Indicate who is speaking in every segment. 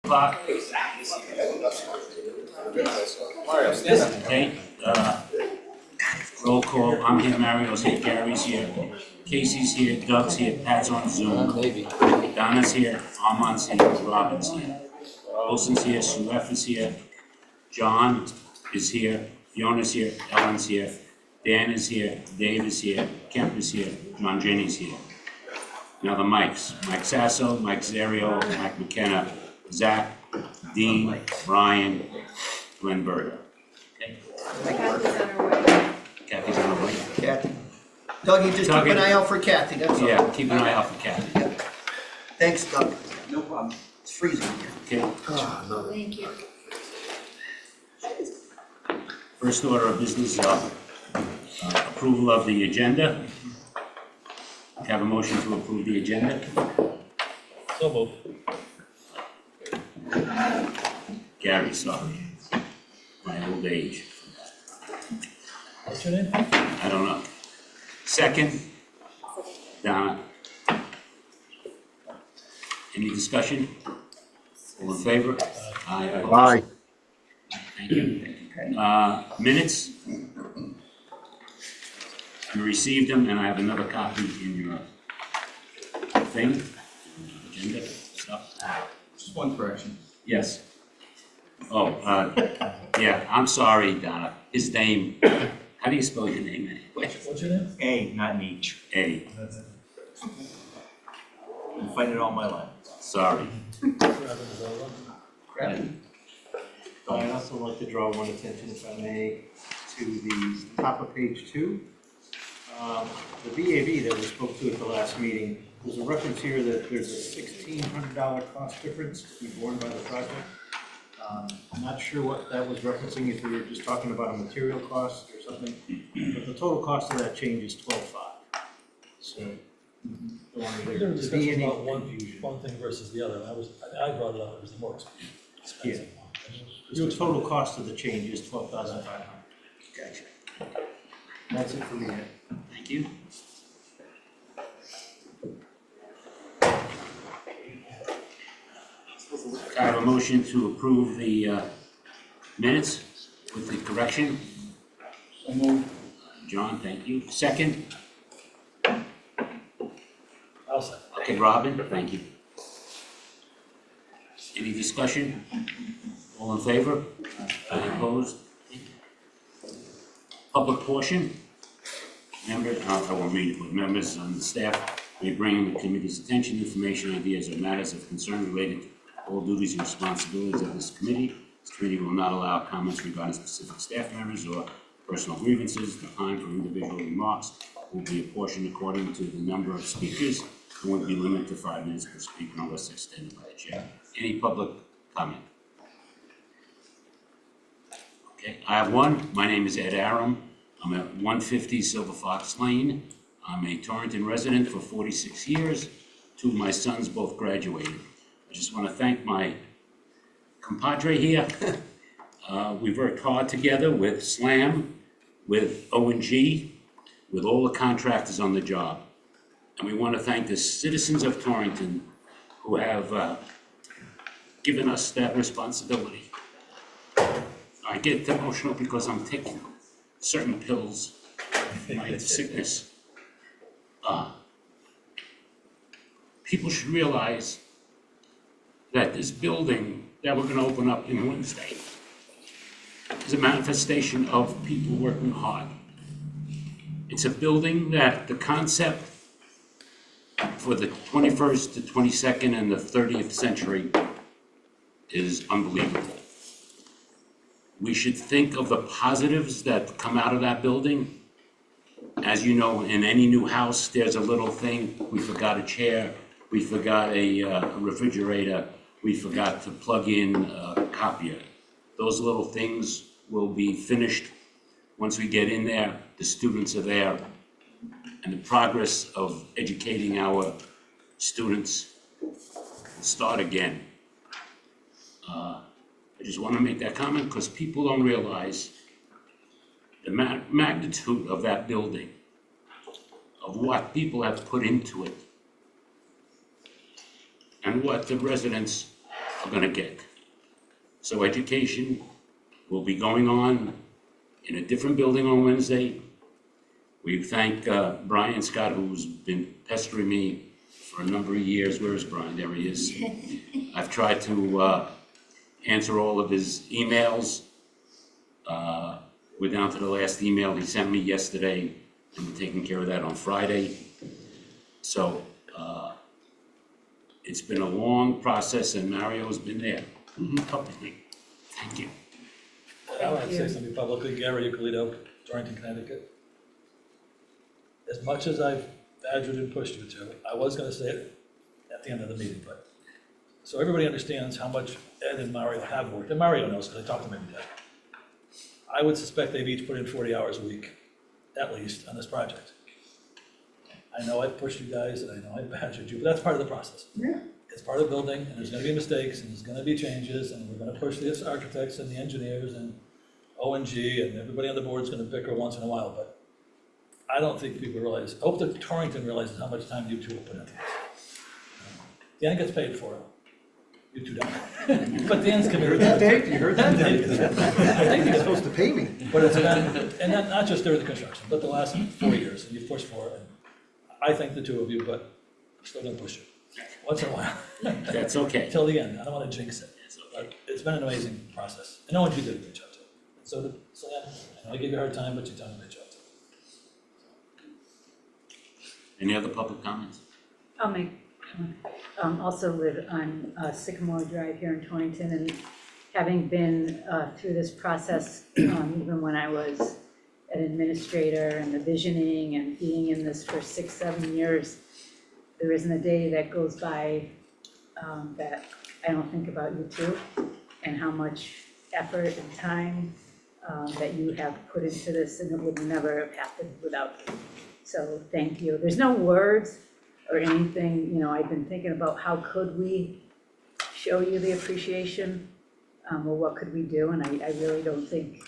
Speaker 1: Clock. Okay, roll call, I'm here, Mario's here, Gary's here, Casey's here, Doug's here, Pat's on Zoom.
Speaker 2: Maybe.
Speaker 1: Donna's here, Armand's here, Robin's here. Wilson's here, Sue F is here, John is here, Fiona's here, Ellen's here, Dan is here, Dave is here, Kemp is here, John Jenny's here. Now the mics, Mike Sasso, Mike Zario, Mike McKenna, Zach, Dean, Brian, Glenn Berger. Okay,
Speaker 3: Kathy's on her way.
Speaker 1: Kathy's on her way.
Speaker 2: Kathy. Dougie, just keep an eye out for Kathy, that's all.
Speaker 1: Yeah, keep an eye out for Kathy.
Speaker 2: Thanks, Doug. No problem. It's freezing here.
Speaker 1: Okay,
Speaker 3: Thank you.
Speaker 1: first order of business, approval of the agenda. Have a motion to approve the agenda.
Speaker 4: So moved.
Speaker 1: Gary, sorry. My old age.
Speaker 4: What's your name?
Speaker 1: I don't know. Second, Donna. Any discussion? All in favor? Aye. Opposed?
Speaker 5: Aye.
Speaker 1: Thank you. Minutes. You received them, and I have another copy in your thing, agenda stuff.
Speaker 2: Just one correction.
Speaker 1: Yes. Oh, yeah, I'm sorry, Donna. His name, how do you spell your name anyway?
Speaker 4: What's your name?
Speaker 2: A, not an H.
Speaker 1: A,
Speaker 2: Been fighting it all my life.
Speaker 1: sorry.
Speaker 6: I'd also like to draw one attention, if I may, to the top of page 2. The VAV that we spoke to at the last meeting, there's a reference here that there's a $1,600 cost difference to be borne by the project. I'm not sure what that was referencing, if we were just talking about a material cost or something, but the total cost of that change is $12,500. So, the one
Speaker 4: There
Speaker 6: there,
Speaker 4: was
Speaker 6: to be
Speaker 4: discussion
Speaker 6: any
Speaker 4: about one thing versus the other, I brought it up, it was the more expensive one.
Speaker 6: your total cost of the change is $12,500.
Speaker 1: Gotcha.
Speaker 6: That's it for me.
Speaker 1: Thank you. I have a motion to approve the minutes with the correction.
Speaker 2: So moved.
Speaker 1: John, thank you. Second?
Speaker 4: I'll say.
Speaker 1: Okay, Robin, thank you. Any discussion? All in favor? Any opposed? Public portion? Members, I won't read it, but members on the staff may bring the committee's attention, information, ideas, or matters of concern related to all duties and responsibilities of this committee. This committee will not allow comments regarding specific staff members or personal grievances. The time for individual remarks will be apportioned according to the number of speakers and will be limited to 5 minutes per speaker unless extended by the chair. Any public comment? Okay, I have one. My name is Ed Aram. I'm at 150 Silver Fox Lane. I'm a Torrington resident for 46 years. 2 of my sons both graduated. I just want to thank my compadre here. We've worked hard together with SLAM, with O&G, with all the contractors on the job. And we want to thank the citizens of Torrington who have given us that responsibility. I get emotional because I'm taking certain pills for my sickness. People should realize that this building that we're going to open up in Wednesday is a manifestation of people working hard. It's a building that the concept for the 21st, the 22nd, and the 30th century is unbelievable. We should think of the positives that come out of that building. As you know, in any new house, there's a little thing. We forgot a chair, we forgot a refrigerator, we forgot to plug in a copier. Those little things will be finished once we get in there, the students are there, and the progress of educating our students will start again. I just want to make that comment because people don't realize the magnitude of that building, of what people have put into it, and what the residents are gonna get. So education will be going on in a different building on Wednesday. We thank Brian Scott, who's been pestering me for a number of years. Where is Brian? There he is. I've tried to answer all of his emails. We're down to the last email he sent me yesterday, and we're taking care of that on Friday. So it's been a long process, and Mario's been there helping me. Thank you.
Speaker 4: I want to say something publicly. Gary Euclid, Torrington, Connecticut. As much as I've badgered and pushed you to, I was going to say it at the end of the meeting, but, so everybody understands how much Ed and Mario have worked, and Mario knows because I talk to him every day. I would suspect they've each put in 40 hours a week, at least, on this project. I know I've pushed you guys, and I know I've badgered you, but that's part of the process.
Speaker 2: Yeah.
Speaker 4: It's part of building, and there's gonna be mistakes, and there's gonna be changes, and we're gonna push the architects and the engineers and O&G, and everybody on the board's gonna bicker once in a while, but I don't think people realize, I hope that Torrington realizes how much time you two will put into this. Dan gets paid for it. You two don't. But Dan's
Speaker 2: You
Speaker 4: committed.
Speaker 2: heard that, Dave? You heard that?
Speaker 4: I think
Speaker 2: You're supposed to pay me.
Speaker 4: But it's been, and not just during the construction, but the last 4 years, and you've pushed for it. And I thank the two of you, but I'm still gonna push it, once in a while.
Speaker 1: That's okay.
Speaker 4: Till the end, I don't wanna jinx it.
Speaker 1: It's okay.
Speaker 4: But it's been an amazing process. And ONG did a great job too. And so did Sam. I know I gave you a hard time, but you've done a great job too.
Speaker 1: Any other public comments?
Speaker 5: I'll make, also live on Sycamore Drive here in Torrington, and having been through this process, even when I was an administrator and the visioning and being in this for 6-7 years, there isn't a day that goes by that I don't think about you two and how much effort and time that you have put into this, and it would never have happened without you. So thank you. There's no words or anything, you know, I've been thinking about how could we show you the appreciation, or what could we do, and I really don't think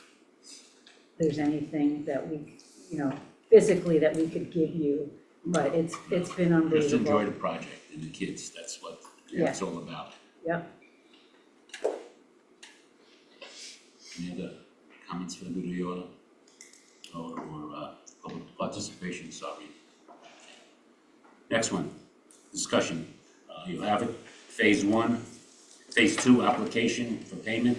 Speaker 5: there's anything that we, you know, physically that we could give you, but it's been
Speaker 1: Just enjoy
Speaker 5: unbelievable.
Speaker 1: the project and the kids, that's what
Speaker 5: Yeah.
Speaker 1: it's all about.
Speaker 5: Yep.
Speaker 1: Any other comments for the good of the order? Or public participation, sorry. Next one, discussion. You have it, phase 1, phase 2 application for payment,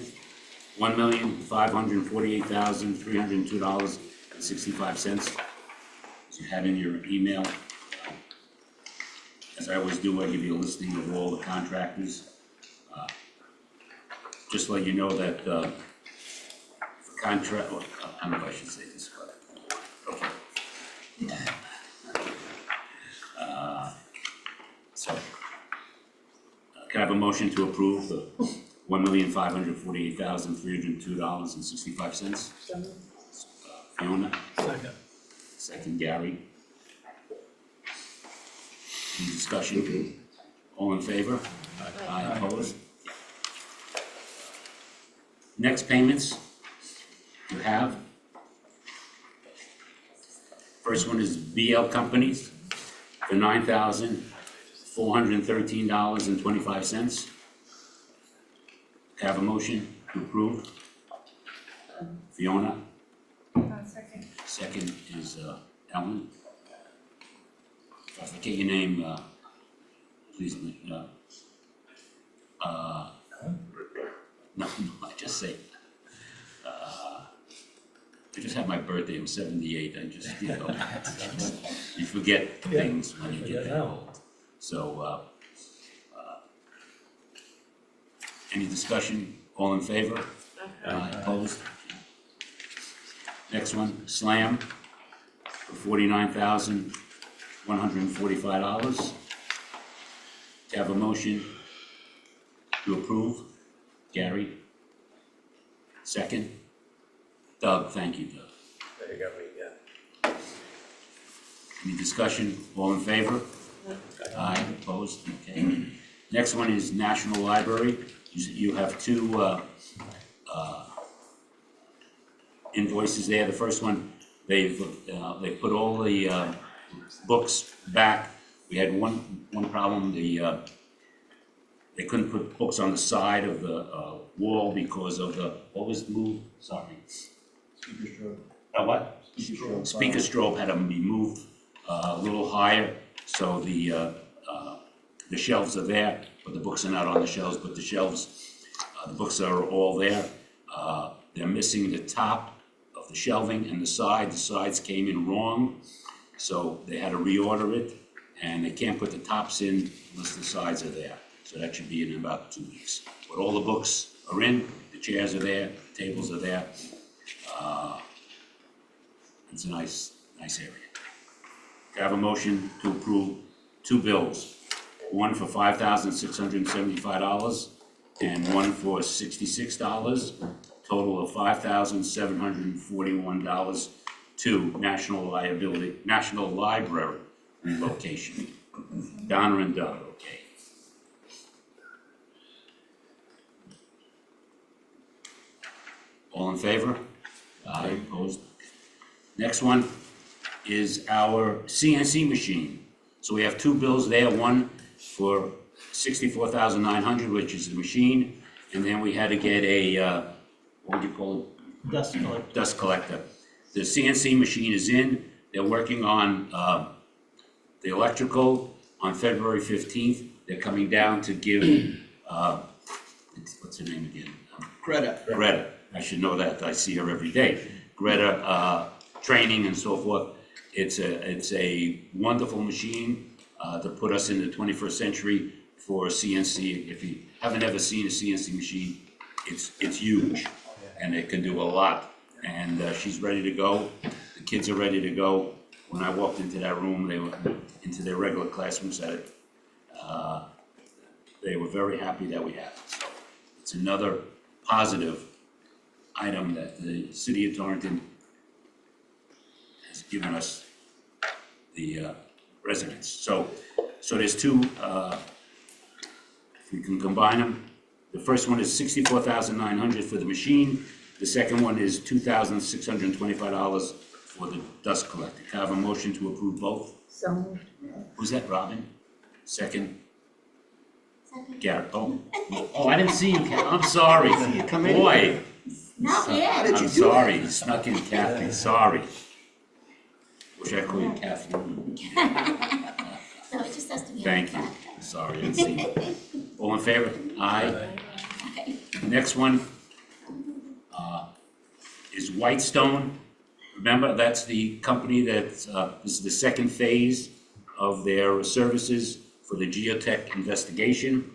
Speaker 1: $1,548,302.65. As you had in your email. As I always do, I give you a listing of all the contractors. Just to let you know that for contract, well, I don't know if I should say this, but, okay. So, can I have a motion to approve the $1,548,302.65? Fiona,
Speaker 4: Second.
Speaker 1: second Gary. Any discussion? All in favor? Aye, opposed? Next payments you have. First one is BL Companies for $9,413.25. Have a motion to approve. Fiona,
Speaker 3: Second.
Speaker 1: second is Ellen. If I forget your name, please, no, I just say, I just had my birthday, it was 78, I just, you know, you forget things when you get that old. So, any discussion, all in favor? Opposed? Next one, Slam, for $49,145. To have a motion to approve, Gary. Second, Doug, thank you, Doug.
Speaker 6: There you go, yeah.
Speaker 1: Any discussion, all in favor? Aye, opposed, okay. Next one is National Library. You have two invoices there. The first one, they put all the books back. We had one problem, they they couldn't put books on the side of the wall because of the, what was the move? Sorry. What? Speaker strobe had to be moved a little higher, so the shelves are there, but the books are not on the shelves, but the shelves, the books are all there. They're missing the top of the shelving and the sides came in wrong, so they had to reorder it, and they can't put the tops in unless the sides are there. So that should be in about 2 weeks. But all the books are in, the chairs are there, the tables are there. It's a nice area. I have a motion to approve 2 bills, one for $5,675 and one for $66, total of $5,741 to National Library relocation. Donna and Doug, okay. All in favor? Aye, opposed? Next one is our CNC machine. So we have 2 bills there, one for $64,900, which is the machine, and then we had to get a, what do you call it?
Speaker 6: Dust collector.
Speaker 1: Dust collector. The CNC machine is in, they're working on the electrical on February 15th. They're coming down to give, what's her name again? Greta, I should know that, I see her every day. Greta, training and so forth. It's a wonderful machine to put us in the 21st century for CNC. If you haven't ever seen a CNC machine, it's huge, and it can do a lot. And she's ready to go. The kids are ready to go. When I walked into that room, they were into their regular classrooms at it. They were very happy that we have it. So it's another positive item that the city of Torrington has given us, the residents. So there's 2, if we can combine them. The first one is $64,900 for the machine. The second one is $2,625 for the dust collector. Can I have a motion to approve both?
Speaker 5: So moved.
Speaker 1: Who's that, Robin? Second? Gary, oh, I didn't see you, I'm sorry. Boy,
Speaker 2: How did you
Speaker 1: I'm
Speaker 2: do that?
Speaker 1: sorry, you snuck in Kathy, sorry. Wish I called you Kathy.
Speaker 7: No, it just has to be.
Speaker 1: Thank you, sorry, I didn't see you. All in favor? Aye. Next one is Whitestone. Remember, that's the company that, this is the second phase of their services for the geotech investigation.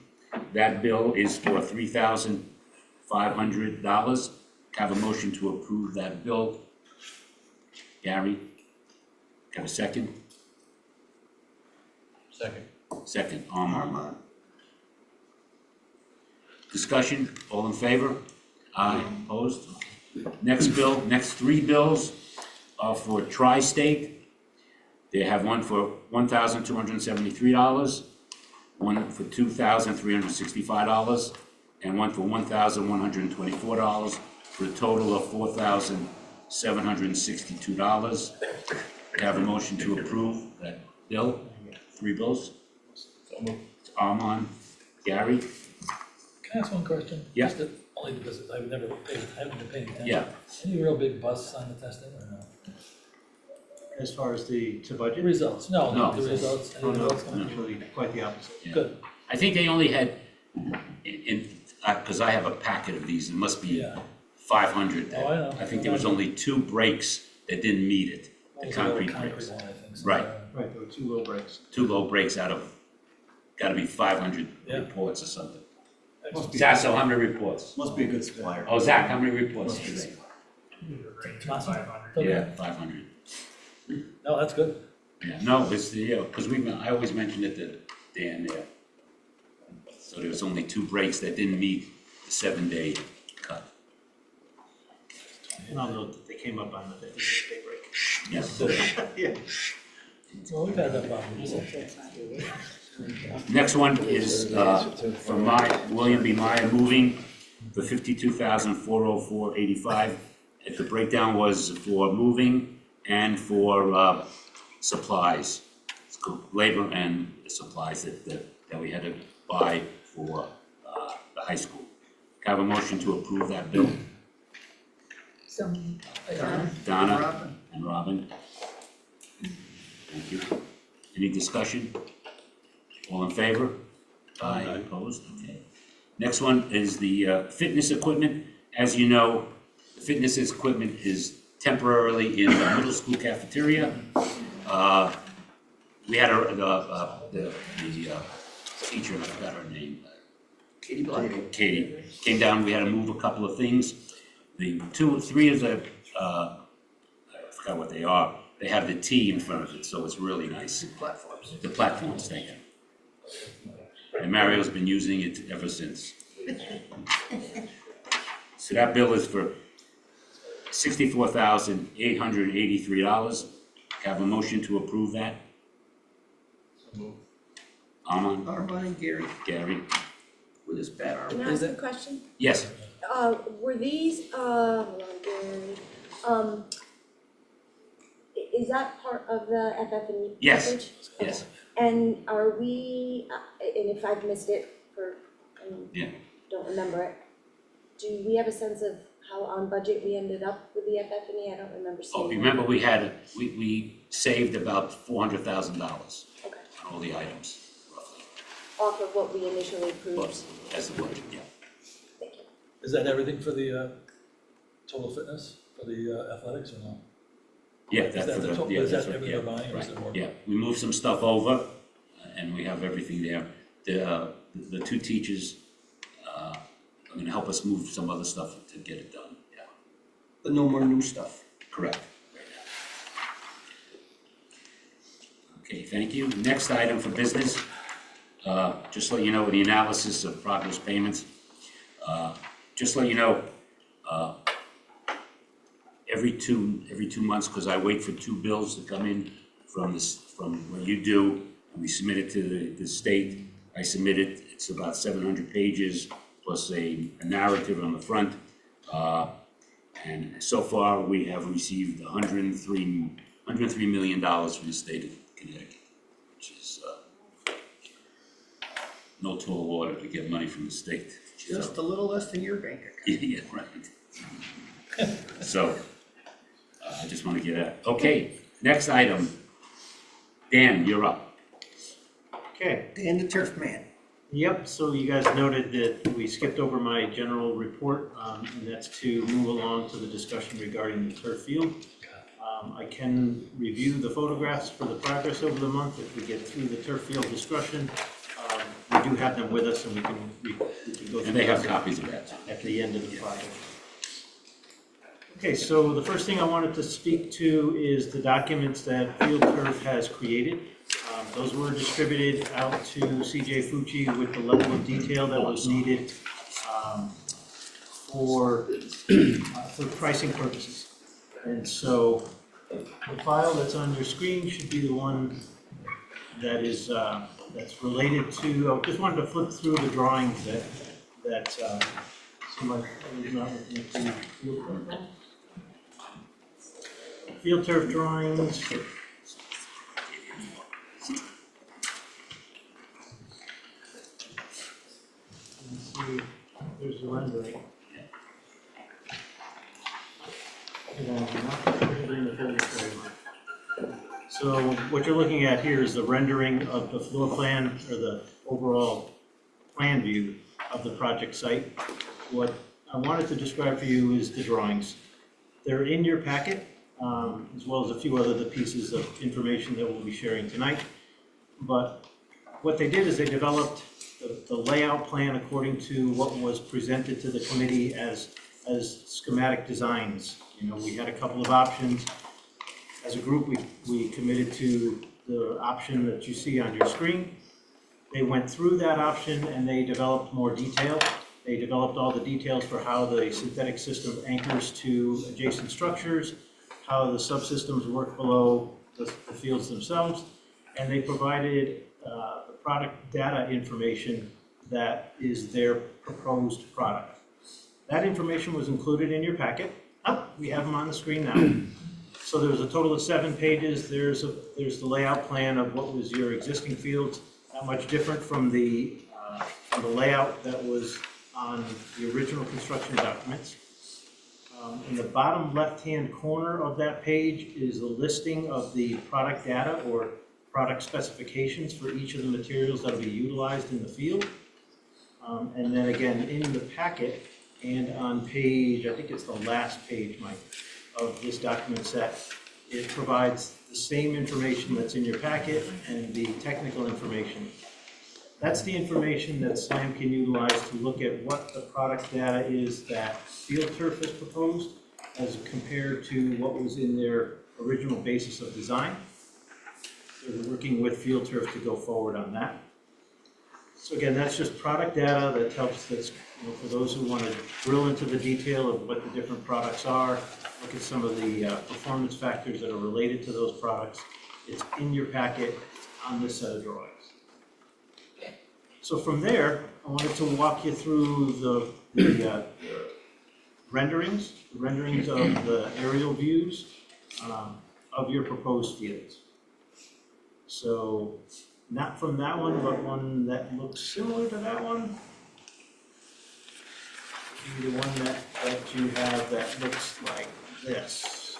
Speaker 1: That bill is for $3,500. Have a motion to approve that bill. Gary, have a second? Second, Armand. Discussion, all in favor? Aye, opposed? Next bill, next 3 bills are for Tri-State. They have one for $1,273, one for $2,365, and one for $1,124, for a total of $4,762. Have a motion to approve that bill, 3 bills? Armand, Gary?
Speaker 4: Can I ask one question?
Speaker 1: Yeah.
Speaker 4: Just only because I haven't been paying attention.
Speaker 1: Yeah.
Speaker 4: Any real big busts on the testing or no?
Speaker 6: As far as the budget?
Speaker 4: Results, no,
Speaker 1: No.
Speaker 4: the results, any
Speaker 6: Oh, no,
Speaker 4: results?
Speaker 6: actually, quite the opposite.
Speaker 1: Yeah.
Speaker 4: Good,
Speaker 1: I think they only had, because I have a packet of these, it must be
Speaker 4: yeah.
Speaker 1: 500.
Speaker 4: Oh, I know.
Speaker 1: I think there was only 2 breaks that didn't meet it,
Speaker 4: What
Speaker 1: the
Speaker 4: was
Speaker 1: concrete
Speaker 4: concrete
Speaker 1: breaks.
Speaker 4: one, I think. so,
Speaker 1: Right.
Speaker 6: Right, there were 2 low breaks.
Speaker 1: 2 low breaks out of, gotta be 500
Speaker 4: Yeah.
Speaker 1: reports or something.
Speaker 6: Must be-
Speaker 1: Zach, so how many reports?
Speaker 2: Must be a good supplier.
Speaker 1: Oh, Zach, how many reports today?
Speaker 4: Awesome.
Speaker 1: Yeah, 500.
Speaker 4: No, that's good.
Speaker 1: Yeah, no, it's the, because I always mentioned it to Dan there. So there was only 2 breaks that didn't meet the 7-day cut.
Speaker 6: And I'll note that they came up on the 50-day break.
Speaker 1: Yeah.
Speaker 6: Yeah.
Speaker 4: Well, we've had that problem before.
Speaker 1: Next one is from William B. Meyer Moving for $52,404.85. The breakdown was for moving and for supplies, labor and supplies that we had to buy for high school. Can I have a motion to approve that bill?
Speaker 5: So,
Speaker 1: Donna
Speaker 2: Robin?
Speaker 1: and Robin? Thank you. Any discussion? All in favor? Aye. Opposed? Okay. Next one is the fitness equipment. As you know, the fitness equipment is temporarily in the middle school cafeteria. We had the teacher, I forgot her name,
Speaker 2: Katie Black.
Speaker 1: Katie, came down, we had to move a couple of things. Three of the, I forgot what they are, they have the T in front of it, so it's really nice.
Speaker 2: Platforms.
Speaker 1: The platforms, thank you. And Mario's been using it ever since. So that bill is for $64,883. Have a motion to approve that? Armand,
Speaker 2: Armand and Gary
Speaker 1: Gary?
Speaker 2: with his bad arm.
Speaker 8: Can I ask a question?
Speaker 1: Yes,
Speaker 8: Were these, hold on, Gary, is that part of the FF&E
Speaker 1: Yes,
Speaker 8: package?
Speaker 1: yes.
Speaker 8: And are we, and if I've missed it
Speaker 1: Yeah.
Speaker 8: don't remember it, do we have a sense of how on budget we ended up with the FF&E? I don't remember seeing.
Speaker 1: Oh,
Speaker 8: that.
Speaker 1: remember we saved about $400,000
Speaker 8: Okay,
Speaker 1: on all the items, roughly,
Speaker 8: off of what we initially approved,
Speaker 1: but as the budget, yeah.
Speaker 8: thank you.
Speaker 4: Is that everything for the total fitness, for the athletics or not?
Speaker 1: Yeah,
Speaker 4: Is
Speaker 1: that's
Speaker 4: that
Speaker 1: for
Speaker 4: the
Speaker 1: the,
Speaker 4: total-
Speaker 1: yeah,
Speaker 4: is that
Speaker 1: that's what,
Speaker 4: everything
Speaker 1: yeah,
Speaker 4: they're buying, or is
Speaker 1: right,
Speaker 4: there more?
Speaker 1: yeah. We moved some stuff over, and we have everything there. The two teachers are gonna help us move some other stuff to get it done, yeah,
Speaker 2: But no more new stuff.
Speaker 1: correct. Okay, thank you. Next item for business, just to let you know, the analysis of progress payments. Just to let you know, every two months, because I wait for two bills to come in from what you do, and we submit it to the state. I submit it, it's about 700 pages, plus a narrative on the front. And so far, we have received $103 million from the state of Connecticut, which is no tall order to get money from the state.
Speaker 2: Just a little less than your bank account.
Speaker 1: Yeah, right. So, I just want to get that. Okay, next item. Dan, you're up.
Speaker 6: Okay,
Speaker 2: Dan the Turf Man.
Speaker 6: yep, so you guys noted that we skipped over my general report, and that's to move along to the discussion regarding the turf field. I can review the photographs for the progress over the month if we get through the turf field discussion. We do have them with us, and we can go through.
Speaker 1: And they have
Speaker 6: those
Speaker 1: copies of that.
Speaker 6: at the end of the project. Okay, so the first thing I wanted to speak to is the documents that Field Turf has created. Those were distributed out to CJ Fucci with the level of detail that was needed for pricing purposes. And so the file that's on your screen should be the one that is, that's related to, I just wanted to flip through the drawings that somebody is not looking at the field turf drawings. Let's see, there's the rendering. So what you're looking at here is the rendering of the floor plan, or the overall plan view of the project site. What I wanted to describe for you is the drawings. They're in your packet, as well as a few other pieces of information that we'll be sharing tonight. But what they did is they developed the layout plan according to what was presented to the committee as schematic designs. You know, we had a couple of options. As a group, we committed to the option that you see on your screen. They went through that option and they developed more detail. They developed all the details for how the synthetic system anchors to adjacent structures, how the subsystems work below the fields themselves, and they provided the product data information that is their proposed product. That information was included in your packet. Oh, we have them on the screen now. So there's a total of 7 pages. There's the layout plan of what was your existing fields, not much different from the layout that was on the original construction documents. In the bottom left-hand corner of that page is a listing of the product data or product specifications for each of the materials that will be utilized in the field. And then again, in the packet and on page, I think it's the last page, Mike, of this document set, it provides the same information that's in your packet and the technical information. That's the information that SLAM can utilize to look at what the product data is that Field Turf has proposed as compared to what was in their original basis of design. So we're working with Field Turf to go forward on that. So again, that's just product data that helps, that's, you know, for those who want to drill into the detail of what the different products are, look at some of the performance factors that are related to those products. It's in your packet, it's on this set of drawings. So from there, I wanted to walk you through the renderings of the aerial views of your proposed fields. So not from that one, but one that looks similar to that one. Maybe the one that you have that looks like this.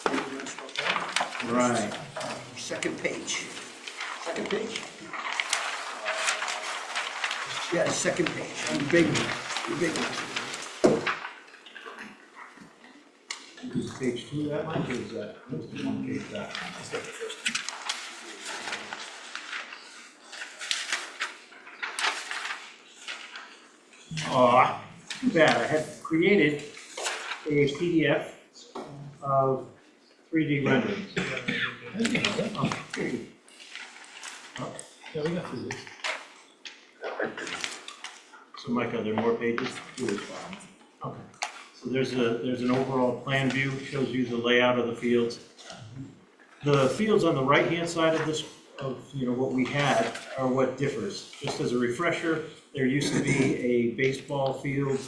Speaker 6: Right.
Speaker 2: Second page. Second page? Yeah, second page, on the big one, the big one.
Speaker 6: Is page 2 of that, Mike, or is that, what's the one page that? Aw, too bad, I had created a PDF of 3D renderings. Oh, here you go.
Speaker 4: Yeah, we got through this.
Speaker 6: So Mike, are there more pages? Okay. So there's an overall plan view, shows you the layout of the fields. The fields on the right-hand side of this, you know, what we had are what differs. Just as a refresher, there used to be a baseball field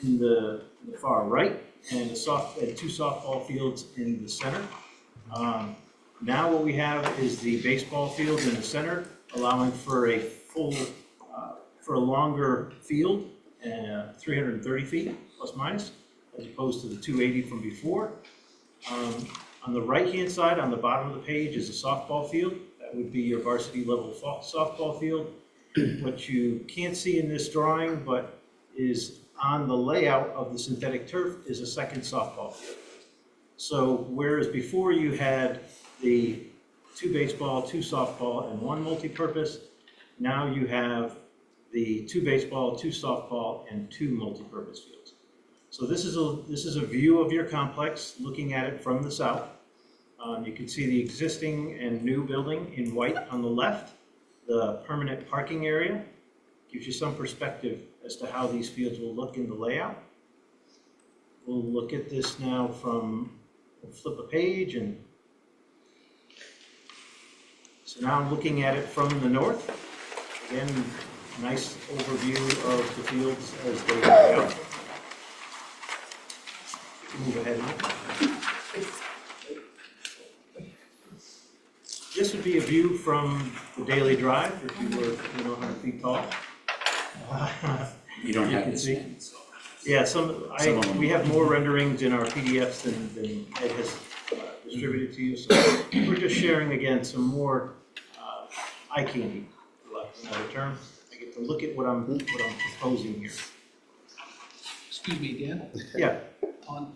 Speaker 6: in the far right and two softball fields in the center. Now what we have is the baseball field in the center, allowing for a for a longer field, 330 feet plus minus, as opposed to the 280 from before. On the right-hand side, on the bottom of the page, is a softball field. That would be your varsity level softball field. What you can't see in this drawing, but is on the layout of the synthetic turf, is a second softball field. So whereas before you had the 2 baseball, 2 softball, and 1 multi-purpose, now you have the 2 baseball, 2 softball, and 2 multi-purpose fields. So this is a view of your complex, looking at it from the south. You can see the existing and new building in white on the left. The permanent parking area gives you some perspective as to how these fields will look in the layout. We'll look at this now from, we'll flip a page, and so now I'm looking at it from the north. Again, nice overview of the fields as they lay out. Move ahead now. This would be a view from the Daily Drive, if you were, 100 feet tall.
Speaker 1: You don't
Speaker 6: You
Speaker 1: have
Speaker 6: can
Speaker 1: this
Speaker 6: see.
Speaker 1: one, so.
Speaker 6: Yeah,
Speaker 1: Some of them.
Speaker 6: we have more renderings in our PDFs than Ed has distributed to you, so we're just sharing again some more eye candy, for lack of another term. I get to look at what I'm proposing here.
Speaker 9: Excuse me, Dan,
Speaker 6: Yeah,
Speaker 9: on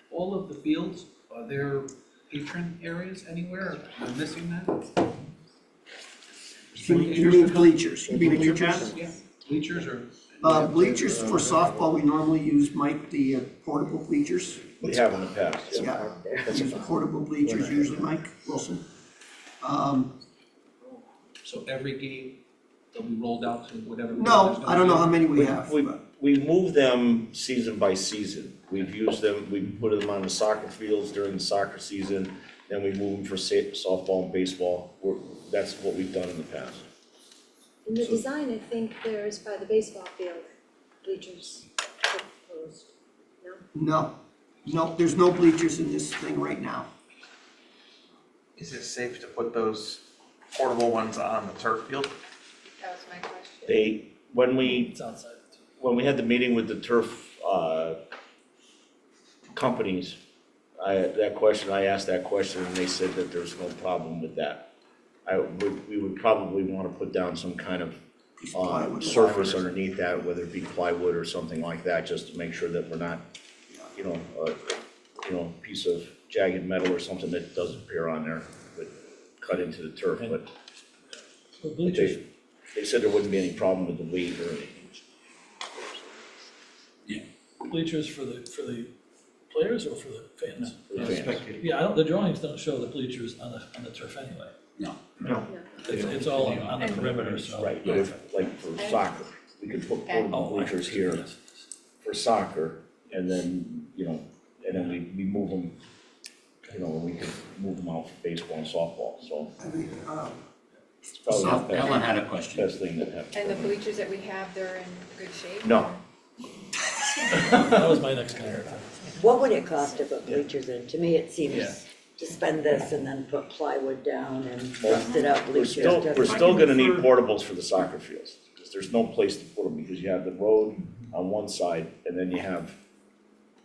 Speaker 9: all of the fields, are there patron areas anywhere? Am I missing that?
Speaker 2: You mean bleachers, you mean
Speaker 6: Bleacher
Speaker 2: bleachers?
Speaker 6: pads?
Speaker 9: Yeah, bleachers or?
Speaker 2: Bleachers for softball, we normally use, Mike, the portable bleachers.
Speaker 10: We have in the past.
Speaker 2: Yeah, use the portable bleachers usually, Mike Wilson.
Speaker 9: So every game, they'll be rolled out to whatever.
Speaker 2: No, I don't know how many we have.
Speaker 10: We move them season by season. We've used them, we put them on the soccer fields during the soccer season, then we move them for softball and baseball. That's what we've done in the past.
Speaker 8: In the design, I think there's by the baseball field, bleachers proposed, no?
Speaker 2: No, there's no bleachers in this thing right now.
Speaker 11: Is it safe to put those portable ones on the turf field?
Speaker 3: That was my question.
Speaker 10: When we
Speaker 4: It's outside.
Speaker 10: when we had the meeting with the turf, companies, I asked that question, and they said that there's no problem with that. We would probably wanna put down some kind of,
Speaker 2: Plywood.
Speaker 10: surface underneath that, whether it be plywood or something like that, just to make sure that we're not, a piece of jagged metal or something that does appear on there, but cut into the turf, but
Speaker 4: So bleachers,
Speaker 10: they said there wouldn't be any problem with the weight or anything.
Speaker 4: bleachers for the players or for the fans?
Speaker 10: for the fans.
Speaker 6: Spectator.
Speaker 4: Yeah, the drawings don't show the bleachers on the turf anyway.
Speaker 1: No.
Speaker 6: No,
Speaker 4: It's all on the perimeter, so.
Speaker 10: Right, but if, like for soccer, we could put portable bleachers here for soccer, and then, and then we move them, we could move them out for baseball and softball, so it's probably not the
Speaker 1: Ellen had a question.
Speaker 10: best thing that happened.
Speaker 3: And the bleachers that we have, they're in good shape?
Speaker 10: No.
Speaker 4: That was my next comment.
Speaker 12: What would it cost to put bleachers in? To me, it
Speaker 4: Yeah.
Speaker 12: seems to spend this and then put plywood down and rusted out
Speaker 10: We're
Speaker 12: bleachers.
Speaker 10: we're still gonna need portables for the soccer fields, because there's no place to put them, because you have the road on one side, and then you have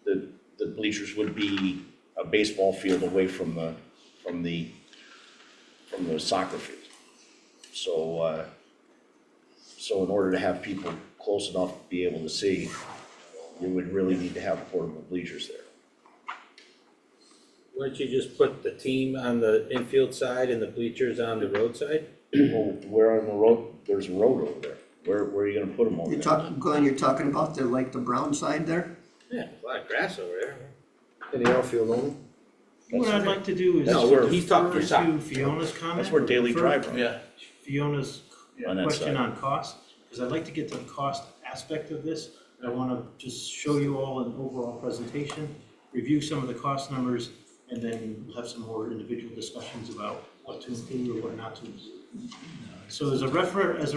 Speaker 10: the bleachers would be a baseball field away from the soccer field. So in order to have people close enough to be able to see, you would really need to have portable bleachers there.
Speaker 13: Why don't you just put the team on the infield side and the bleachers on the road side?
Speaker 10: Well, where on the road, there's a road over there, where are you gonna put them over
Speaker 2: You're
Speaker 10: there?
Speaker 2: talking, Glenn, you're talking about the brown side there?
Speaker 13: Yeah, a lot of grass over there.
Speaker 11: In the outfield only?
Speaker 6: what I'd like to do is
Speaker 10: That's where-
Speaker 13: he's talking for
Speaker 6: defer to
Speaker 13: soccer.
Speaker 6: Fiona's comment.
Speaker 10: That's where Daily
Speaker 6: defer
Speaker 10: Drive runs.
Speaker 4: Yeah,
Speaker 6: Fiona's
Speaker 10: On that
Speaker 6: question
Speaker 10: side.
Speaker 6: on cost, because I'd like to get to the cost aspect of this. I want to just show you all an overall presentation, review some of the cost numbers, and then we'll have some more individual discussions about what to include or what not to include. So as a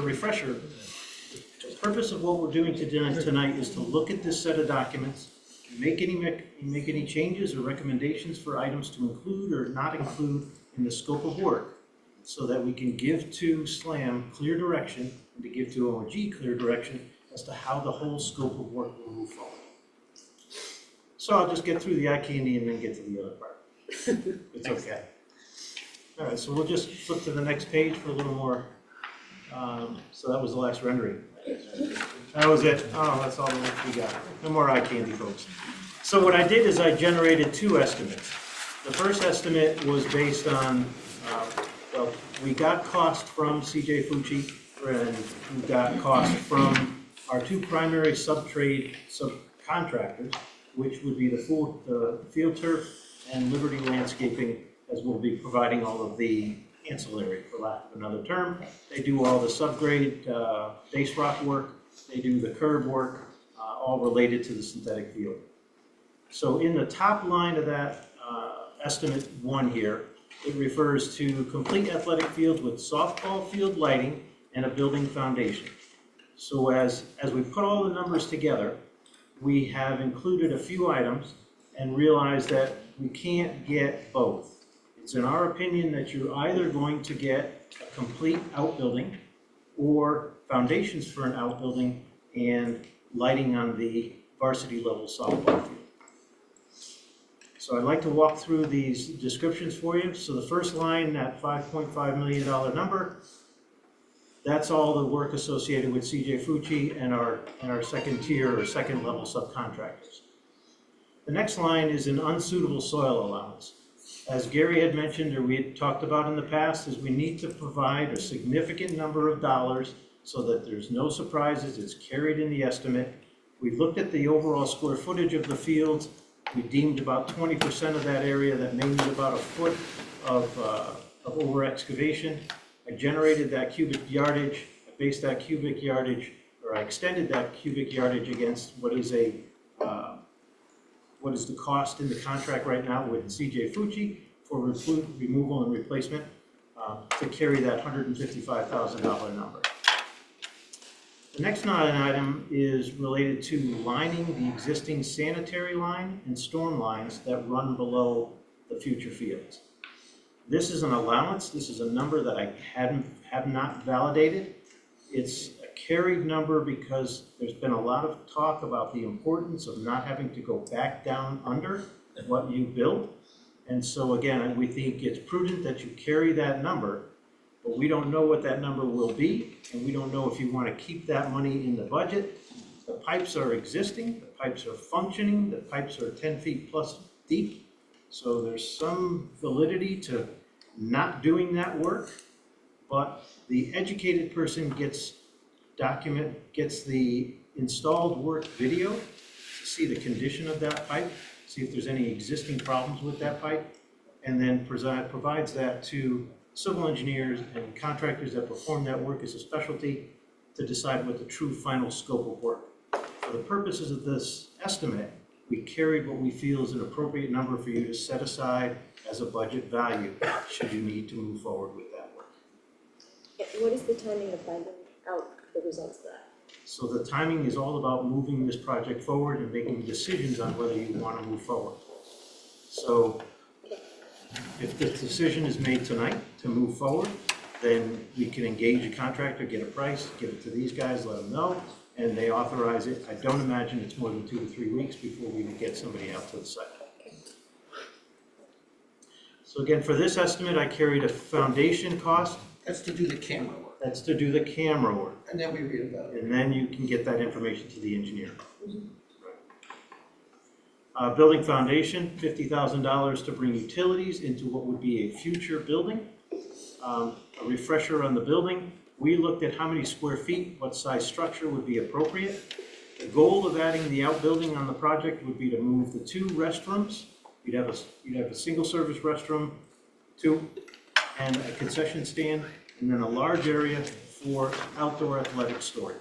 Speaker 6: refresher, the purpose of what we're doing tonight is to look at this set of documents, make any changes or recommendations for items to include or not include in the scope of work, so that we can give to SLAM clear direction and to give to ONG clear direction as to how the whole scope of work will move forward. So I'll just get through the eye candy and then get to the other part. It's okay. All right, so we'll just flip to the next page for a little more. So that was the last rendering. That was it. Oh, that's all the work we got. No more eye candy, folks. So what I did is I generated two estimates. The first estimate was based on, well, we got cost from CJ Fucci, and we got cost from our two primary subcontractors, which would be the Field Turf and Liberty Landscaping, as we'll be providing all of the ancillary, for lack of another term. They do all the subgrade base rock work, they do the curb work, all related to the synthetic field. So in the top line of that estimate one here, it refers to complete athletic field with softball field lighting and a building foundation. So as we put all the numbers together, we have included a few items and realized that we can't get both. It's in our opinion that you're either going to get a complete outbuilding or foundations for an outbuilding and lighting on the varsity level softball field. So I'd like to walk through these descriptions for you. So the first line, that $5.5 million number, that's all the work associated with CJ Fucci and our second tier or second level subcontractors. The next line is an unsuitable soil allowance. As Gary had mentioned, or we had talked about in the past, is we need to provide a significant number of dollars so that there's no surprises, it's carried in the estimate. We looked at the overall square footage of the fields. We deemed about 20% of that area that may need about a foot of over excavation. I generated that cubic yardage, I based that cubic yardage, or I extended that cubic yardage against what is the cost in the contract right now with CJ Fucci for removal and replacement to carry that $155,000 number. The next line item is related to lining the existing sanitary line and storm lines that run below the future fields. This is an allowance. This is a number that I have not validated. It's a carried number because there's been a lot of talk about the importance of not having to go back down under what you build. And so again, we think it's prudent that you carry that number, but we don't know what that number will be, and we don't know if you want to keep that money in the budget. The pipes are existing, the pipes are functioning, the pipes are 10 feet plus deep. So there's some validity to not doing that work, but the educated person gets the installed work video to see the condition of that pipe, see if there's any existing problems with that pipe, and then provides that to civil engineers and contractors that perform that work as a specialty to decide what the true final scope of work. For the purposes of this estimate, we carried what we feel is an appropriate number for you to set aside as a budget value, should you need to move forward with that work.
Speaker 8: What is the timing of finding out the results of that?
Speaker 6: So the timing is all about moving this project forward and making decisions on whether you want to move forward. So if the decision is made tonight to move forward, then we can engage a contractor, get a price, give it to these guys, let them know, and they authorize it. I don't imagine it's more than 2 to 3 weeks before we would get somebody out to the site. So again, for this estimate, I carried a foundation cost.
Speaker 2: That's to do the camera work,
Speaker 6: That's to do the camera work.
Speaker 2: and then we read about it.
Speaker 6: And then you can get that information to the engineer. Building foundation, $50,000 to bring utilities into what would be a future building. A refresher on the building, we looked at how many square feet, what size structure would be appropriate. The goal of adding the outbuilding on the project would be to move the 2 restrooms. You'd have a single service restroom, 2, and a concession stand, and then a large area for outdoor athletic storage,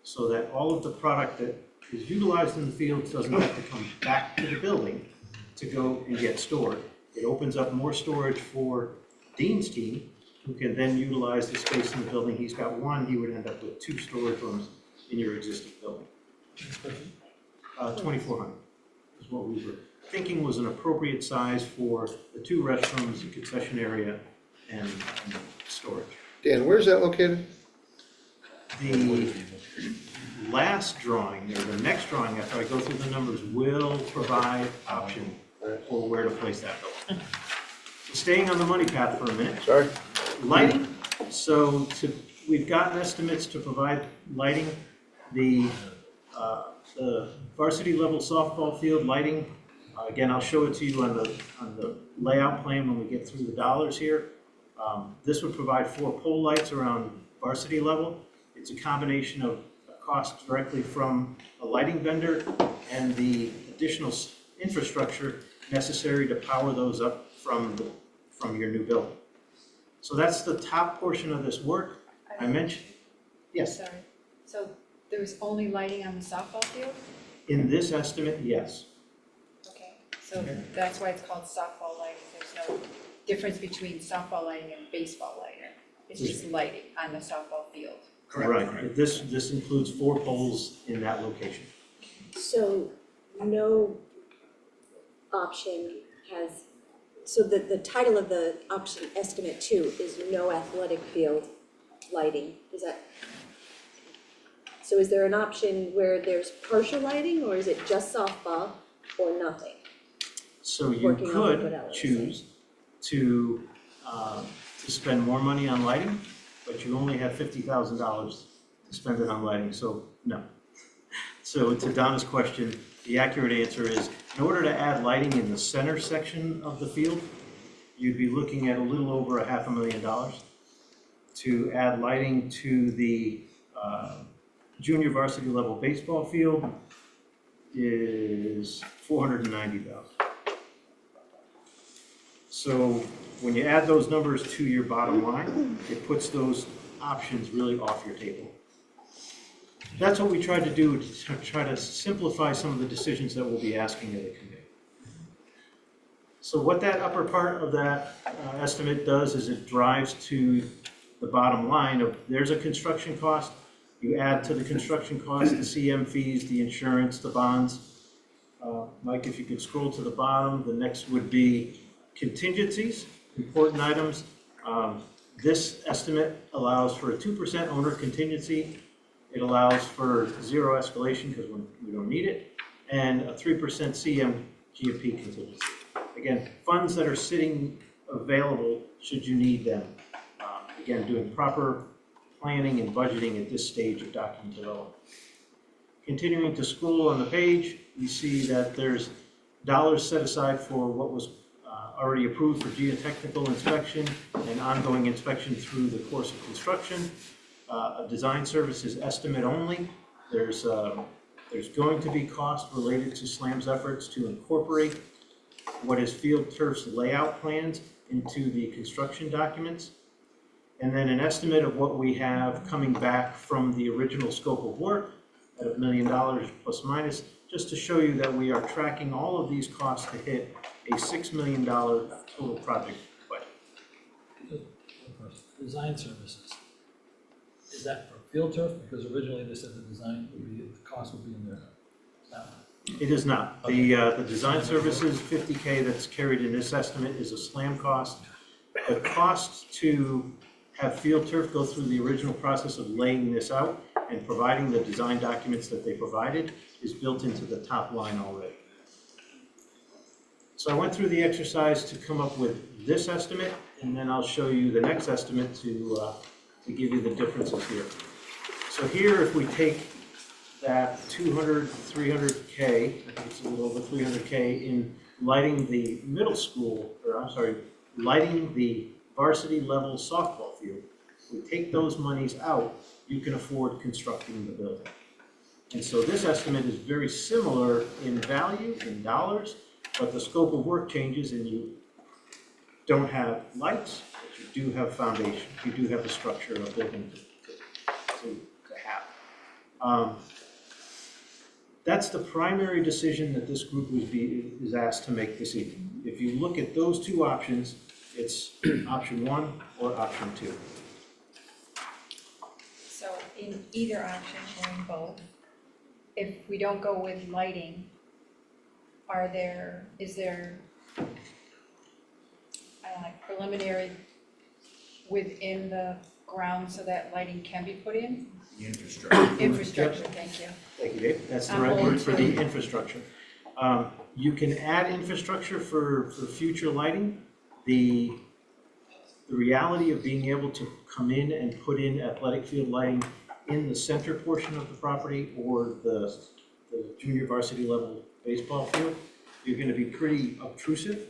Speaker 6: so that all of the product that is utilized in the fields doesn't have to come back to the building to go and get stored. It opens up more storage for Dean's team, who can then utilize the space in the building. He's got 1, he would end up with 2 storage rooms in your existing building. 2,400 is what we were thinking was an appropriate size for the 2 restrooms, the concession area, and storage.
Speaker 11: Dan, where's that located?
Speaker 6: The last drawing, or the next drawing, after I go through the numbers, will provide option for where to place that building. So staying on the money path for a minute.
Speaker 11: Sorry?
Speaker 6: Lighting, so we've gotten estimates to provide lighting. The varsity level softball field lighting, again, I'll show it to you on the layout plan when we get through the dollars here. This would provide 4 pole lights around varsity level. It's a combination of cost directly from a lighting vendor and the additional infrastructure necessary to power those up from your new building. So that's the top portion of this work. I mentioned, yes,
Speaker 3: Sorry. So there was only lighting on the softball field?
Speaker 6: in this estimate, yes.
Speaker 3: Okay, so that's why it's called softball lighting. There's no difference between softball lighting and baseball lighting. It's just lighting on the softball field.
Speaker 6: Right, this includes 4 poles in that location.
Speaker 8: So no option has, so the title of the option estimate 2 is no athletic field lighting, is that? So is there an option where there's partial lighting, or is it just softball or nothing?
Speaker 6: So you
Speaker 8: Working on what
Speaker 6: could
Speaker 8: Ellen was
Speaker 6: choose to spend more money on lighting, but you only have $50,000 to spend it on lighting, so no. So to Donna's question, the accurate answer is, in order to add lighting in the center section of the field, you'd be looking at a little over $500,000. To add lighting to the junior varsity level baseball field is $490,000. So when you add those numbers to your bottom line, it puts those options really off your table. That's what we tried to do, to try to simplify some of the decisions that we'll be asking of the committee. So what that upper part of that estimate does is it drives to the bottom line of, there's a construction cost. You add to the construction cost the CM fees, the insurance, the bonds. Mike, if you could scroll to the bottom, the next would be contingencies, important items. This estimate allows for a 2% owner contingency It allows for zero escalation because we don't need it, and a 3% CMGMP contingency. Again, funds that are sitting available should you need them. Again, doing proper planning and budgeting at this stage of document development. Continuing to school on the page, you see that there's dollars set aside for what was already approved for geotechnical inspection and ongoing inspection through the course of construction. A design services estimate only. There's going to be cost related to SLAM's efforts to incorporate what is Field Turf's layout plans into the construction documents. And then an estimate of what we have coming back from the original scope of work at $1 million plus minus, just to show you that we are tracking all of these costs to hit a $6 million total project budget.
Speaker 4: Design services. Is that for Field Turf? Because originally they said the design would be, the cost would be in there.
Speaker 6: It is not. The design services, 50K that's carried in this estimate is a SLAM cost. The cost to have Field Turf go through the original process of laying this out and providing the design documents that they provided is built into the top line already. So I went through the exercise to come up with this estimate, and then I'll show you the next estimate to give you the differences here. So here, if we take that 300K, I think it's a little over 300K in lighting the middle school, or I'm sorry, lighting the varsity level softball field, we take those monies out, you can afford constructing the building. And so this estimate is very similar in value, in dollars, but the scope of work changes and you don't have lights, but you do have foundation, you do have the structure of a building to have. That's the primary decision that this group is asked to make this evening. If you look at those two options, it's option 1 or option 2.
Speaker 3: So in either option or in both, if we don't go with lighting, is there, I don't know, preliminary within the ground so that lighting can be put in?
Speaker 1: The infrastructure.
Speaker 3: Infrastructure, thank you.
Speaker 6: Thank you, Dave. That's the right word for the infrastructure. You can add infrastructure for future lighting. The reality of being able to come in and put in athletic field lighting in the center portion of the property or the junior varsity level baseball field, you're going to be pretty obtrusive.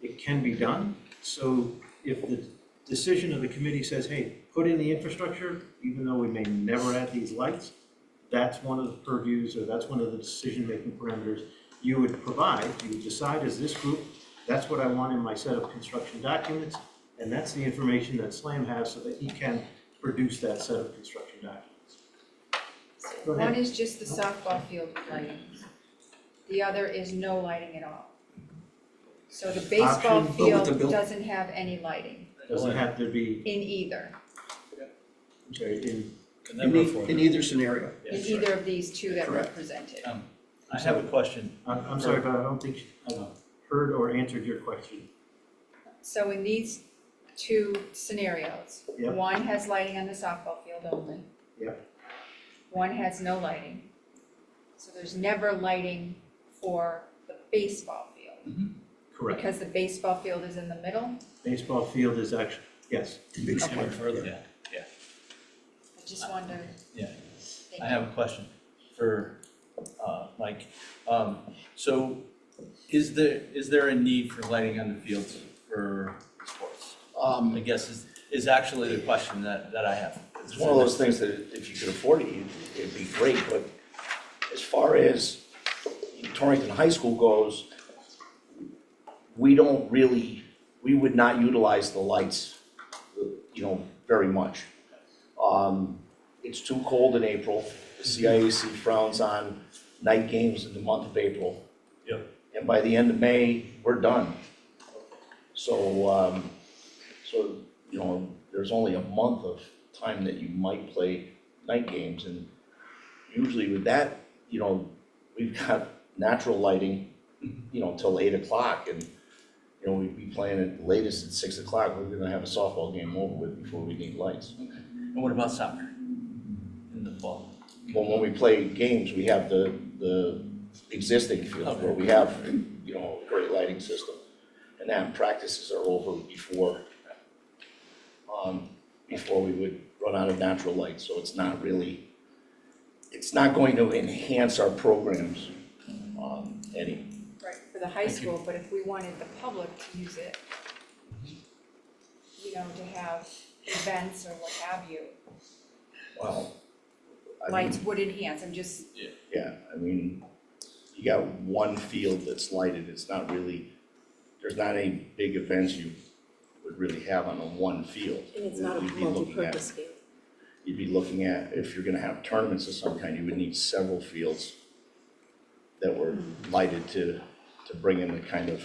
Speaker 6: It can be done. So if the decision of the committee says, hey, put in the infrastructure, even though we may never add these lights, that's one of the purviews, or that's one of the decision-making parameters you would provide. You would decide as this group, that's what I want in my set of construction documents, and that's the information that SLAM has so that he can produce that set of construction documents. Go ahead.
Speaker 3: One is just the softball field lighting. The other is no lighting at all. So the baseball
Speaker 2: Option, but with the
Speaker 3: field
Speaker 2: bill-
Speaker 3: doesn't have any lighting
Speaker 6: Doesn't have to be,
Speaker 3: in either,
Speaker 6: I'm sorry,
Speaker 4: Can never afford
Speaker 2: In
Speaker 4: it.
Speaker 2: either scenario.
Speaker 3: in either of these two that were
Speaker 2: Correct.
Speaker 3: presented.
Speaker 4: I have a question.
Speaker 6: I'm sorry, but I don't think I heard or answered your question.
Speaker 3: So in these two scenarios,
Speaker 6: Yep.
Speaker 3: one has lighting on the softball field only.
Speaker 6: Yep.
Speaker 3: One has no lighting. So there's never lighting for the baseball field,
Speaker 6: Correct.
Speaker 3: because the baseball field is in the middle.
Speaker 6: Baseball field is actually, yes.
Speaker 4: Somewhere further.
Speaker 9: Yeah,
Speaker 3: I just wondered.
Speaker 9: yeah.
Speaker 3: Thank
Speaker 9: I
Speaker 3: you.
Speaker 9: have a question for Mike. So is there a need for lighting on the fields for sports? I guess is actually the question that I have.
Speaker 10: It's one of those things that if you could afford it, it'd be great, but as far as Torrington High School goes, we would not utilize the lights, very much. It's too cold in April. The CIAC frowns on night games in the month of April.
Speaker 4: Yep.
Speaker 10: And by the end of May, we're done. So, there's only a month of time that you might play night games, and usually with that, we've got natural lighting, till 8 o'clock, and, we'd be playing at latest at 6 o'clock, we're gonna have a softball game over with before we need lights.
Speaker 9: And what about soccer in the
Speaker 4: fall.
Speaker 10: Well, when we play games, we have the existing fields where we have, you know, a great lighting system. And then practices are over before we would run out of natural light, so it's not going to enhance our programs, any.
Speaker 3: Right, for the high school, but if we wanted the public to use it, you know, to have events or what have you,
Speaker 10: Well, I mean,
Speaker 3: lights would enhance, I'm just,
Speaker 10: yeah, I mean, you got one field that's lighted, it's not really, there's not any big events you would really have on a one field.
Speaker 8: And it's not a
Speaker 10: You'd be looking at-
Speaker 8: multi-purpose field.
Speaker 10: You'd be looking at, if you're gonna have tournaments of some kind, you would need several fields that were lighted to bring in the kind of,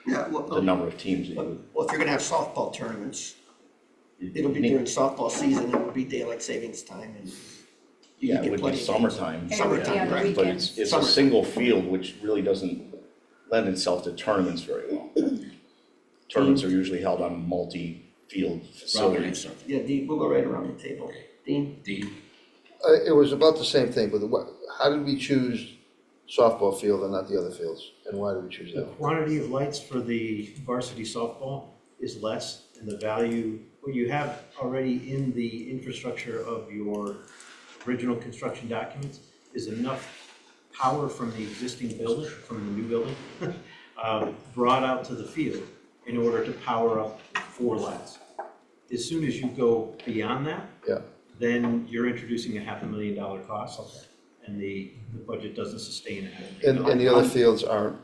Speaker 2: Yeah,
Speaker 10: the number of teams that you would.
Speaker 2: well, if you're gonna have softball tournaments, it'll be
Speaker 10: need.
Speaker 2: during softball season, it would be daylight savings time and. you
Speaker 10: Yeah,
Speaker 2: get
Speaker 10: it would
Speaker 2: plenty
Speaker 10: be
Speaker 2: of games.
Speaker 10: summertime.
Speaker 3: And it would be
Speaker 2: Summertime,
Speaker 3: on the
Speaker 2: right,
Speaker 10: But
Speaker 3: weekends.
Speaker 10: it's a
Speaker 2: Summer.
Speaker 10: single field, which really doesn't lend itself to tournaments very well. Tournaments are usually held on multi-field facilities.
Speaker 2: Yeah, Dean, we'll go right around the table. Dean?
Speaker 1: Dean,
Speaker 14: It was about the same thing, but how did we choose softball field and not the other fields? And why did we choose
Speaker 6: The
Speaker 14: that?
Speaker 6: quantity of lights for the varsity softball is less, and the value, what you have already in the infrastructure of your original construction documents is enough power from the existing building, from the new building, brought out to the field in order to power up 4 lights. As soon as you go beyond that,
Speaker 14: Yeah.
Speaker 6: then you're introducing a $500,000 cost, and the budget doesn't sustain it.
Speaker 14: And the other fields aren't,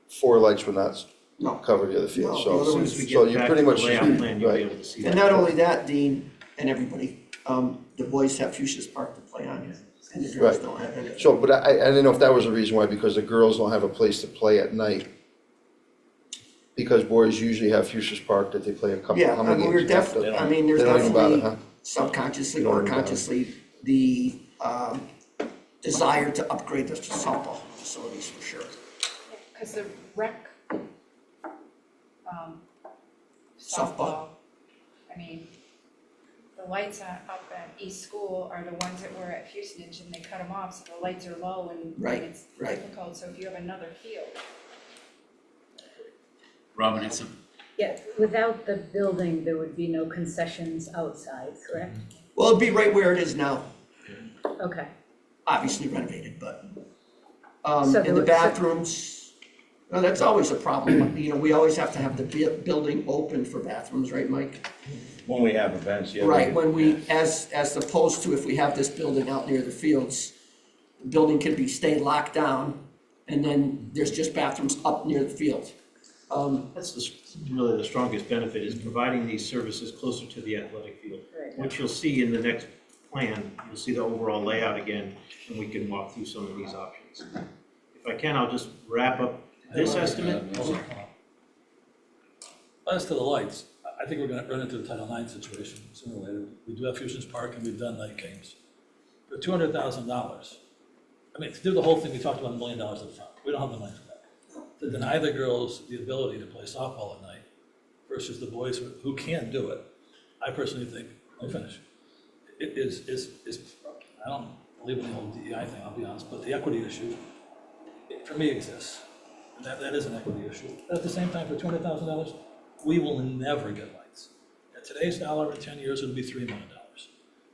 Speaker 14: 4 lights would not
Speaker 2: No.
Speaker 14: cover the other fields,
Speaker 2: No, the
Speaker 6: As
Speaker 2: other
Speaker 6: soon
Speaker 14: so,
Speaker 6: as we
Speaker 14: so
Speaker 6: get
Speaker 14: you
Speaker 6: back
Speaker 14: pretty
Speaker 6: to the
Speaker 14: much,
Speaker 6: layout plan, you'll be
Speaker 14: right.
Speaker 6: able to see that.
Speaker 2: And not only that, Dean and everybody, the boys have Fuchsia's Park to play on, and the girls
Speaker 14: Right.
Speaker 2: don't have any.
Speaker 14: So, but I didn't know if that was the reason why, because the girls don't have a place to play at night. Because boys usually have Fuchsia's Park that they play a couple,
Speaker 2: Yeah,
Speaker 14: how
Speaker 2: I
Speaker 14: many
Speaker 2: mean,
Speaker 14: games?
Speaker 2: we're definitely, I mean, there's
Speaker 14: They don't even bother,
Speaker 2: definitely
Speaker 14: huh?
Speaker 2: subconsciously
Speaker 14: They don't
Speaker 2: or
Speaker 14: even bother.
Speaker 2: consciously, the, desire to upgrade the softball facilities for sure.
Speaker 3: because the rec, softball, I mean, the lights up at East School are the ones that were at Houstonage and they cut them off, so the lights are low and
Speaker 2: Right,
Speaker 3: it's
Speaker 2: right.
Speaker 3: difficult, so if you have another field.
Speaker 1: Robin had some,
Speaker 5: Yeah, without the building, there would be no concessions outside, correct?
Speaker 2: Well, it'd be right where it is now,
Speaker 5: Okay,
Speaker 2: obviously renovated, but,
Speaker 5: So there
Speaker 2: in the
Speaker 5: would-
Speaker 2: bathrooms, well, that's always a problem, you know, we always have to have the building open for bathrooms, right, Mike?
Speaker 10: When we have events, yeah.
Speaker 2: Right, when we, as opposed to if we have this building out near the fields, the building can stay locked down, and then there's just bathrooms up near the field.
Speaker 6: That's really the strongest benefit, is providing these services closer to the athletic field.
Speaker 5: right.
Speaker 6: What you'll see in the next plan, you'll see the overall layout again, and we can walk through some of these options. If I can, I'll just wrap up this estimate.
Speaker 4: As to the lights, I think we're gonna run into the Title IX situation sooner or later. We do have Fusions Park and we've done night games. For $200,000, I mean, to do the whole thing, we talked about $1 million up front. We don't have the money for that. To deny the girls the ability to play softball at night versus the boys who can do it, I personally think, let me finish, it is, I don't believe in the whole DEI thing, I'll be honest, but the equity issue, for me, exists. And that is an equity issue. But at the same time, for $200,000, we will never get lights. At today's dollar, in 10 years, it'll be $3 million.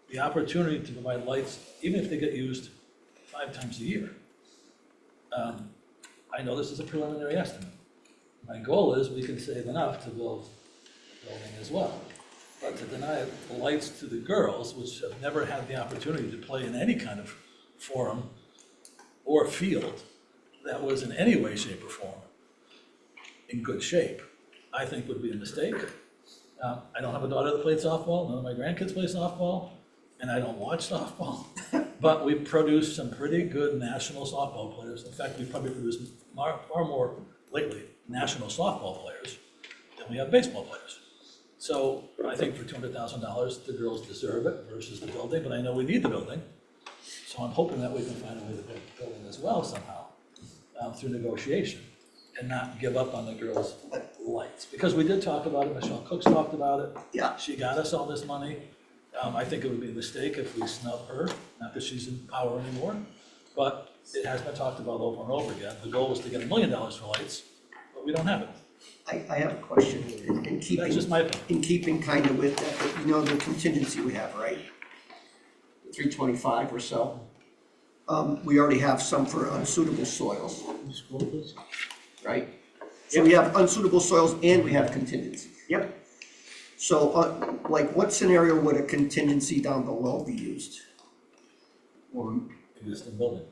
Speaker 4: The opportunity to provide lights, even if they get used 5 times a year. I know this is a preliminary estimate. My goal is we can save enough to build the building as well. But to deny the lights to the girls, which have never had the opportunity to play in any kind of forum or field that was in any way, shape, or form in good shape, I think would be a mistake. I don't have a daughter that played softball, none of my grandkids play softball, and I don't watch softball. But we produce some pretty good national softball players. In fact, we've probably produced far more lately national softball players than we have baseball players. So I think for $200,000, the girls deserve it versus the building, but I know we need the building. So I'm hoping that we can find a way to build the building as well somehow through negotiation and not give up on the girls' lights. Because we did talk about it, Michelle Cooks talked about it.
Speaker 2: Yeah.
Speaker 4: She got us all this money. I think it would be a mistake if we snub her, not that she's in power anymore, but it has been talked about over and over again. The goal was to get $1 million for lights, but we don't have it.
Speaker 2: I have a question in keeping.
Speaker 4: That's just my opinion.
Speaker 2: In keeping kind of with that, but you know, the contingency we have, right? 325 or so. We already have some for unsuitable soils, right? So we have unsuitable soils and we have contingency.
Speaker 6: Yep.
Speaker 2: So, like, what scenario would a contingency down below be used?
Speaker 4: Or existing building.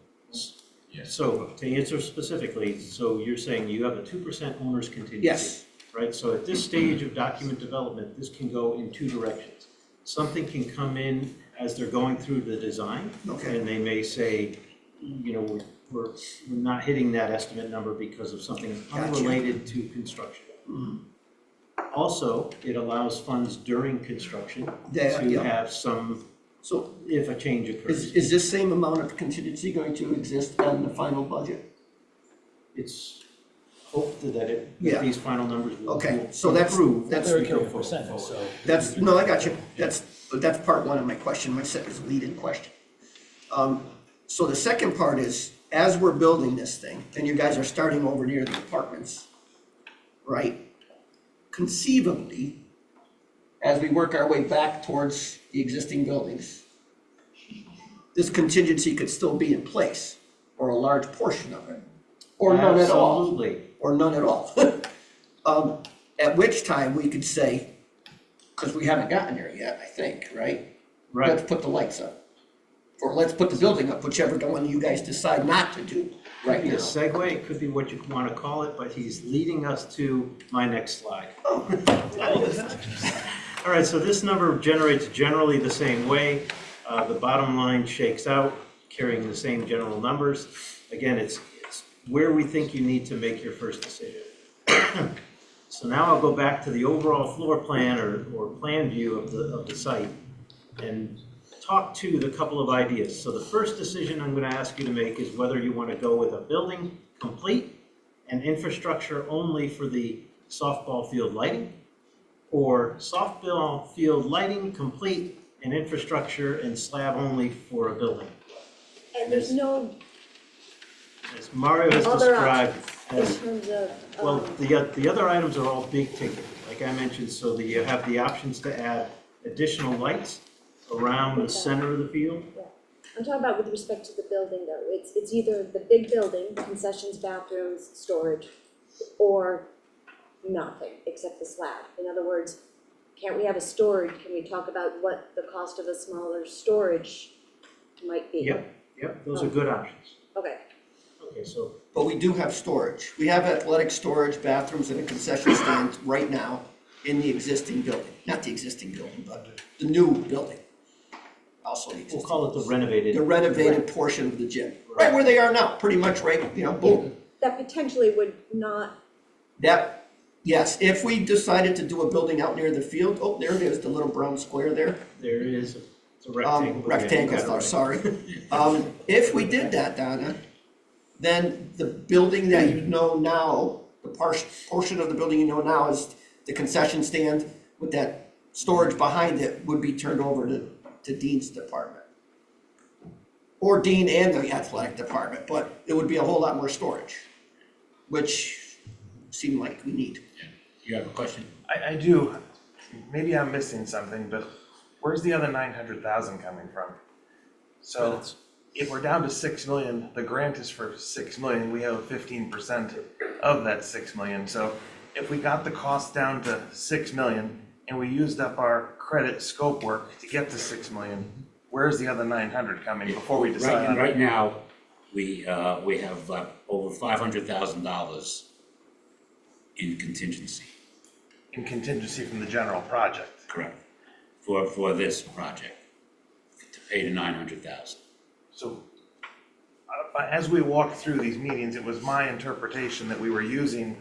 Speaker 6: So to answer specifically, so you're saying you have a 2% owner's contingency?
Speaker 2: Yes.
Speaker 6: Right, so at this stage of document development, this can go in two directions. Something can come in as they're going through the design.
Speaker 2: Okay.
Speaker 6: And they may say, you know, we're not hitting that estimate number because of something
Speaker 2: Gotcha.
Speaker 6: unrelated to construction.
Speaker 2: Mhm.
Speaker 6: Also, it allows funds during construction
Speaker 2: Yeah,
Speaker 6: to
Speaker 2: yeah.
Speaker 6: have some,
Speaker 2: So
Speaker 6: if a change occurs.
Speaker 2: is this same amount of contingency going to exist on the final budget?
Speaker 6: It's hoped that
Speaker 2: Yeah.
Speaker 6: that these final numbers will.
Speaker 2: Okay, so that's, that's,
Speaker 4: Very
Speaker 6: we go
Speaker 4: careful
Speaker 6: forward.
Speaker 4: percentage, so.
Speaker 2: no, I got you. That's part one of my question. My second is a lead-in question. So the second part is, as we're building this thing, and you guys are starting over near the apartments, right? Conceivably, as we work our way back towards the existing buildings, this contingency could still be in place, or a large portion of it, or none at all.
Speaker 6: Absolutely.
Speaker 2: Or none at all. At which time we could say, because we haven't gotten there yet, I think, right? Let's
Speaker 6: Right,
Speaker 2: put the lights up. Or let's put the building up, whichever one you guys decide not to do right
Speaker 6: could be a
Speaker 2: now.
Speaker 6: segue, it could be what you want to call it, but he's leading us to my next slide.
Speaker 2: Oh.
Speaker 6: All right, so this number generates generally the same way. The bottom line shakes out, carrying the same general numbers. Again, it's where we think you need to make your first decision. So now I'll go back to the overall floor plan or plan view of the site and talk to the couple of ideas. So the first decision I'm going to ask you to make is whether you want to go with a building complete and infrastructure only for the softball field lighting, or softball field lighting complete and infrastructure and slab only for a building.
Speaker 8: And there's no
Speaker 6: As Mario has
Speaker 8: other
Speaker 6: described,
Speaker 8: options
Speaker 6: as
Speaker 8: in terms of,
Speaker 6: well, the other items are all big ticket, like I mentioned, so that you have the options to add additional lights around the center of the field.
Speaker 8: I'm talking about with respect to the building though, it's either the big building, concessions, bathrooms, storage, or nothing except the slab. In other words, can't we have a storage, can we talk about what the cost of a smaller storage might be?
Speaker 6: Yep, those are good options.
Speaker 8: Okay,
Speaker 6: Okay, so,
Speaker 2: But we do have storage. We have athletic storage, bathrooms, and a concession stand right now in the existing building. Not the existing building, but the new building. Also the
Speaker 6: we'll
Speaker 2: existing.
Speaker 6: call it the renovated.
Speaker 2: The renovated portion of the gym, right where they are now, pretty much, right, boom.
Speaker 8: that potentially would not,
Speaker 2: That, yes, if we decided to do a building out near the field, oh, there it is, the little brown square there.
Speaker 6: There is, it's a rectangle.
Speaker 2: Rectangle,
Speaker 6: Yeah, you got it right.
Speaker 2: sorry. If we did that, Donna, then the building that you know now, the portion of the building you know now is the concession stand with that storage behind it would be turned over to Dean's department. Or Dean and the athletic department, but it would be a whole lot more storage, which seemed like we need.
Speaker 1: You have a question?
Speaker 11: I do, maybe I'm missing something, but where's the other 900,000 coming from? So if we're down to 6 million, the grant is for 6 million, we have 15% of that 6 million. So if we got the cost down to 6 million and we used up our credit scope work to get to 6 million, where's the other 900 coming before we decide on it?
Speaker 1: Right now, we have over $500,000 in contingency.
Speaker 11: In contingency from the general project?
Speaker 1: Correct. For this project, to pay the 900,000.
Speaker 11: So, as we walked through these meetings, it was my interpretation that we were using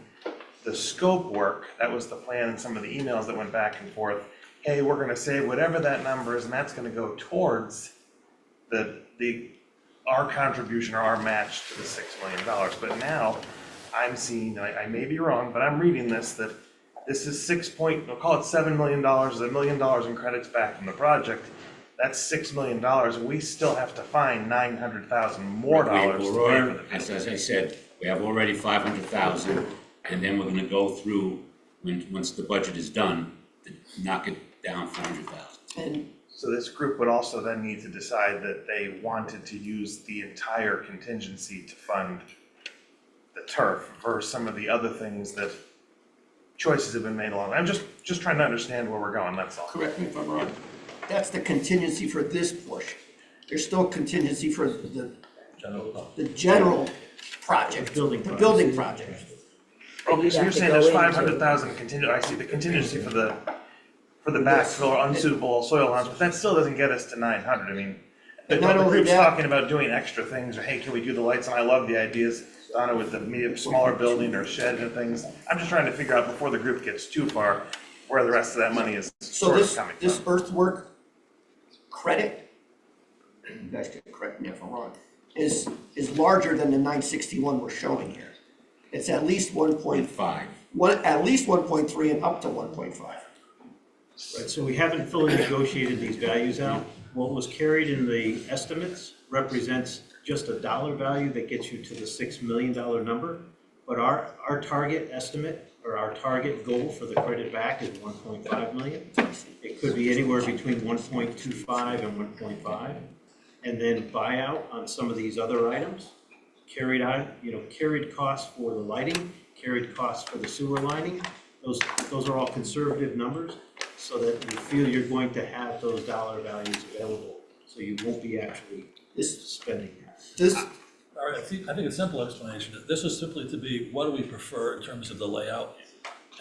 Speaker 11: the scope work, that was the plan and some of the emails that went back and forth. Hey, we're gonna say whatever that number is, and that's gonna go towards our contribution or our match to the $6 million. But now, I'm seeing, I may be wrong, but I'm reading this, that this is we'll call it $7 million, $1 million in credits back from the project. That's $6 million, and we still have to find $900,000 more dollars to pay for the field.
Speaker 1: As I said, we have already 500,000, and then we're gonna go through, once the budget is done, to knock it down 400,000.
Speaker 2: And
Speaker 11: So this group would also then need to decide that they wanted to use the entire contingency to fund the turf versus some of the other things that choices have been made along. I'm just trying to understand where we're going, that's all.
Speaker 2: correct me if I'm wrong, that's the contingency for this portion. There's still contingency for the general project, the building project.
Speaker 11: Okay, so
Speaker 12: have
Speaker 11: you're
Speaker 12: to
Speaker 11: saying
Speaker 12: go
Speaker 11: there's
Speaker 12: into-
Speaker 11: 500,000 I see the contingency for the backfill or unsuitable soil allowance, but that still doesn't get us to 900, I mean.
Speaker 2: And not
Speaker 11: the
Speaker 2: only
Speaker 11: group's
Speaker 2: that-
Speaker 11: talking about doing extra things, or hey, can we do the lights, and I love the ideas, Donna, with the maybe smaller building or shed and things. I'm just trying to figure out before the group gets too far, where the rest of that money is
Speaker 2: So
Speaker 11: sort of
Speaker 2: this,
Speaker 11: coming
Speaker 2: this
Speaker 11: from.
Speaker 2: earthwork credit, you guys can correct me if I'm wrong, is larger than the 961 we're showing here. It's at least
Speaker 1: 5.
Speaker 2: at least 1.3 and up to 1.5.
Speaker 6: Right, so we haven't fully negotiated these values out. What was carried in the estimates represents just a dollar value that gets you to the $6 million number. But our target estimate, or our target goal for the credit back is 1.5 million. It could be anywhere between 1.25 and 1.5. And then buyout on some of these other items, carried costs for the lighting, carried costs for the sewer lining. Those are all conservative numbers, so that you feel you're going to have those dollar values available, so you won't be actually spending that.
Speaker 2: This,
Speaker 4: All right, I think a simple explanation, this is simply to be, what do we prefer in terms of the layout?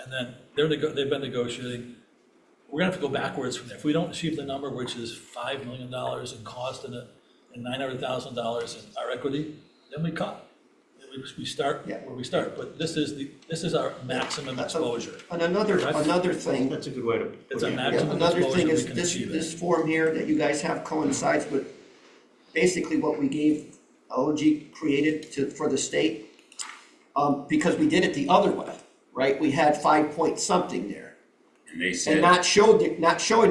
Speaker 4: And then they've been negotiating, we're gonna have to go backwards from there. If we don't achieve the number, which is $5 million in cost and $900,000 in our equity, then we cut. We start
Speaker 2: Yeah.
Speaker 4: where we start, but this is our maximum exposure.
Speaker 2: and another thing,
Speaker 6: That's a good way to
Speaker 4: It's
Speaker 6: put
Speaker 4: a
Speaker 6: it.
Speaker 4: maximum
Speaker 2: another thing
Speaker 4: exposure
Speaker 2: is
Speaker 4: we can
Speaker 2: this,
Speaker 4: achieve it.
Speaker 2: this form here that you guys have coincides with basically what we gave, OG created for the state. Because we did it the other way, right? We had 5 point something there.
Speaker 1: And they
Speaker 2: And
Speaker 1: said,
Speaker 2: not showing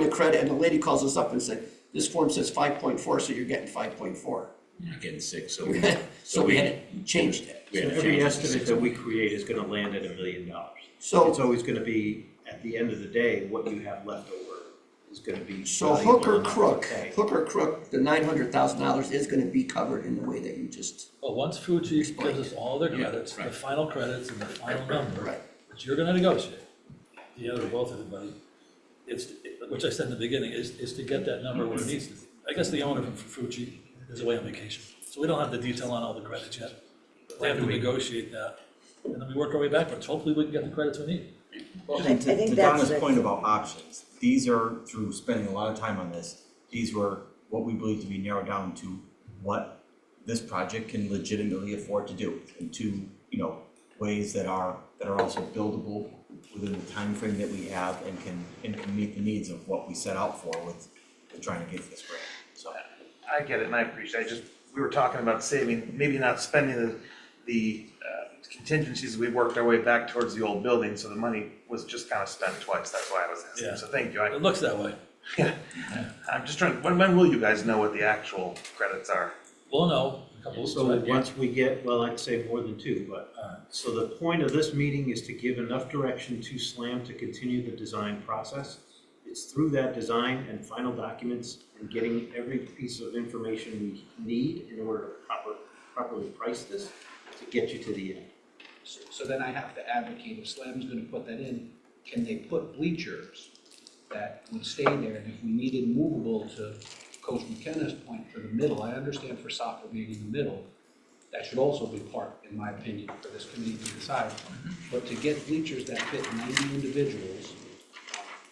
Speaker 2: the credit, and the lady calls us up and said, this form says 5.4, so you're getting 5.4.
Speaker 1: you're not getting 6,
Speaker 2: So we had changed it.
Speaker 1: we
Speaker 6: So
Speaker 1: had to
Speaker 6: every
Speaker 1: change it to
Speaker 6: estimate
Speaker 1: 6.
Speaker 6: that we create is gonna land at $1 million. It's
Speaker 2: So,
Speaker 6: always gonna be, at the end of the day, what you have left over is gonna be.
Speaker 2: so
Speaker 6: valuable
Speaker 2: hook or
Speaker 6: enough to
Speaker 2: crook,
Speaker 6: pay.
Speaker 2: the $900,000 is gonna be covered in the way that you just,
Speaker 4: Well, once Fuji gives us all their
Speaker 1: Yeah,
Speaker 4: credits, the
Speaker 1: right.
Speaker 4: final credits and the final number,
Speaker 2: right.
Speaker 4: which you're gonna negotiate, the other both everybody, which I said in the beginning, is to get that number where it needs to be. I guess the owner from Fuji is away on vacation, so we don't have the detail on all the credits yet. They have to negotiate that, and then we work our way backwards. Hopefully, we can get the credits we need.
Speaker 12: Well,
Speaker 15: And
Speaker 12: I think
Speaker 15: to
Speaker 12: that's
Speaker 15: Donna's
Speaker 12: the-
Speaker 15: point about options, these are, through spending a lot of time on this, these were what we believe to be narrowed down to what this project can legitimately afford to do in two, ways that are also buildable within the time frame that we have and can meet the needs of what we set out for with trying to get this grant, so.
Speaker 11: I get it and I appreciate it, we were talking about saving, maybe not spending the contingencies, we worked our way back towards the old building, so the money was just kind of spent twice, that's why I was
Speaker 4: Yeah.
Speaker 11: asking, so thank you.
Speaker 4: It looks that way.
Speaker 11: I'm just trying, when will you guys know what the actual credits are?
Speaker 4: We'll know in a couple of weeks.
Speaker 6: So
Speaker 4: right?
Speaker 6: once we get, well, I'd say more than 2, but, so the point of this meeting is to give enough direction to SLAM to continue the design process. It's through that design and final documents and getting every piece of information we need in order to properly price this to get you to the end.
Speaker 16: So then I have to advocate, if SLAM's gonna put that in, can they put bleachers that would stay there, and if we needed movable, to Coach McKenna's point, for the middle, I understand for soccer being in the middle, that should also be part, in my opinion, for this committee to decide. But to get bleachers that fit 90 individuals,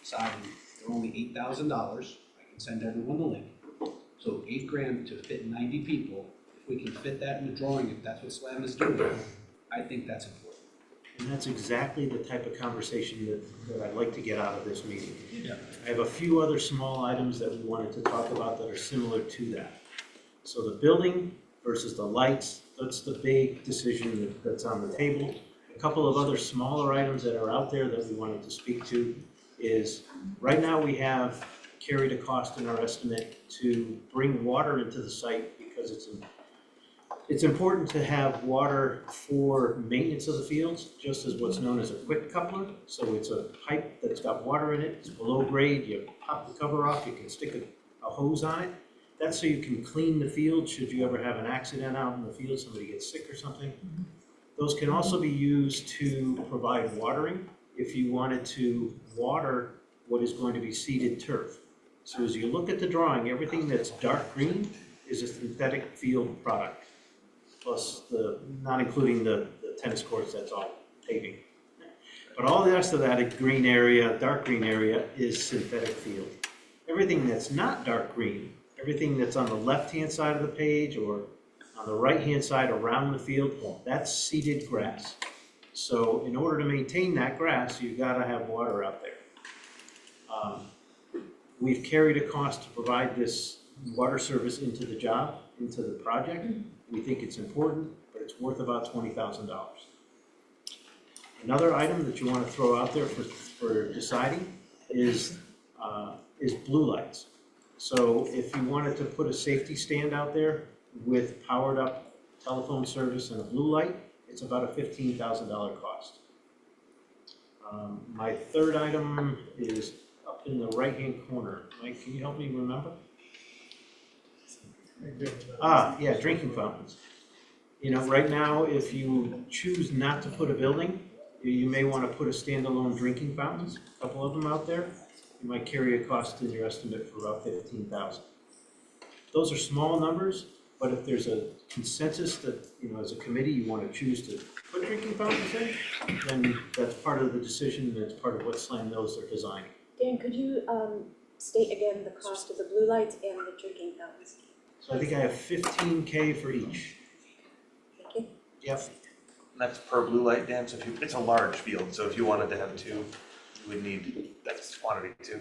Speaker 16: deciding they're only $8,000, I can send everyone the link. So $8,000 to fit 90 people, if we can fit that in the drawing, if that's what SLAM is doing, I think that's important.
Speaker 6: And that's exactly the type of conversation that I'd like to get out of this meeting.
Speaker 4: Yeah.
Speaker 6: I have a few other small items that we wanted to talk about that are similar to that. So the building versus the lights, that's the big decision that's on the table. couple of other smaller items that are out there that we wanted to speak to is, right now we have carried a cost in our estimate to bring water into the site because it's important to have water for maintenance of the fields, just as what's known as a quick coupler. So it's a pipe that's got water in it, it's below grade, you pop the cover off, you can stick a hose on it. That's so you can clean the field should you ever have an accident out in the field, somebody gets sick or something. Those can also be used to provide watering if you wanted to water what is going to be seeded turf. So as you look at the drawing, everything that's dark green is a synthetic field product, plus not including the tennis courts, that's all paving. But all the rest of that green area, dark green area, is synthetic field. Everything that's not dark green, everything that's on the left-hand side of the page or on the right-hand side around the field, that's seeded grass. So in order to maintain that grass, you've got to have water out there. We've carried a cost to provide this water service into the job, into the project. We think it's important, but it's worth about $20,000. Another item that you want to throw out there for deciding is blue lights. So if you wanted to put a safety stand out there with powered up telephone service and a blue light, it's about a $15,000 cost. My third item is up in the right-hand corner. Mike, can you help me remember? Yeah, drinking fountains. You know, right now, if you choose not to put a building, you may want to put a standalone drinking fountains, a couple of them out there. You might carry a cost in your estimate for about $15,000. Those are small numbers, but if there's a consensus that, you know, as a committee, you want to choose to put drinking fountains in, then that's part of the decision, that's part of what Slam knows they're designing.
Speaker 8: Dan, could you state again the cost of the blue lights and the drinking fountains?
Speaker 6: So I think I have $15K for each.
Speaker 8: Thank you.
Speaker 6: Yep.
Speaker 11: That's per blue light, Dan, so it's a large field, so if you wanted to have two, you would need, that's quantity two.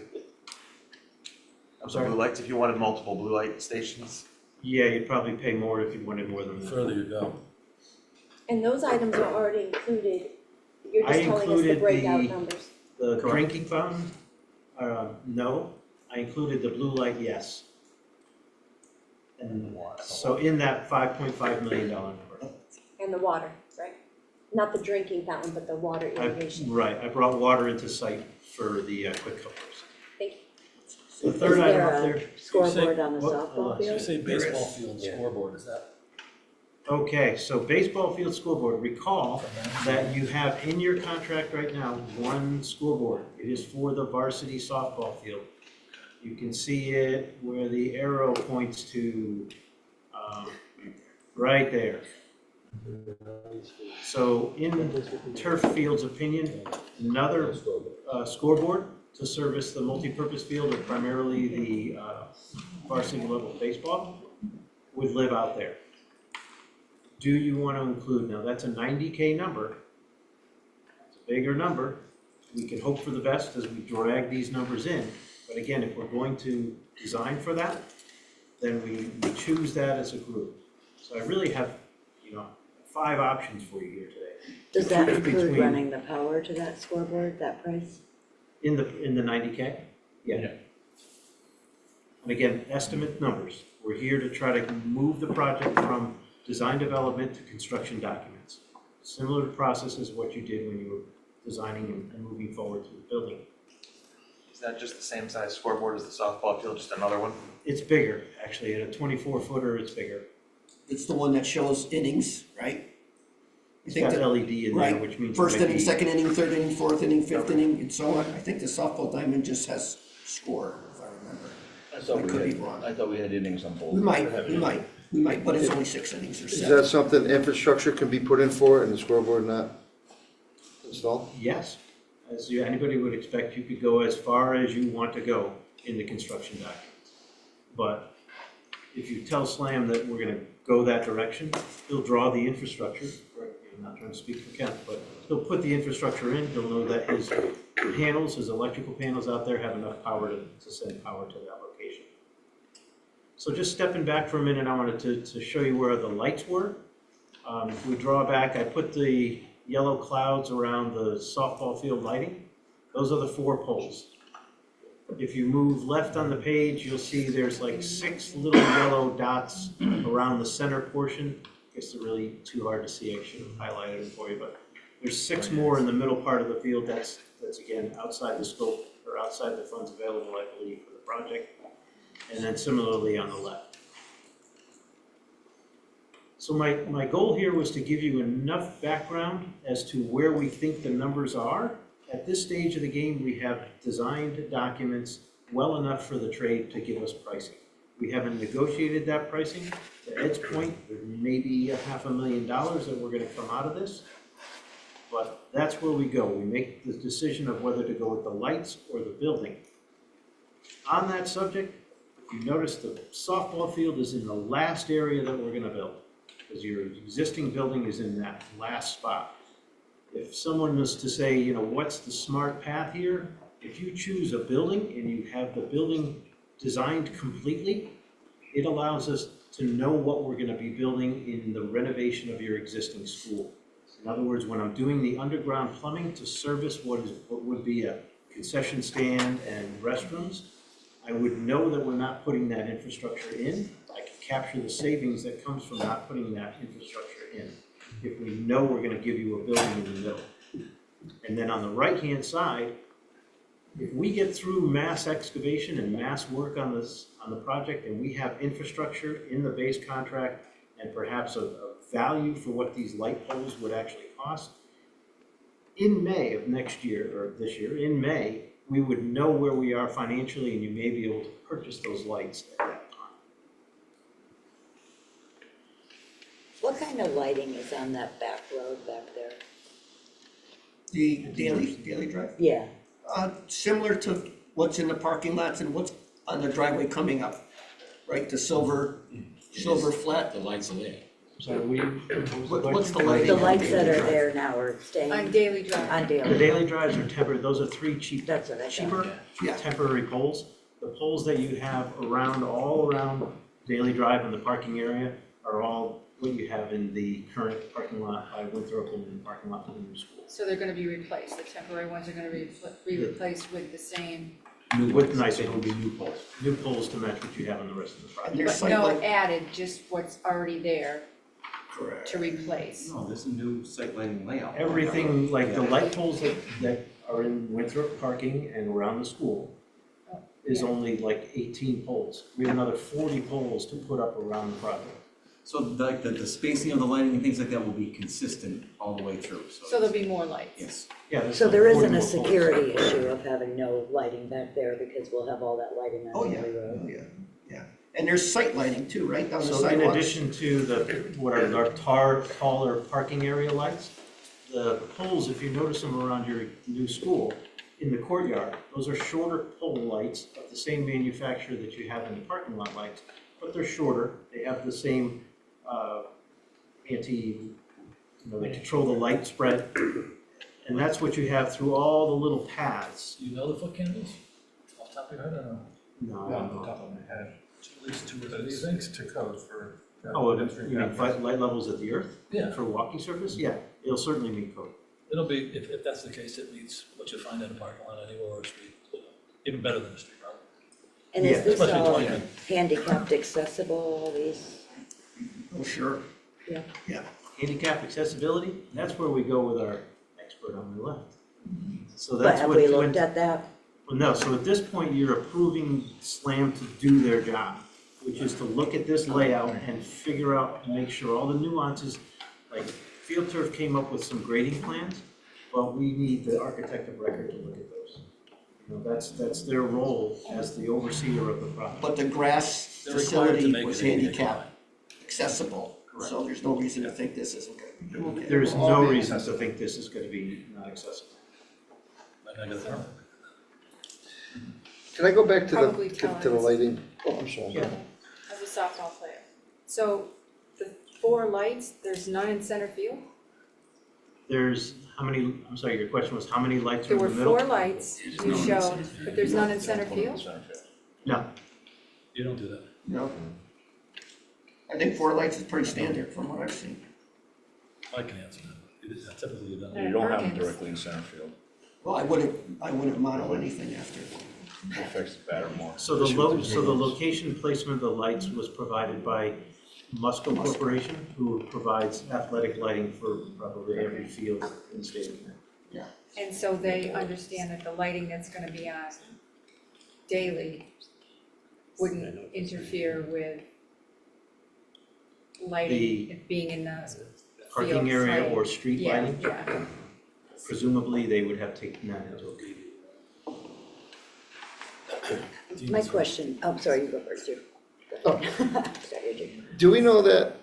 Speaker 6: I'm sorry?
Speaker 11: Blue lights, if you wanted multiple blue light stations.
Speaker 6: Yeah, you'd probably pay more if you wanted more than
Speaker 4: The
Speaker 6: that.
Speaker 4: further you go.
Speaker 8: And those items are already included, you're just
Speaker 6: I
Speaker 8: telling us the
Speaker 6: included
Speaker 8: breakout
Speaker 6: the-
Speaker 8: numbers.
Speaker 6: The drinking fountain, no. I included the blue light, yes. And so in that $5.5 million number.
Speaker 8: And the water, right? Not the drinking fountain, but the water irrigation.
Speaker 6: Right, I brought water into site for the quick couplers.
Speaker 8: Thank
Speaker 6: The
Speaker 12: Is
Speaker 6: third item
Speaker 12: there
Speaker 6: up
Speaker 12: a
Speaker 6: there.
Speaker 12: scoreboard on the
Speaker 6: What?
Speaker 12: softball
Speaker 4: You
Speaker 12: field?
Speaker 4: say baseball field scoreboard, is that?
Speaker 6: Okay, so baseball field scoreboard, recall that you have in your contract right now one scoreboard. It is for the varsity softball field. You can see it where the arrow points to, right there. So in Turf Field's opinion, another scoreboard to service the multi-purpose field or primarily the varsity level baseball would live out there. Do you want to include, now that's a $90K number, it's a bigger number, we can hope for the best as we drag these numbers in, but again, if we're going to design for that, then we choose that as a group. So I really have, 5 options for you here today.
Speaker 12: Does that
Speaker 6: Choose
Speaker 12: include
Speaker 6: between-
Speaker 12: running the power to that scoreboard, that price?
Speaker 6: In the $90K? Yeah. And again, estimate numbers, we're here to try to move the project from design development to construction documents. Similar to process as what you did when you were designing and moving forward to the building.
Speaker 11: Is that just the same size scoreboard as the softball field, just another one?
Speaker 6: It's bigger, actually, at a 24-footer, it's bigger.
Speaker 2: It's the one that shows innings, right? I
Speaker 6: It's
Speaker 2: think
Speaker 6: got
Speaker 2: that-
Speaker 6: LED in there,
Speaker 2: Right,
Speaker 6: which means. it
Speaker 2: first
Speaker 6: might
Speaker 2: inning,
Speaker 6: be-
Speaker 2: second inning, third inning, fourth inning, fifth inning, and so on. I think the softball diamond just has score, if I remember. I could be wrong.
Speaker 10: I thought we had innings on both.
Speaker 2: We might, but it's only 6 innings or
Speaker 14: Is
Speaker 2: 7.
Speaker 14: that something infrastructure can be put in for and the scoreboard not installed?
Speaker 6: Yes, as anybody would expect, you could go as far as you want to go in the construction documents. But if you tell Slam that we're gonna go that direction, he'll draw the infrastructure, I'm not trying to speak for Kent, but he'll put the infrastructure in, he'll know that his panels, his electrical panels out there have enough power to send power to that location. So just stepping back for a minute, I wanted to show you where the lights were. If we draw back, I put the yellow clouds around the softball field lighting, those are the 4 poles. If you move left on the page, you'll see there's like 6 little yellow dots around the center portion. I guess they're really too hard to see, I should have highlighted them for you, but there's 6 more in the middle part of the field. That's again, outside the scope, or outside the funds available, I believe, for the project. And then similarly on the left. So my goal here was to give you enough background as to where we think the numbers are. At this stage of the game, we have designed documents well enough for the trade to give us pricing. We haven't negotiated that pricing. To Ed's point, there may be $500,000 that we're gonna come out of this. But that's where we go. We make the decision of whether to go with the lights or the building. On that subject, if you notice, the softball field is in the last area that we're gonna build, because your existing building is in that last spot. If someone was to say, you know, what's the smart path here? If you choose a building and you have the building designed completely, it allows us to know what we're gonna be building in the renovation of your existing school. In other words, when I'm doing the underground plumbing to service what would be a concession stand and restrooms, I would know that we're not putting that infrastructure in. I can capture the savings that comes from not putting that infrastructure in. If we know we're gonna give you a building in the middle. And then on the right-hand side, if we get through mass excavation and mass work on the project, and we have infrastructure in the base contract and perhaps a value for what these light poles would actually cost, in May of next year, or this year, in May, we would know where we are financially, and you may be able to purchase those lights at that time.
Speaker 12: What kind of lighting is on that back road back there?
Speaker 2: The daily drive?
Speaker 12: Yeah,
Speaker 2: Similar to what's in the parking lots and what's on the driveway coming up, right? The silver flat.
Speaker 1: The lights are there.
Speaker 6: So
Speaker 2: What's the lighting?
Speaker 12: the
Speaker 2: on
Speaker 12: lights
Speaker 2: Daily
Speaker 12: that are
Speaker 2: Drive?
Speaker 12: there now are staying
Speaker 3: On Daily Drive.
Speaker 12: on
Speaker 6: the
Speaker 12: daily.
Speaker 6: daily drives are temporary, those are 3 cheap,
Speaker 12: That's what I thought.
Speaker 6: cheaper
Speaker 2: Yeah.
Speaker 6: temporary poles. The poles that you have all around Daily Drive and the parking area are all what you have in the current parking lot by Winthrop and the parking lot for the new school.
Speaker 3: So they're gonna be replaced, the temporary ones are gonna be replaced with the same,
Speaker 6: With, and I say it will be new poles to match what you have on the rest of the
Speaker 2: And
Speaker 6: project.
Speaker 2: there's
Speaker 3: but
Speaker 2: site
Speaker 3: no
Speaker 2: light-
Speaker 3: added, just what's already there
Speaker 2: Correct.
Speaker 3: to replace.
Speaker 15: No, this is a new site lighting layout.
Speaker 6: Everything, like the light poles that are in Winthrop parking and around the school is only like 18 poles. We have another 40 poles to put up around the project.
Speaker 15: So like the spacing of the lighting and things like that will be consistent all the way through,
Speaker 3: So there'll be more lights.
Speaker 15: Yes.
Speaker 6: Yeah, there's
Speaker 12: So
Speaker 6: like
Speaker 12: there
Speaker 6: 40
Speaker 12: isn't a
Speaker 6: more poles.
Speaker 12: security issue of having no lighting back there because we'll have all that lighting
Speaker 2: Oh,
Speaker 12: on
Speaker 2: yeah,
Speaker 12: Daily Road?
Speaker 2: oh, yeah. And there's sight lighting too, right, down the
Speaker 6: So in
Speaker 2: sidewalks?
Speaker 6: addition to what are our taller parking area lights, the poles, if you notice them around your new school, in the courtyard, those are shorter pole lights of the same manufacturer that you have in the parking lot lights, but they're shorter, they have the same, they control the light spread. And that's what you have through all the little paths.
Speaker 4: Do you know the foot candles off the top of your head or no?
Speaker 6: No, I don't know.
Speaker 4: At least 2 or 3 things.
Speaker 11: To code for.
Speaker 6: Oh, you mean light levels at the earth?
Speaker 4: Yeah.
Speaker 6: For walking surface? Yeah, it'll certainly meet code.
Speaker 4: It'll be, if that's the case, it meets what you find in a parking lot anywhere or a street, even better than a street, probably.
Speaker 12: And
Speaker 6: Yeah,
Speaker 12: is this
Speaker 4: especially
Speaker 12: all
Speaker 4: Torrington.
Speaker 12: handicapped accessible, all these?
Speaker 2: Oh, sure.
Speaker 12: Yeah.
Speaker 2: Yeah.
Speaker 6: Handicap accessibility, that's where we go with our expert on the left. So
Speaker 12: But
Speaker 6: that's
Speaker 12: have
Speaker 6: what.
Speaker 12: we looked at that?
Speaker 6: Well, no, so at this point, you're approving SLAM to do their job, which is to look at this layout and figure out, and make sure all the nuances, like Field Turf came up with some grading plans, but we need the architect of record to look at those. You know, that's their role as the overseer of the project.
Speaker 2: But the grass
Speaker 4: They're required to
Speaker 2: facility
Speaker 4: make
Speaker 2: was
Speaker 4: it ADA
Speaker 2: handicap accessible, so there's no reason to think this isn't gonna be okay.
Speaker 6: There's no reason to think this is gonna be not accessible.
Speaker 4: Might not get a permit.
Speaker 14: Can I go back to
Speaker 3: Probably
Speaker 14: the,
Speaker 3: tell
Speaker 14: to the
Speaker 3: us.
Speaker 14: lighting? Oh, I'm sorry.
Speaker 6: Yeah.
Speaker 3: As a softball player. So the 4 lights, there's none in center field?
Speaker 6: There's, how many, I'm sorry, your question was how many lights are
Speaker 3: There
Speaker 6: in
Speaker 3: were
Speaker 6: the middle?
Speaker 3: 4 lights you showed, but there's none in center field?
Speaker 6: No,
Speaker 4: You don't do that.
Speaker 2: No. I think 4 lights is pretty standard from what I've seen.
Speaker 4: I can answer that. Typically, you don't.
Speaker 10: You don't have them
Speaker 3: Perkins.
Speaker 10: directly in center field.
Speaker 2: Well, I wouldn't model anything after.
Speaker 10: It affects the batter more.
Speaker 6: So the location placement of the lights was provided by Musco Corporation, who provides athletic lighting for probably every field in the state of New York.
Speaker 3: And so they understand that the lighting that's gonna be on daily wouldn't interfere with lighting, being in the
Speaker 6: Parking
Speaker 3: fields,
Speaker 6: area
Speaker 3: right?
Speaker 6: or street
Speaker 3: Yeah,
Speaker 6: lighting,
Speaker 3: yeah.
Speaker 6: presumably they would have taken that into account.
Speaker 12: My question, I'm sorry, you go first, too.
Speaker 14: Oh.
Speaker 12: Sorry, Jim.
Speaker 14: Do we know that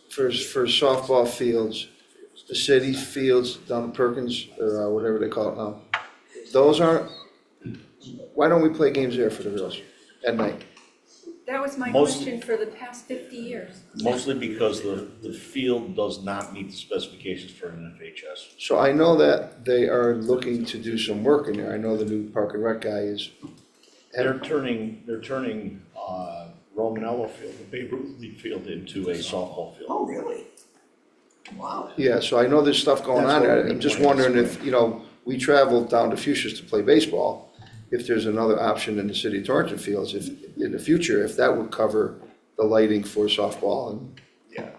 Speaker 14: for softball fields, the city fields down Perkins, or whatever they call it now, those aren't, why don't we play games there for the girls at night?
Speaker 3: That was my
Speaker 10: Most-
Speaker 3: question for the past 50 years.
Speaker 10: Mostly because the field does not meet the specifications for an FHS.
Speaker 14: So I know that they are looking to do some work in there. I know the new Park and Rec guy is.
Speaker 10: They're turning Romanello Field, the Babe Ruth League field, into a softball field.
Speaker 2: Oh, really? Wow.
Speaker 14: Yeah, so I know there's stuff going
Speaker 10: That's
Speaker 14: on
Speaker 10: what
Speaker 14: there.
Speaker 10: we
Speaker 14: I'm just
Speaker 10: wanted to
Speaker 14: wondering if,
Speaker 10: spray.
Speaker 14: you know, we travel down to Fuchsia's to play baseball, if there's another option in the city of Torrington fields, if, in the future, if that would cover the lighting for softball and,
Speaker 10: Yeah,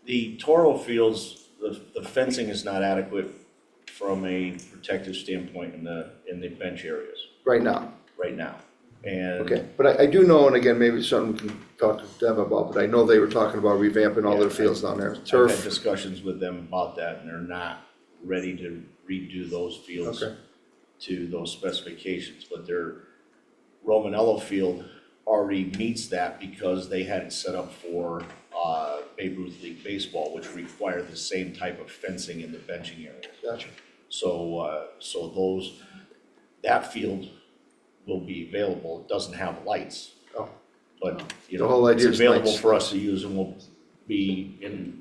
Speaker 10: the Toro fields, the fencing is not adequate from a protective standpoint in the bench areas
Speaker 14: right now.
Speaker 10: right now. And
Speaker 14: Okay, but I do know, and again, maybe it's something we can talk to them about, but I know they were talking about revamping all their fields down there.
Speaker 10: I've had
Speaker 14: Turf,
Speaker 10: discussions with them about that, and they're not ready to redo those fields
Speaker 14: Okay.
Speaker 10: to those specifications, but their Romanello field already meets that because they had it set up for Babe Ruth League Baseball, which required the same type of fencing in the benching area.
Speaker 14: gotcha.
Speaker 10: So that field will be available. It doesn't have lights.
Speaker 14: Oh.
Speaker 10: But, you
Speaker 14: The
Speaker 10: know,
Speaker 14: whole
Speaker 10: it's
Speaker 14: idea is
Speaker 10: available
Speaker 14: lights.
Speaker 10: for us to use, and we'll be in,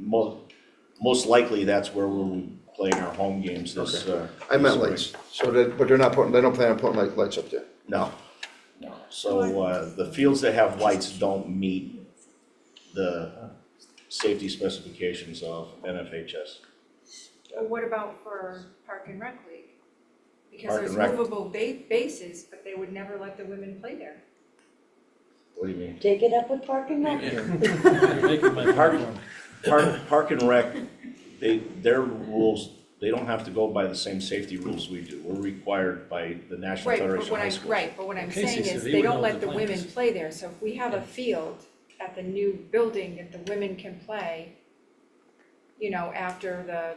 Speaker 10: most likely, that's where we'll be playing our home games this.
Speaker 14: I meant
Speaker 10: this
Speaker 14: lights,
Speaker 10: spring.
Speaker 14: so that, but they're not putting, they don't plan on putting lights up there.
Speaker 10: No. So, the fields that have lights don't meet the safety specifications of NFHS.
Speaker 3: Well, what about for Park and Rec League? Because
Speaker 10: Park
Speaker 3: there's
Speaker 10: and Rec.
Speaker 3: movable bases, but they would never let the women play there.
Speaker 10: What do you mean?
Speaker 12: Take it up with Park and Rec.
Speaker 4: You're making my point.
Speaker 10: Park and Rec, their rules, they don't have to go by the same safety rules we do. We're required by the National
Speaker 3: Right,
Speaker 10: Federation of High Schools.
Speaker 3: but what I'm
Speaker 4: Casey
Speaker 3: saying
Speaker 4: said
Speaker 3: is
Speaker 4: he
Speaker 3: they
Speaker 4: would
Speaker 3: don't
Speaker 4: know
Speaker 3: let
Speaker 4: what
Speaker 3: the
Speaker 4: the plan
Speaker 3: women
Speaker 4: is.
Speaker 3: play there, so if we have a field at the new building that the women can play, you know, after the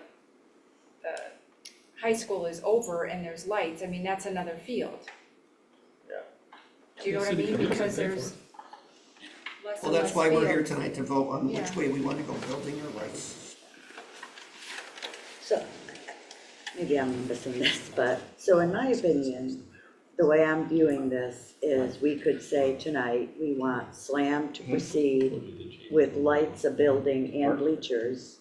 Speaker 3: high school is over and there's lights, I mean, that's another field.
Speaker 10: Yeah.
Speaker 3: Do you know what I
Speaker 4: The city
Speaker 3: mean?
Speaker 4: council
Speaker 3: Because
Speaker 4: pay for
Speaker 3: there's
Speaker 4: it.
Speaker 3: less
Speaker 2: Well,
Speaker 3: and
Speaker 2: that's
Speaker 3: less
Speaker 2: why we're here
Speaker 3: fields.
Speaker 2: tonight to vote on which
Speaker 3: Yeah.
Speaker 2: way we wanna go, building or lights.
Speaker 12: So, maybe I'm missing this, but, so in my opinion, the way I'm viewing this is we could say tonight, we want SLAM to proceed with lights, a building and bleachers.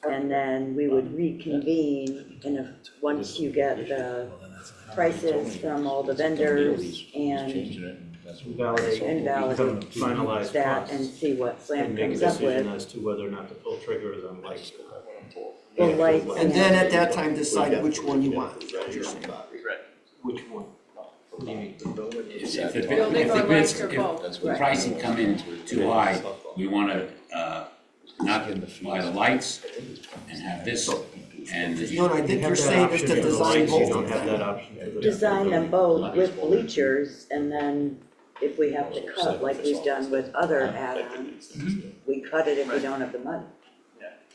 Speaker 12: And then we would reconvene once you get the prices from all the vendors
Speaker 10: He's
Speaker 12: and
Speaker 10: changing it, and that's what.
Speaker 6: Validate,
Speaker 12: Invalidate
Speaker 6: become finalized
Speaker 12: that and
Speaker 6: costs,
Speaker 12: see what
Speaker 6: and
Speaker 12: SLAM
Speaker 6: make a
Speaker 12: comes up
Speaker 6: decision
Speaker 12: with.
Speaker 6: as to whether or not to pull triggers on lights.
Speaker 12: The lights
Speaker 2: And then at that time, decide which one you want, is what you're saying.
Speaker 6: Which one?
Speaker 1: If the
Speaker 3: Building or lights or
Speaker 1: if
Speaker 3: both.
Speaker 1: the pricing come in too high, we wanna, not buy the lights and have this, and
Speaker 2: You know, I think
Speaker 6: You
Speaker 2: you're
Speaker 6: have that
Speaker 2: saying is
Speaker 6: option
Speaker 2: to
Speaker 6: for the
Speaker 2: design
Speaker 6: lights, you
Speaker 2: both
Speaker 6: don't
Speaker 2: of
Speaker 6: have
Speaker 2: them.
Speaker 6: that option for the.
Speaker 12: design them both with bleachers, and then if we have to cut, like we've done with other add-ons, we cut it if we don't have the money.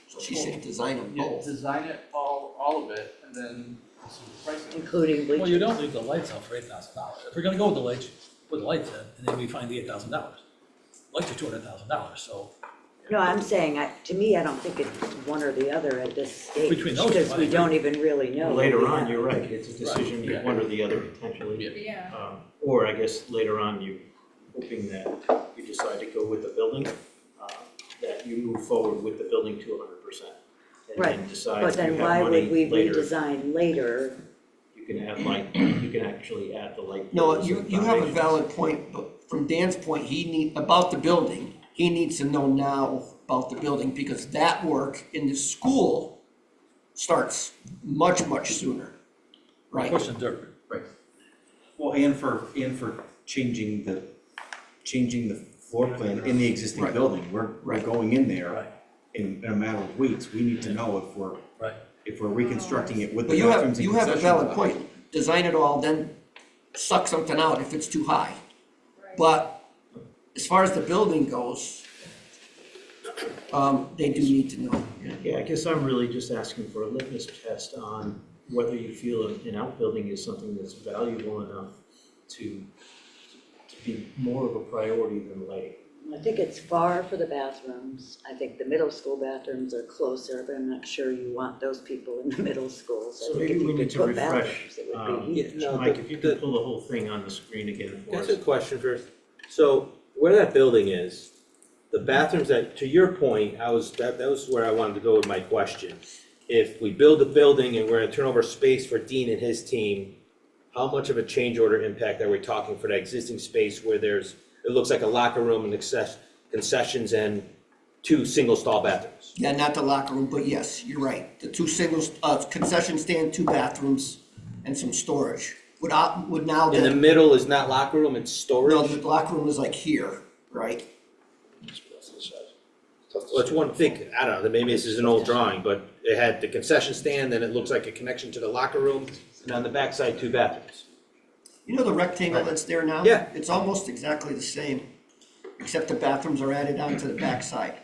Speaker 2: So she said design them
Speaker 16: Yeah,
Speaker 2: both.
Speaker 16: design it, all of it, and then see the pricing.
Speaker 12: Including bleachers.
Speaker 4: Well, you don't leave the lights on for $8,000. If we're gonna go with the lights, put the lights in, and then we find the $8,000. Lights are $200,000, so
Speaker 12: No, I'm saying, to me, I don't think it's one or the other at this stage,
Speaker 4: Between those two,
Speaker 12: because
Speaker 4: I
Speaker 12: we
Speaker 4: agree.
Speaker 12: don't even really know. what
Speaker 6: Later
Speaker 12: we
Speaker 6: on,
Speaker 12: have.
Speaker 6: you're right, it's a decision,
Speaker 4: Right.
Speaker 6: one or the other potentially.
Speaker 3: Yeah,
Speaker 6: Or I guess later on, you hoping that you decide to go with the building, that you move forward with the building to 100%. And then
Speaker 12: Right,
Speaker 6: decide
Speaker 12: but
Speaker 6: if you
Speaker 12: then
Speaker 6: have
Speaker 12: why would
Speaker 6: money
Speaker 12: we
Speaker 6: later,
Speaker 12: redesign later?
Speaker 6: you can add light, you can actually add the light.
Speaker 2: No,
Speaker 6: poles
Speaker 2: you
Speaker 6: and
Speaker 2: have a
Speaker 6: foundations.
Speaker 2: valid point, but from Dan's point, about the building, he needs to know now about the building, because that work in the school starts much, much sooner, right?
Speaker 4: Pushing dirt.
Speaker 15: Right. Well, and for changing the floor plan in the existing
Speaker 2: Right.
Speaker 15: building, we're
Speaker 2: Right.
Speaker 15: going in there
Speaker 4: Right.
Speaker 15: in a matter of weeks, we need to know
Speaker 4: Right.
Speaker 15: if we're reconstructing it with
Speaker 2: But
Speaker 15: the
Speaker 2: you
Speaker 15: bathrooms and
Speaker 2: have a
Speaker 15: concessions
Speaker 2: valid
Speaker 15: allowed.
Speaker 2: point, design it all, then suck something out if it's too high.
Speaker 3: Right.
Speaker 2: But as far as the building goes, they do need to know.
Speaker 6: Yeah, I guess I'm really just asking for a litmus test on whether you feel an outbuilding is something that's valuable enough to be more of a priority than lighting.
Speaker 12: I think it's far for the bathrooms. I think the middle school bathrooms are closer, but I'm not sure you want those people in the middle schools. I
Speaker 6: So
Speaker 12: think
Speaker 6: maybe
Speaker 12: if
Speaker 6: we
Speaker 12: you
Speaker 6: need
Speaker 12: could
Speaker 6: to
Speaker 12: put
Speaker 6: refresh,
Speaker 12: bathrooms, it would be huge.
Speaker 13: No,
Speaker 6: Mike,
Speaker 13: but
Speaker 6: if you
Speaker 13: the-
Speaker 6: could pull the whole thing on the screen again for
Speaker 13: That's
Speaker 6: us.
Speaker 13: a question first. So where that building is, the bathrooms that, to your point, that was where I wanted to go with my question. If we build a building and we're gonna turn over space for Dean and his team, how much of a change order impact are we talking for that existing space where it looks like a locker room and concessions and 2 single stall bathrooms?
Speaker 2: Yeah, not the locker room, but yes, you're right. The 2 singles, concession stand, 2 bathrooms, and some storage. Would now
Speaker 13: In the
Speaker 2: then,
Speaker 13: middle is not locker room, it's
Speaker 2: no,
Speaker 13: storage?
Speaker 2: the locker room is like here, right?
Speaker 13: Well, it's one big, I don't know, maybe this is an old drawing, but it had the concession stand, then it looks like a connection to the locker room, and on the backside, 2 bathrooms.
Speaker 2: You know the rectangle that's there now?
Speaker 13: Yeah.
Speaker 2: It's almost exactly the same, except the bathrooms are added onto the backside.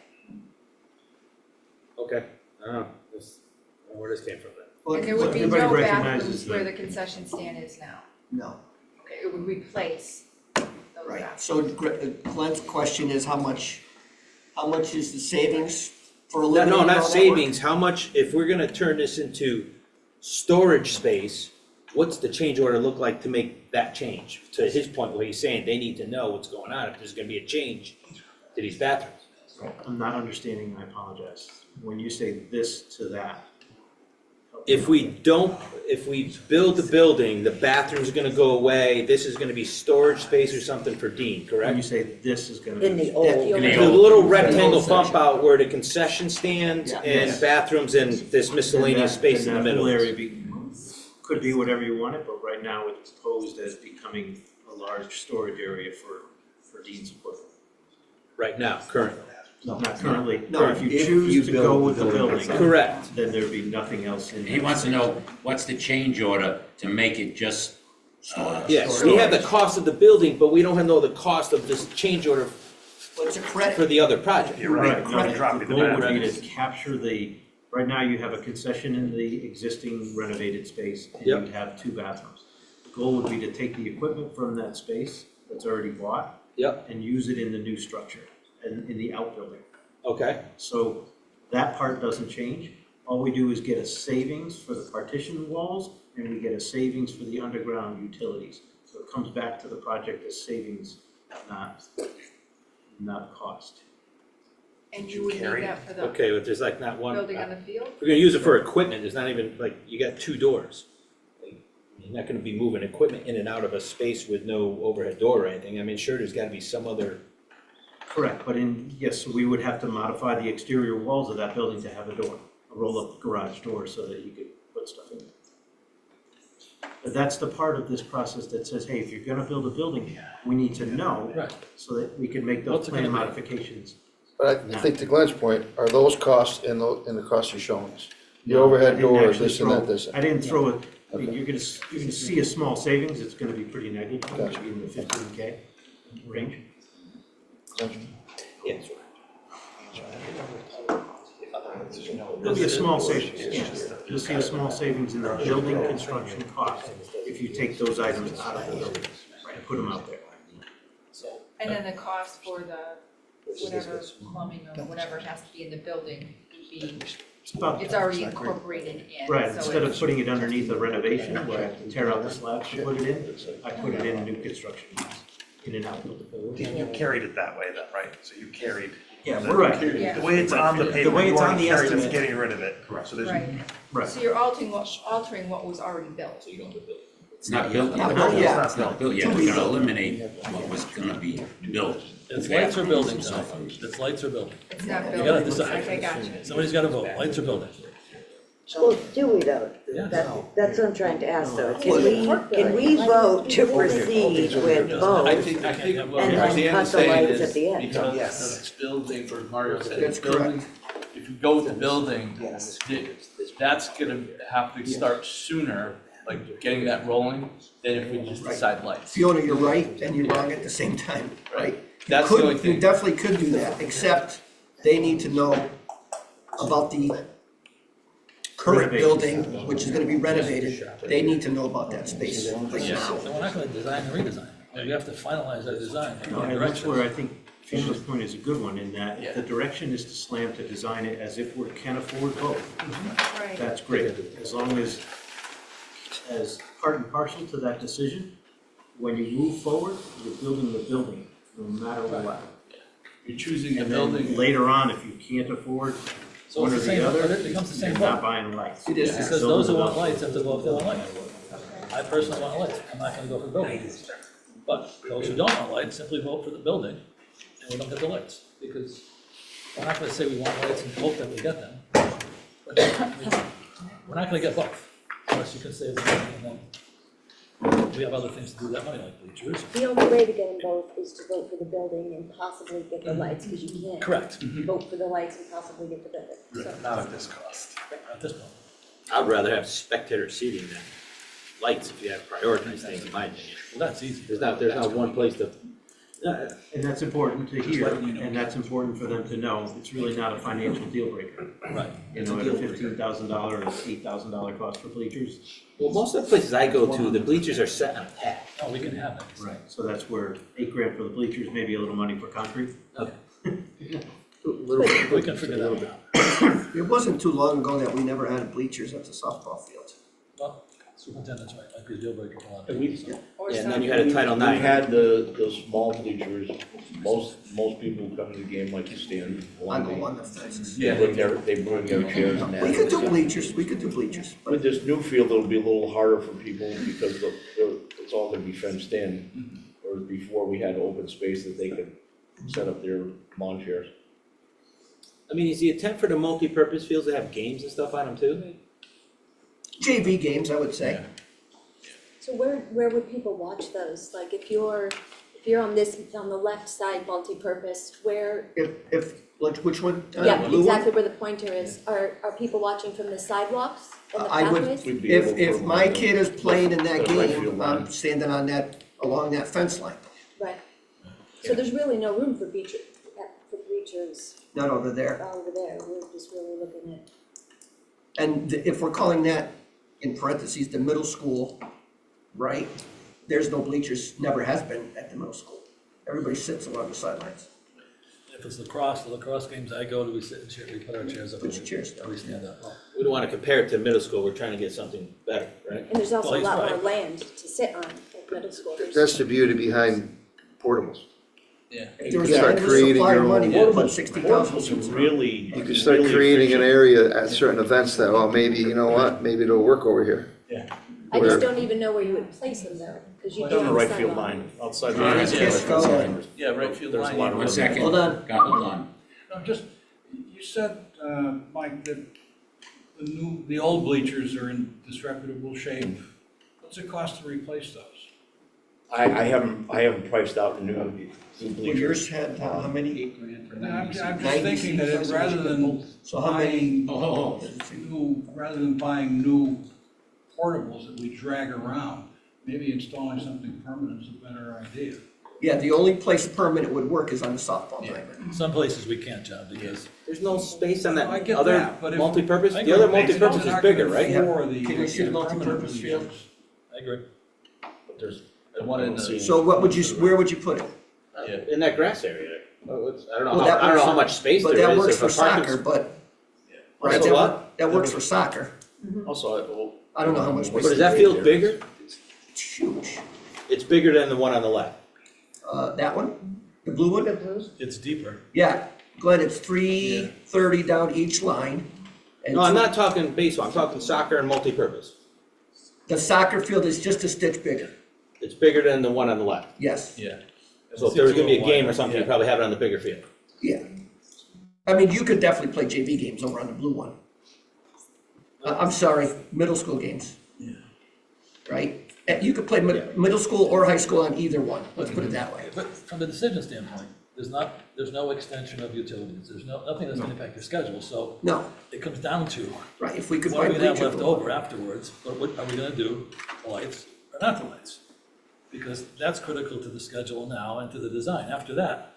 Speaker 13: Okay, I don't know, I don't know where this came from then.
Speaker 2: Well,
Speaker 3: And there would be no
Speaker 6: Everybody
Speaker 3: bathrooms
Speaker 6: recognizes
Speaker 3: where
Speaker 6: that.
Speaker 3: the concession stand is now.
Speaker 2: No,
Speaker 3: Okay, it would replace those
Speaker 2: right.
Speaker 3: bathrooms.
Speaker 2: So Glenn's question is how much is the savings for
Speaker 13: No,
Speaker 2: eliminating
Speaker 13: no,
Speaker 2: all
Speaker 13: not
Speaker 2: that work?
Speaker 13: savings, how much, if we're gonna turn this into storage space, what's the change order look like to make that change? To his point, where he's saying they need to know what's going on, if there's gonna be a change to these bathrooms.
Speaker 6: I'm not understanding, I apologize. When you say this to that.
Speaker 13: If we build the building, the bathroom's gonna go away, this is gonna be storage space or something for Dean,
Speaker 6: When
Speaker 13: correct?
Speaker 6: you say this is gonna be.
Speaker 12: In the old.
Speaker 13: The little rectangle bump out where the concession stand
Speaker 2: Yeah.
Speaker 13: and
Speaker 6: Yes.
Speaker 13: bathrooms and this miscellaneous space in the middle.
Speaker 6: That whole area could be whatever you want it, but right now it's posed as becoming a large storage area for Dean's equipment.
Speaker 13: Right now, currently.
Speaker 6: Not currently,
Speaker 2: No,
Speaker 6: if you
Speaker 15: if
Speaker 6: choose
Speaker 15: you
Speaker 6: to
Speaker 15: build
Speaker 6: go
Speaker 15: the
Speaker 6: with the
Speaker 15: building
Speaker 6: building,
Speaker 13: Correct.
Speaker 6: then there'd be nothing else in there.
Speaker 1: He wants to know what's the change order to make it just,
Speaker 13: Yes, we have the cost of the building, but we don't know the cost of this change order
Speaker 2: But it's a credit.
Speaker 13: for the other project.
Speaker 6: Right, no,
Speaker 2: Credit.
Speaker 6: the goal would be to capture right now you have a concession in the existing renovated space, and
Speaker 13: Yep.
Speaker 6: you'd have 2 bathrooms. The goal would be to take the equipment from that space that's already bought
Speaker 13: Yep,
Speaker 6: and use it in the new structure and in the outbuilding.
Speaker 13: okay,
Speaker 6: So that part doesn't change. All we do is get a savings for the partition walls, and we get a savings for the underground utilities. So it comes back to the project as savings, not cost.
Speaker 3: And you would need that for the
Speaker 13: okay, but there's like not one.
Speaker 3: building on the field?
Speaker 13: We're gonna use it for equipment, there's not even, like, you got 2 doors. You're not gonna be moving equipment in and out of a space with no overhead door or anything, I mean, sure, there's gotta be some other.
Speaker 6: Correct, but yes, we would have to modify the exterior walls of that building to have a door, a roll-up garage door so that you could put stuff in. But that's the part of this process that says, hey, if you're gonna build a building, we need to know
Speaker 4: Right.
Speaker 6: so that we can make those
Speaker 4: What's it
Speaker 6: plan
Speaker 4: gonna be?
Speaker 6: modifications.
Speaker 14: But I think to Glenn's point, are those costs in the costs you're showing us? The
Speaker 6: No, I
Speaker 14: overhead
Speaker 6: didn't
Speaker 14: door,
Speaker 6: actually
Speaker 14: this and
Speaker 6: throw-
Speaker 14: that, this.
Speaker 6: I didn't throw it,
Speaker 14: Okay.
Speaker 6: you're gonna see a small savings, it's gonna be pretty negligible,
Speaker 14: Gotcha.
Speaker 6: maybe in the 15K range.
Speaker 13: Yes.
Speaker 6: There'll be a small savings, yes. You'll see a small savings in the building construction cost if you take those items out of the building and put them out there.
Speaker 3: And then the cost for the whatever plumbing or whatever has to be in the building would be, it's already incorporated in,
Speaker 6: Right,
Speaker 3: so
Speaker 6: instead of
Speaker 3: it's-
Speaker 6: putting it underneath a renovation where I have to tear out the slabs to put it in, I put it in new construction, in and out.
Speaker 11: Dan, you carried it that way though, right? So you carried.
Speaker 15: Yeah,
Speaker 11: the-
Speaker 15: we're
Speaker 6: Right.
Speaker 3: Yeah.
Speaker 11: The way it's on the paper,
Speaker 15: way
Speaker 11: you
Speaker 15: it's on
Speaker 11: already
Speaker 15: the
Speaker 11: carried us
Speaker 15: estimate.
Speaker 11: getting rid of it.
Speaker 15: Correct.
Speaker 11: So there's.
Speaker 3: Right,
Speaker 6: Right.
Speaker 3: so you're altering what was already built.
Speaker 1: it's not built yet.
Speaker 2: Not yet.
Speaker 1: It's not built yet, we're gonna eliminate what was gonna be built.
Speaker 4: It's lights or buildings, it's lights or building.
Speaker 3: It's not
Speaker 4: You gotta
Speaker 3: built,
Speaker 4: decide.
Speaker 3: okay, gotcha.
Speaker 4: Somebody's gotta vote, lights or building.
Speaker 12: Well, do we though?
Speaker 4: Yeah.
Speaker 12: That's what I'm trying to ask though. Can we vote to proceed with
Speaker 9: I
Speaker 12: both?
Speaker 9: think, what
Speaker 12: And then
Speaker 9: Dan
Speaker 12: cut
Speaker 9: is
Speaker 12: the
Speaker 9: saying
Speaker 12: lights
Speaker 9: is,
Speaker 12: at the end.
Speaker 9: because
Speaker 11: Yes.
Speaker 9: it's building, for Mario said,
Speaker 2: That's
Speaker 9: it's building, if you go with the building,
Speaker 11: Yes.
Speaker 9: that's gonna have to start sooner, like getting that rolling, than if we just decide lights.
Speaker 2: Fiona, you're right and you're wrong at the same time, right?
Speaker 9: That's the only
Speaker 2: You
Speaker 9: thing.
Speaker 2: definitely could do that, except they need to know about the current building, which is gonna be renovated. They need to know about that space like now.
Speaker 4: So we're not gonna design and redesign. We have to finalize our design.
Speaker 6: No, and that's where I think Fiona's point is a good one, in that the direction is to Slam to design it as if we can afford both.
Speaker 3: Right.
Speaker 6: That's great, as long as part and parcel to that decision, when you move forward, you're building the building, no matter what.
Speaker 9: You're choosing the
Speaker 6: And then
Speaker 9: building.
Speaker 6: later on, if you can't afford
Speaker 4: So
Speaker 6: one or
Speaker 4: it's the same,
Speaker 6: the other,
Speaker 4: it becomes the same
Speaker 6: you're
Speaker 4: vote.
Speaker 6: not buying lights.
Speaker 2: It is.
Speaker 6: You're
Speaker 4: Because
Speaker 6: building
Speaker 4: those who
Speaker 6: the
Speaker 4: want
Speaker 6: building.
Speaker 4: lights have to vote for the lights. I personally want lights, I'm not gonna go for the building. But those who don't want lights simply vote for the building, and we don't get the lights. Because we're not gonna say we want lights and hope that we get them. But, I mean, we're not gonna get both, unless you can save the money, and then we have other things to do with that money, like bleachers.
Speaker 8: The only way to get them both is to vote for the building and possibly get the lights, because you can't
Speaker 4: Correct,
Speaker 8: vote for the lights and possibly get the building, so.
Speaker 11: Not at this cost.
Speaker 4: at this point.
Speaker 13: I'd rather have spectator seating than lights if you have prioritized things, in my opinion.
Speaker 4: Well, that's easy.
Speaker 13: There's not one place to.
Speaker 6: And that's important to hear, and that's important for them to know, it's really not a financial deal breaker.
Speaker 4: Right.
Speaker 6: You know, at a $15,000 or $8,000 cost for bleachers.
Speaker 13: Well, most of the places I go to, the bleachers are set on a pad.
Speaker 4: Oh, we can have it.
Speaker 6: Right. So that's where $8,000 for the bleachers, maybe a little money for concrete.
Speaker 4: We can figure that out.
Speaker 2: It wasn't too long ago that we never had bleachers at the softball field.
Speaker 4: Well, superintendent's right, might be a deal breaker for a lot of
Speaker 10: And
Speaker 4: people.
Speaker 10: we,
Speaker 4: so.
Speaker 3: Or
Speaker 13: Yeah, and then
Speaker 3: some-
Speaker 13: you had a Title
Speaker 10: we
Speaker 13: IX.
Speaker 10: had the small bleachers, most people who come to the game like to stand
Speaker 2: I
Speaker 10: along
Speaker 2: go
Speaker 10: the.
Speaker 2: on the fences.
Speaker 10: They bring their chairs and that.
Speaker 2: We could do bleachers, but
Speaker 10: With this new field, it'll be a little harder for people because it's all gonna be fenced in. Whereas before, we had open space that they could set up their lawn chairs.
Speaker 13: I mean, is the intent for the multi-purpose fields to have games and stuff on them too?
Speaker 2: JV games, I would say.
Speaker 8: So where would people watch those? Like if you're on the left side multi-purpose, where,
Speaker 2: Like, which one?
Speaker 8: yeah,
Speaker 2: Blue one?
Speaker 8: exactly where the pointer is, are people watching from the sidewalks and the
Speaker 2: I would-
Speaker 8: pathways?
Speaker 10: We'd be able
Speaker 2: If
Speaker 10: to
Speaker 2: my
Speaker 10: put
Speaker 2: kid is playing in that
Speaker 10: put a right
Speaker 2: game,
Speaker 10: field line.
Speaker 2: I'm standing on that, along that fence line,
Speaker 8: Right. So there's really no room for bleachers
Speaker 2: not over there.
Speaker 8: over there, we're just really looking at.
Speaker 2: And if we're calling that, in parentheses, the middle school, right? There's no bleachers, never has been at the middle school. Everybody sits along the sidelines.
Speaker 4: If it's lacrosse, the lacrosse games I go to, we sit in chairs, we put our chairs up.
Speaker 2: Put your chairs down.
Speaker 4: We stand up. Well,
Speaker 13: We don't wanna compare it to middle school, we're trying to get something better, right?
Speaker 8: And there's also
Speaker 4: Well,
Speaker 8: a
Speaker 4: he's
Speaker 8: lot more
Speaker 4: right.
Speaker 8: land to sit on at middle school. There's-
Speaker 14: That's the beauty behind portables.
Speaker 9: Yeah.
Speaker 2: If there was
Speaker 14: You
Speaker 2: an
Speaker 14: start
Speaker 2: endless
Speaker 14: creating
Speaker 2: supply
Speaker 14: your
Speaker 2: of money,
Speaker 14: own-
Speaker 2: we'll put 60,000
Speaker 10: Portables
Speaker 2: seats
Speaker 10: are
Speaker 2: around.
Speaker 10: really.
Speaker 14: You can start creating an area at certain events that, well, maybe, you know what, maybe it'll work over here.
Speaker 8: I just
Speaker 14: Where-
Speaker 8: don't even know where you would place them though, because you do
Speaker 10: Down
Speaker 8: have
Speaker 10: the
Speaker 8: a
Speaker 10: right field
Speaker 8: sidewalk.
Speaker 10: line, outside.
Speaker 1: All right,
Speaker 2: Kiss go.
Speaker 9: Yeah, right field
Speaker 10: There's a
Speaker 9: line.
Speaker 10: lot of
Speaker 1: One
Speaker 10: room.
Speaker 1: second.
Speaker 2: Hold on.
Speaker 1: Hold on.
Speaker 16: No, just, you said, Mike, that the old bleachers are in disreputable shape. What's it cost to replace those?
Speaker 10: I haven't priced out the new
Speaker 2: Well,
Speaker 10: bleachers.
Speaker 2: yours had, how many?
Speaker 16: $8,000 for I'm
Speaker 2: 90
Speaker 16: just thinking that it- rather than
Speaker 2: So how many?
Speaker 16: buying rather than buying new portables that we drag around, maybe installing something permanent is a better idea.
Speaker 2: Yeah, the only place permanent would work is on the softball diamond.
Speaker 4: Some places we can't, John, because
Speaker 13: There's no space on that
Speaker 16: I get
Speaker 13: other
Speaker 16: that, but if-
Speaker 13: multi-purpose,
Speaker 4: I
Speaker 13: the other
Speaker 4: agree.
Speaker 13: multi-purpose is bigger, right?
Speaker 16: For the
Speaker 2: Can you see the
Speaker 16: permanent
Speaker 2: multipurpose field?
Speaker 16: bleachers.
Speaker 4: I agree.
Speaker 10: But there's.
Speaker 9: The one in the-
Speaker 2: So what would you, where would you put it?
Speaker 13: In that grass area. Oh, I don't know,
Speaker 2: Well, that
Speaker 13: I don't know
Speaker 2: works
Speaker 13: how
Speaker 2: for-
Speaker 13: much space
Speaker 2: But
Speaker 13: there
Speaker 2: that
Speaker 13: is.
Speaker 2: works
Speaker 13: if
Speaker 2: for
Speaker 13: a parking-
Speaker 2: soccer, but. Right,
Speaker 13: Also
Speaker 2: that
Speaker 13: what?
Speaker 2: wo- That works for soccer.
Speaker 10: Also, well.
Speaker 2: I don't know how much
Speaker 13: But is that field bigger?
Speaker 2: It's huge.
Speaker 13: It's bigger than the one on the left.
Speaker 2: That one? The blue one?
Speaker 4: It's deeper.
Speaker 2: Yeah, Glenn, it's 330 down each line. And
Speaker 13: No, I'm not talking baseball, I'm talking soccer and multi-purpose.
Speaker 2: The soccer field is just a stitch bigger,
Speaker 13: It's bigger than the one on the left.
Speaker 2: yes,
Speaker 9: Yeah.
Speaker 13: So if there was gonna be a game or
Speaker 4: wider,
Speaker 13: something, you'd probably have it on the bigger field.
Speaker 2: yeah. I mean, you could definitely play JV games over on the blue one. I'm sorry, middle school games. Right? You could play middle school or high school on either one, let's put it that way.
Speaker 4: But from the decision standpoint, there's no extension of utilities, there's nothing that's gonna impact your schedule, so
Speaker 2: No,
Speaker 4: it comes down to,
Speaker 2: right, if we could
Speaker 4: what
Speaker 2: buy
Speaker 4: are we gonna have
Speaker 2: bleachers.
Speaker 4: left over afterwards, what are we gonna do, the lights or not the lights? Because that's critical to the schedule now and to the design, after that,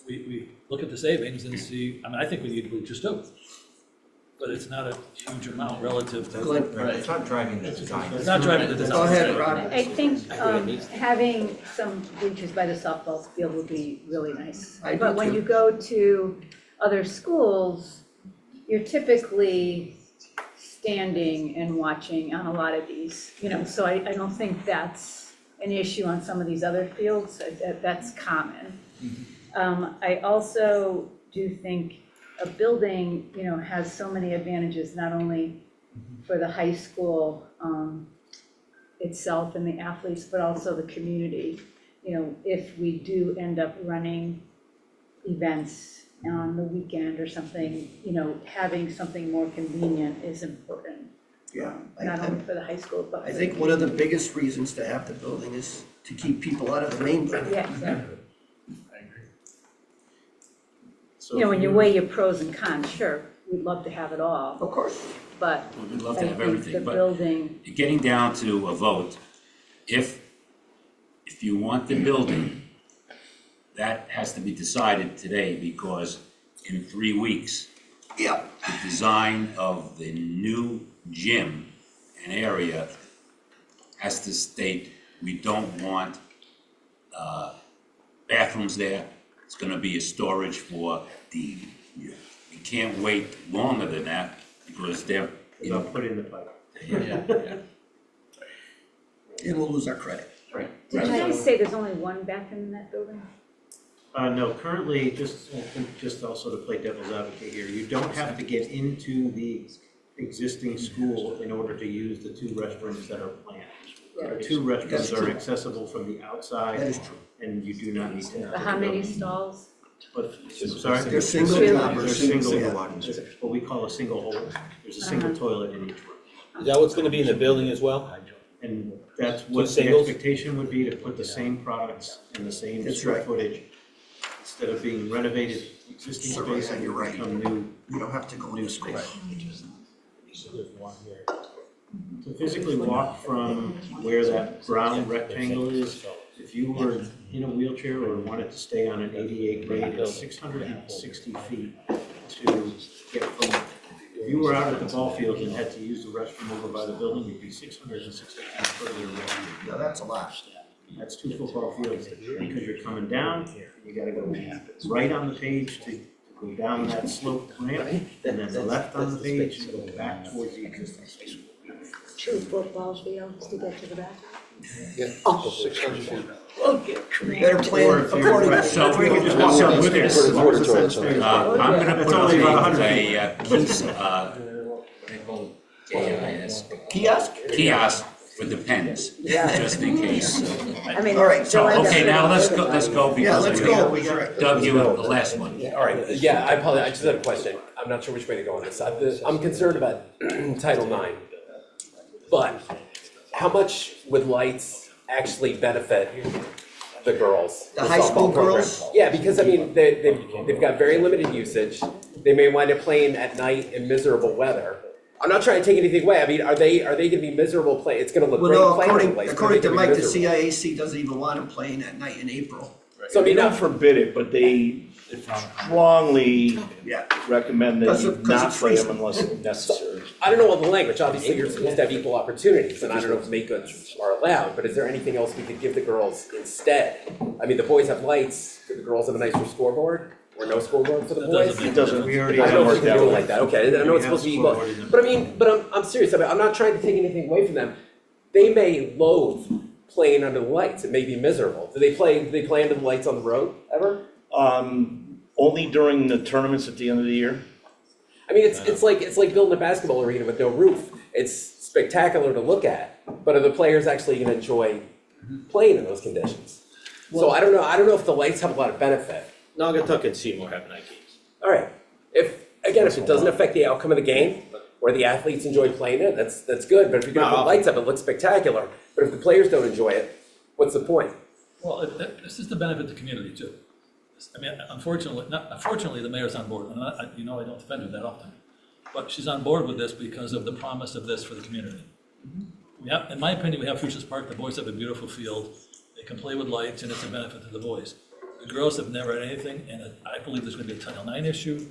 Speaker 4: we look at the savings and see, I mean, I think we need bleachers too. But it's not a huge amount relative to.
Speaker 2: Glenn.
Speaker 15: Right, it's not driving the design.
Speaker 4: It's not driving the design.
Speaker 2: Go ahead, Rob.
Speaker 5: I think having some bleachers by the softball field would be really nice.
Speaker 2: I do
Speaker 5: But when
Speaker 2: too.
Speaker 5: you go to other schools, you're typically standing and watching on a lot of these, so I don't think that's an issue on some of these other fields, that's common. I also do think a building, has so many advantages, not only for the high school itself and the athletes, but also the community. If we do end up running events on the weekend or something, having something more convenient is important.
Speaker 2: Yeah.
Speaker 5: Not only for the high school, but.
Speaker 2: I think one of the biggest reasons to have the building is to keep people out of the main building.
Speaker 5: Yeah, exactly.
Speaker 6: So
Speaker 5: When you weigh your pros and cons, sure, we'd love to have it all,
Speaker 2: Of course.
Speaker 5: but
Speaker 1: We'd love
Speaker 5: I
Speaker 1: to have
Speaker 5: think
Speaker 1: everything,
Speaker 5: the
Speaker 1: but
Speaker 5: building,
Speaker 1: getting down to a vote, if you want the building, that has to be decided today, because in 3 weeks,
Speaker 2: Yeah.
Speaker 1: the design of the new gym and area has to state, we don't want bathrooms there. It's gonna be a storage for the, you can't wait longer than that, because they're,
Speaker 6: They'll put it in the pipe.
Speaker 2: And we'll lose our credit.
Speaker 6: Right.
Speaker 5: did you guys say there's only one bathroom in that building?
Speaker 6: No, currently, just also to play devil's advocate here, you don't have to get into the existing school in order to use the 2 restrooms that are planned. The 2 restrooms
Speaker 2: That's
Speaker 6: are
Speaker 2: true.
Speaker 6: accessible from the outside.
Speaker 2: That is true.
Speaker 6: And you do not need to.
Speaker 5: How many stalls?
Speaker 6: But, sorry?
Speaker 2: They're single
Speaker 5: Two.
Speaker 2: jobbers.
Speaker 6: They're single,
Speaker 2: Yeah.
Speaker 6: what we call a single hole. There's a single toilet in each room.
Speaker 13: Is that what's gonna be in the building as well?
Speaker 6: And that's what the
Speaker 13: singles?
Speaker 6: expectation would be, to put the same products and the same
Speaker 2: That's
Speaker 6: square
Speaker 2: right.
Speaker 6: footage. Instead of being renovated existing
Speaker 2: Certainly,
Speaker 6: space, and
Speaker 2: you're right.
Speaker 6: become new.
Speaker 2: You don't have to go into school.
Speaker 6: To physically walk from where that brown rectangle is, if you were in a wheelchair or wanted to stay on an ADA grade, it's 660 feet to get from, if you were out at the ball field and had to use the restroom over by the building, it'd be 660 feet further away.
Speaker 2: Yeah, that's a lot.
Speaker 6: That's 2 football fields, because you're coming down, you gotta go right on the page to go down that slope ramp, and then left on the page to go back towards the existing space.
Speaker 8: 2 football fields to get to the bathroom?
Speaker 14: Yeah, 600 feet.
Speaker 2: Better plan accordingly.
Speaker 1: So,
Speaker 6: Or you could just walk down the stairs.
Speaker 14: As long as the fence is-
Speaker 1: I'm gonna
Speaker 6: That's
Speaker 1: put up
Speaker 6: only about 100
Speaker 1: a KISS, what they call it, KIS,
Speaker 2: Kiosk?
Speaker 1: kiosk with the pens, just in case.
Speaker 5: I mean,
Speaker 2: All right,
Speaker 1: So,
Speaker 5: they'll end up
Speaker 1: okay, now
Speaker 5: with-
Speaker 1: let's go,
Speaker 2: Yeah,
Speaker 1: because
Speaker 2: let's
Speaker 1: we
Speaker 2: go.
Speaker 1: got
Speaker 2: We got-
Speaker 1: Doug, you have the last one.
Speaker 17: All right, yeah, I apologize, I just had a question. I'm not sure which way to go on this. I'm concerned about Title IX. But how much would lights actually benefit the girls?
Speaker 2: The high school
Speaker 17: softball program?
Speaker 2: girls?
Speaker 17: Yeah, because I mean, they've got very limited usage. They may wind up playing at night in miserable weather. I'm not trying to take anything away. I mean, are they gonna be miserable play? It's gonna look
Speaker 2: Well,
Speaker 17: great
Speaker 2: no,
Speaker 17: playing in the place. but
Speaker 2: according
Speaker 17: are
Speaker 2: to
Speaker 17: they
Speaker 2: Mike,
Speaker 17: gonna
Speaker 2: the
Speaker 17: be miserable?
Speaker 2: CIAC doesn't even want them playing at night in April.
Speaker 17: So I
Speaker 10: They
Speaker 17: mean,
Speaker 10: don't forbid it, but they strongly
Speaker 2: Yeah.
Speaker 10: recommend that
Speaker 2: Because
Speaker 10: you
Speaker 2: of- 'cause
Speaker 10: not
Speaker 2: it's
Speaker 10: play them
Speaker 2: freezing.
Speaker 10: unless necessary.
Speaker 17: I don't know all the language, obviously you're supposed to have equal opportunities, and I don't know if make goods are allowed, but is there anything else we could give the girls instead? I mean, the boys have lights, could the girls have a nicer scoreboard, or no scoreboard for the
Speaker 4: That
Speaker 17: boys?
Speaker 4: doesn't
Speaker 10: It doesn't, we already
Speaker 17: I
Speaker 10: have
Speaker 17: don't know if
Speaker 10: worked
Speaker 17: we can
Speaker 10: that
Speaker 17: do it
Speaker 10: way.
Speaker 17: like that, okay, I know it's supposed to be equal, but I'm serious, I'm not trying to take anything away from them. They may loathe playing under the lights, it may be miserable, do they play under the lights on the road, ever?
Speaker 10: Only during the tournaments at the end of the year.
Speaker 17: I mean, it's like building a basketball arena with no roof. It's spectacular to look at, but are the players actually gonna enjoy playing in those conditions? So I don't know if the lights have a lot of benefit.
Speaker 13: Naugatuck and Seymour have night games.
Speaker 17: All right, if it doesn't affect the outcome of the game, where the athletes enjoy playing it, that's good, but if you're gonna put lights up, it looks spectacular. But if the players don't enjoy it, what's the point?
Speaker 4: Well, this is to benefit the community too. I mean, unfortunately, the mayor's on board, and I don't defend her that often. But she's on board with this because of the promise of this for the community. In my opinion, we have Fuchs Park, the boys have a beautiful field, they can play with lights, and it's a benefit to the boys. The girls have never had anything, and I believe there's gonna be a Title IX issue.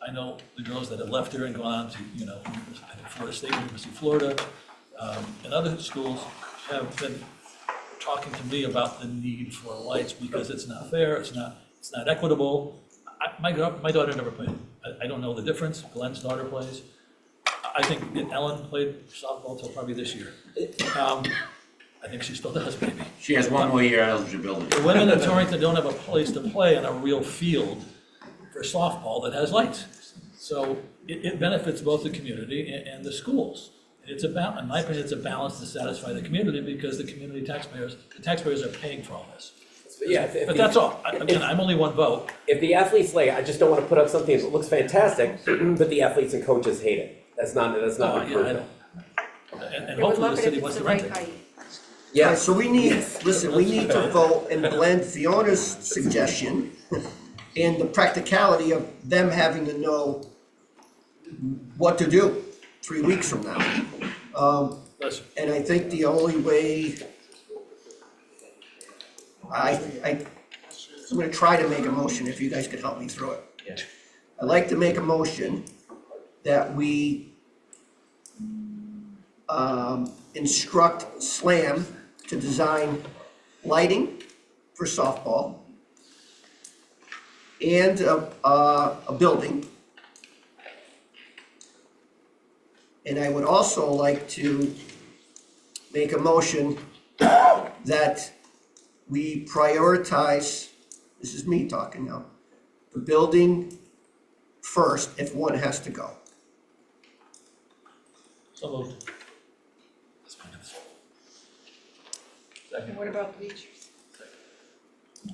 Speaker 4: I know the girls that have left here and gone on to, I think Florida State, University of Florida, and other schools have been talking to me about the need for lights because it's not fair, it's not equitable. My daughter never played. I don't know the difference. Glenn's daughter plays. I think Ellen played softball till probably this year. I think she still does, maybe.
Speaker 1: She has one more year eligibility.
Speaker 4: The women in Torrington don't have a place to play on a real field for softball that has lights. So it benefits both the community and the schools. It's in my opinion, it's a balance to satisfy the community because the taxpayers are paying for all this.
Speaker 17: Yeah,
Speaker 4: But that's all. Again, I'm only one vote.
Speaker 17: If the athletes like, I just don't wanna put up something that looks fantastic, but the athletes and coaches hate it. That's not
Speaker 4: Yeah, I
Speaker 17: improvement.
Speaker 4: know. And
Speaker 3: They would
Speaker 4: hopefully
Speaker 3: love
Speaker 4: the
Speaker 3: it if
Speaker 4: city
Speaker 3: it's
Speaker 4: wants
Speaker 3: the
Speaker 4: to rent
Speaker 3: right
Speaker 4: it.
Speaker 3: height.
Speaker 2: All right, so we need to vote and blend Fiona's suggestion and the practicality of them having to know what to do 3 weeks from now. And I think the only way, I'm gonna try to make a motion, if you guys could help me through it.
Speaker 9: Yeah.
Speaker 2: I'd like to make a motion that we instruct SLAM to design lighting for softball and a building. And I would also like to make a motion that we prioritize, this is me talking now, the building first if one has to go.
Speaker 4: So moved.
Speaker 3: And what about bleachers?